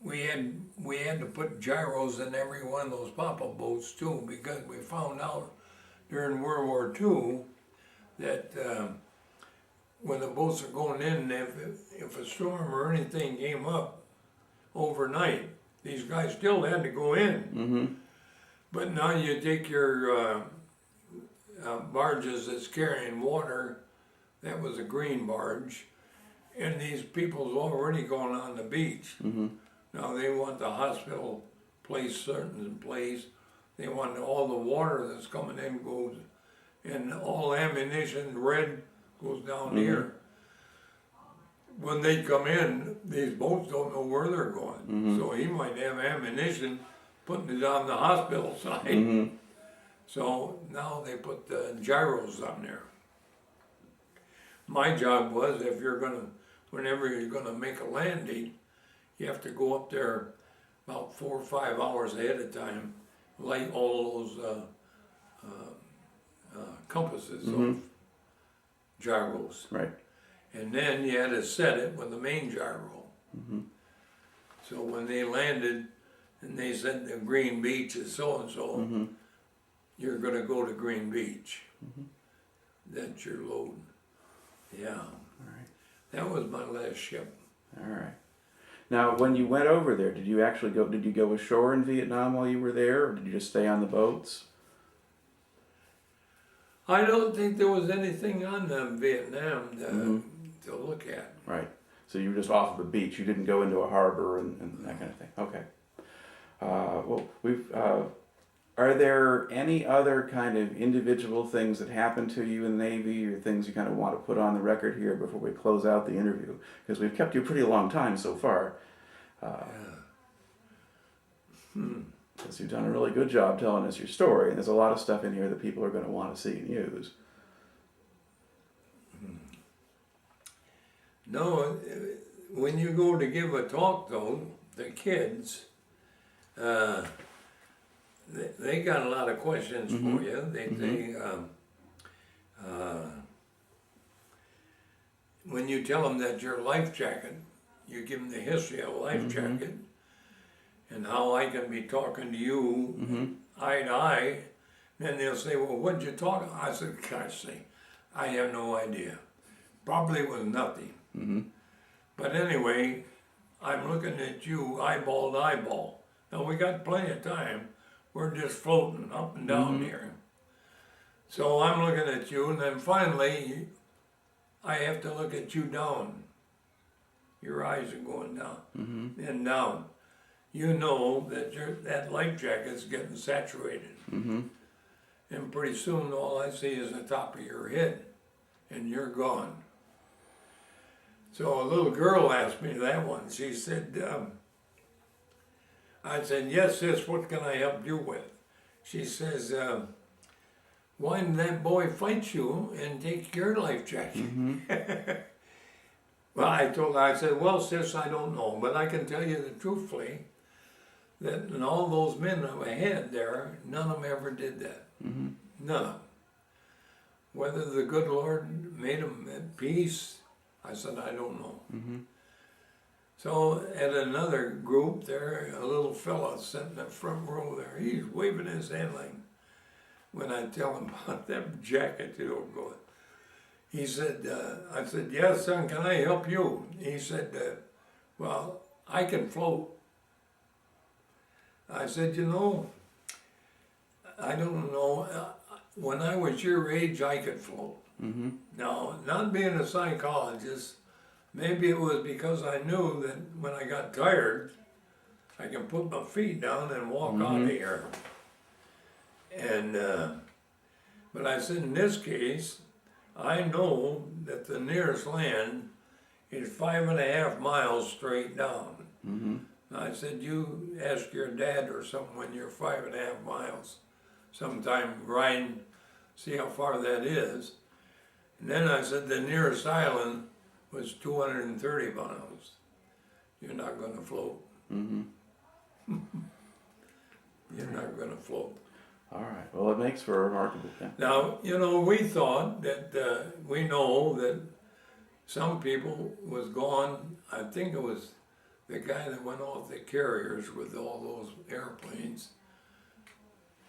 Speaker 2: we had to put gyros in every one of those papa boats too, because we found out during World War II that when the boats are going in, if a storm or anything came up overnight, these guys still had to go in. But now you take your barges that's carrying water, that was a green barge, and these people's already going on the beach. Now they want the hospital place, certain place. They want all the water that's coming in goes, and all ammunition, red, goes down here. When they come in, these boats don't know where they're going. So he might have ammunition putting it on the hospital side.
Speaker 1: Mm-hmm.
Speaker 2: So now they put the gyros on there. My job was, whenever you're gonna make a landing, you have to go up there about 4 or 5 hours ahead of time, light all those compasses of gyros.
Speaker 1: Right.
Speaker 2: And then you had to set it with the main gyro. So when they landed and they said the Green Beach is so-and-so, you're gonna go to Green Beach. That's your load. Yeah.
Speaker 1: All right.
Speaker 2: That was my last ship.
Speaker 1: All right. Now, when you went over there, did you go ashore in Vietnam while you were there, or did you just stay on the boats?
Speaker 2: I don't think there was anything on Vietnam to look at.
Speaker 1: Right. So you were just off of the beach. You didn't go into a harbor and that kind of thing. Okay. Are there any other kind of individual things that happened to you in the Navy, or things you kind of want to put on the record here before we close out the interview? Because we've kept you a pretty long time so far. Because you've done a really good job telling us your story, and there's a lot of stuff in here that people are going to want to see and use.
Speaker 2: No, when you go to give a talk, though, the kids, they got a lot of questions for you. When you tell them that your life jacket, you give them the history of a life jacket, and how I can be talking to you eye to eye, then they'll say, well, what'd you talk about? I said, gosh, I have no idea. Probably was nothing. But anyway, I'm looking at you eyeball to eyeball. Now we got plenty of time. We're just floating up and down here. So I'm looking at you, and then finally, I have to look at you down. Your eyes are going down and down. You know that that life jacket's getting saturated. And pretty soon all I see is the top of your head, and you're gone. So a little girl asked me that one. She said, I said, yes, sis, what can I help you with? She says, why didn't that boy fight you and take your life jacket? Well, I said, well, sis, I don't know, but I can tell you that truthfully, that in all those men that I had there, none of them ever did that. None of them. Whether the good Lord made them at peace, I said, I don't know. So at another group there, a little fella sitting in the front row there, he's waving his hand like, when I tell him about that jacket, he'll go. He said, I said, yes, son, can I help you? He said, well, I can float. I said, you know, I don't know. When I was your age, I could float. Now, not being a psychologist, maybe it was because I knew that when I got tired, I can put my feet down and walk out of here. And, but I said, in this case, I know that the nearest land is 5.5 miles straight down. I said, you ask your dad or something when you're 5.5 miles, sometime riding, see how far that is. And then I said, the nearest island was 230 miles. You're not going to float. You're not going to float.
Speaker 1: All right. Well, it makes for a remarkable thing.
Speaker 2: Now, you know, we thought that, we know that some people was gone. I think it was the guy that went off the carriers with all those airplanes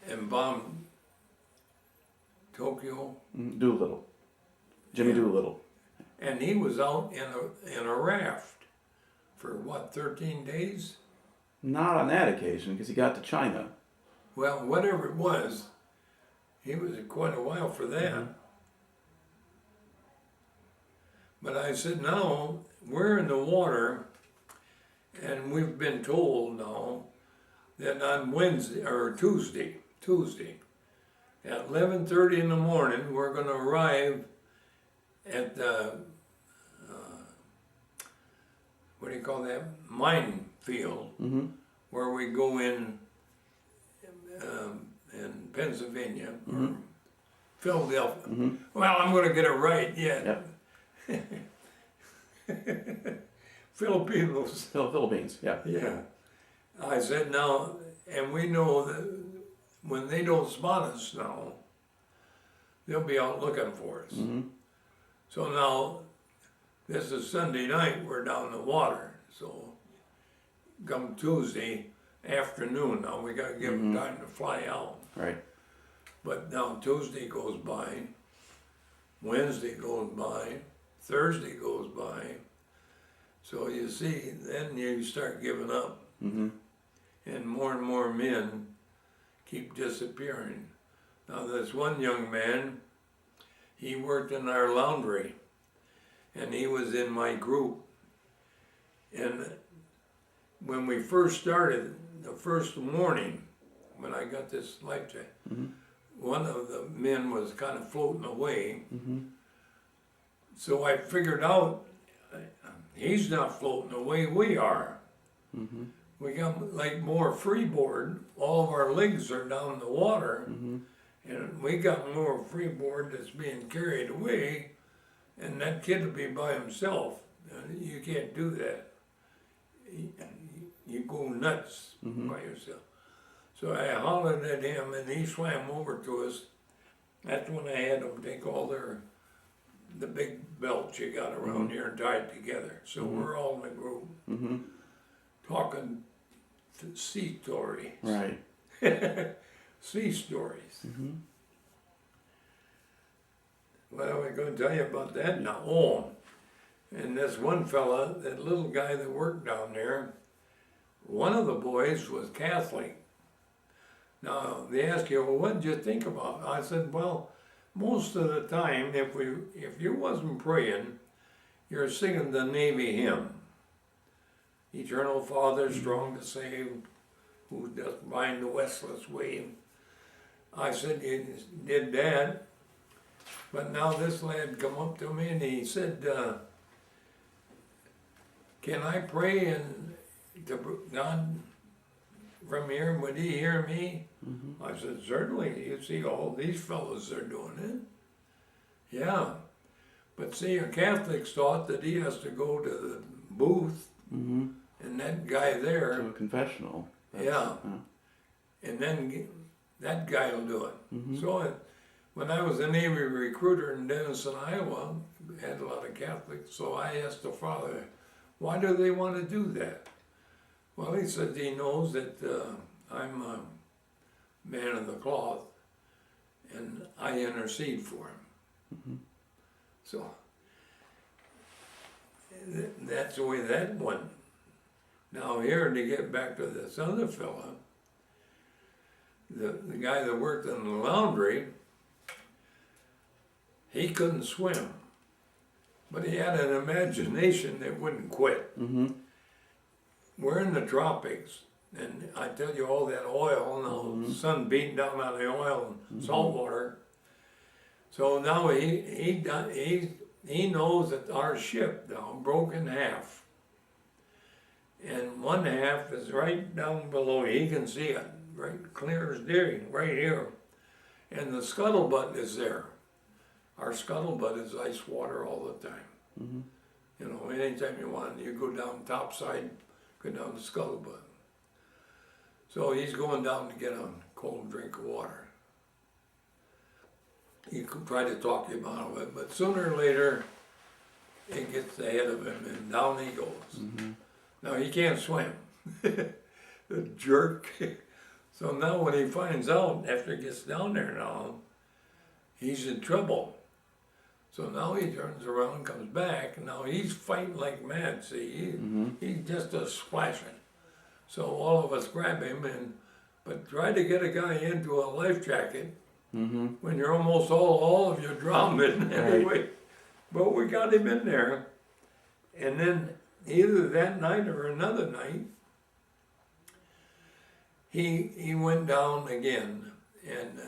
Speaker 2: and bombed Tokyo.
Speaker 1: Doolittle. Jimmy Doolittle.
Speaker 2: And he was out in a raft for what, 13 days?
Speaker 1: Not on that occasion, because he got to China.
Speaker 2: Well, whatever it was, he was quite a while for that. But I said, now, we're in the water, and we've been told now that on Wednesday, or Tuesday, at 11:30 in the morning, we're going to arrive at the, what do you call that, mine field, where we go in in Pennsylvania, or Philadelphia. Well, I'm going to get it right, yeah. Filipinos.
Speaker 1: Philippines, yeah.
Speaker 2: Yeah. I said, now, and we know that when they don't spot us now, they'll be out looking for us. So now, this is Sunday night, we're down the water. So come Tuesday afternoon, now we got to give them time to fly out.
Speaker 1: Right.
Speaker 2: But now Tuesday goes by, Wednesday goes by, Thursday goes by. So you see, then you start giving up. And more men keep disappearing. Now this one young man, he worked in our laundry, and he was in my group. And when we first started, the first morning, when I got this life jacket, one of the men was kind of floating away. So I figured out, he's not floating away, we are. We got like more freeboard, all of our legs are down in the water, and we got more freeboard that's being carried away, and that kid will be by himself. You can't do that. You go nuts by yourself. So I hollered at him, and he swam over to us. That's when I had them take all the big belts you got around here and tie it together. So we're all in a group talking sea stories.
Speaker 1: Right.
Speaker 2: Sea stories. Well, we're going to tell you about that now. Oh, and this one fella, that little guy that worked down there, one of the boys was Catholic. Now, they ask you, well, what did you think about it? I said, well, most of the time, if you wasn't praying, you're singing the Navy hymn. Eternal Father, strong to save, who doth bind the restless wave. I said, you did that. But now this lad come up to me and he said, can I pray and to God from here, would he hear me? I said, certainly. You see, all these fellows are doing it. Yeah. But see, a Catholic's thought that he has to go to the booth and that guy there.
Speaker 1: To a confessional.
Speaker 2: Yeah. And then that guy will do it. So when I was a Navy recruiter in Denison, Iowa, we had a lot of Catholics, so I asked the father, why do they want to do that? Well, he said he knows that I'm a man of the cloth, and I intercede for him. So that's the way that went. Now here, to get back to this other fella, the guy that worked in the laundry, he couldn't swim, but he had an imagination that wouldn't quit. We're in the tropics, and I tell you, all that oil, and the sun beating down on the oil and salt water. So now he knows that our ship now broke in half, and one half is right down below. He can see it right clear as day, right here, and the scuttlebutt is there. Our scuttlebutt is ice water all the time. You know, anytime you want, you go down topside, go down the scuttlebutt. So he's going down to get a cold drink of water. He could try to talk him out of it, but sooner or later, it gets ahead of him, and down he goes. Now, he can't swim. The jerk. So now when he finds out, after he gets down there now, he's in trouble. So now he turns around, comes back, and now he's fighting like mad, see? He's just a splashing. So all of us grab him, but try to get a guy into a life jacket when you're almost all of you drowning anyway. But we got him in there, and then either that night or another night, he went down again, and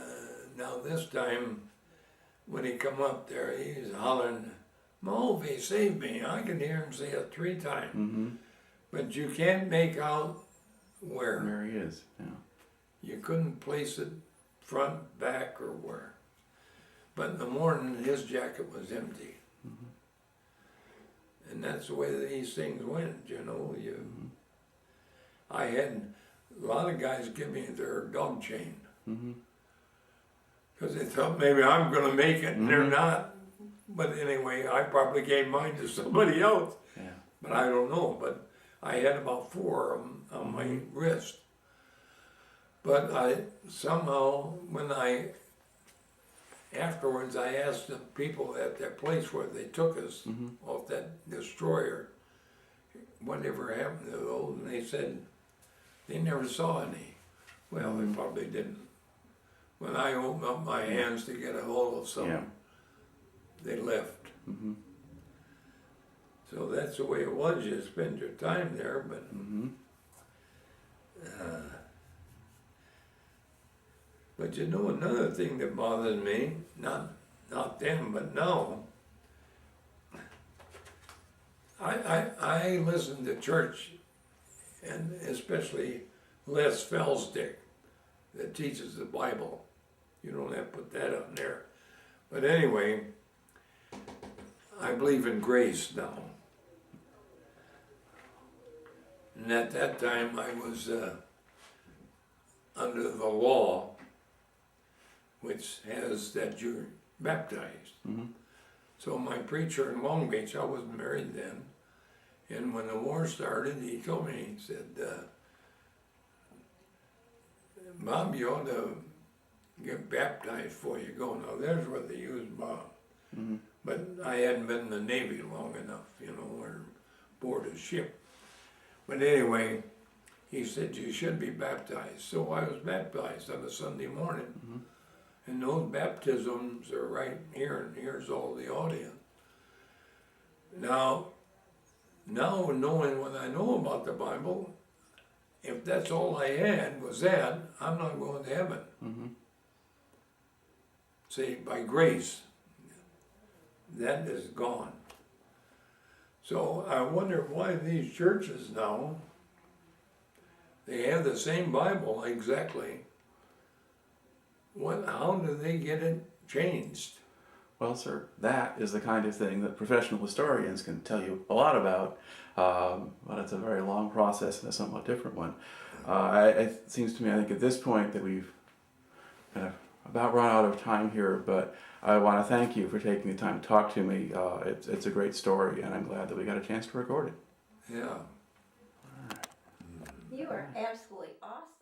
Speaker 2: now this time, when he come up there, he's hollering, Mulvey, save me. I can hear him say it 3 times. But you can't make out where.
Speaker 1: There he is, yeah.
Speaker 2: You couldn't place it front, back, or where. But in the morning, his jacket was empty. And that's the way that these things went, you know. I had a lot of guys give me their dog chain. Because they thought maybe I'm going to make it, and they're not. But anyway, I probably gave mine to somebody else.
Speaker 1: Yeah.
Speaker 2: But I don't know. But I had about 4 of them on my wrist. But I somehow, afterwards I asked the people at that place where they took us off that destroyer, whatever happened to those, and they said they never saw any. Well, they probably didn't. When I opened up my hands to get a hold of some, they left. So that's the way it was. You spend your time there, but but you know, another thing that bothers me, not then, but now, I listen to church, and especially Les Felsdick, that teaches the Bible. You don't have to put that up there. But anyway, I believe in grace now. And at that time, I was under the law, which has that you're baptized. So my preacher in Long Beach, I wasn't married then, and when the war started, he told me, he said, Bob, you ought to get baptized before you go. Now there's where they use Bob. But I hadn't been in the Navy long enough, you know, or aboard a ship. But anyway, he said, you should be baptized. So I was baptized on a Sunday morning. And those baptisms are right here, and here's all the audience. Now knowing what I know about the Bible, if that's all I had was that, I'm not going to heaven. See, by grace, that is gone. So I wonder why these churches now, they have the same Bible exactly. How do they get it changed?
Speaker 1: Well, sir, that is the kind of thing that professional historians can tell you a lot about, but it's a very long process and a somewhat different one. It seems to me, I think at this point that we've kind of about run out of time here, but I want to thank you for taking the time to talk to me. It's a great story, and I'm glad that we got a chance to record it.
Speaker 2: Yeah.
Speaker 4: You are absolutely awesome.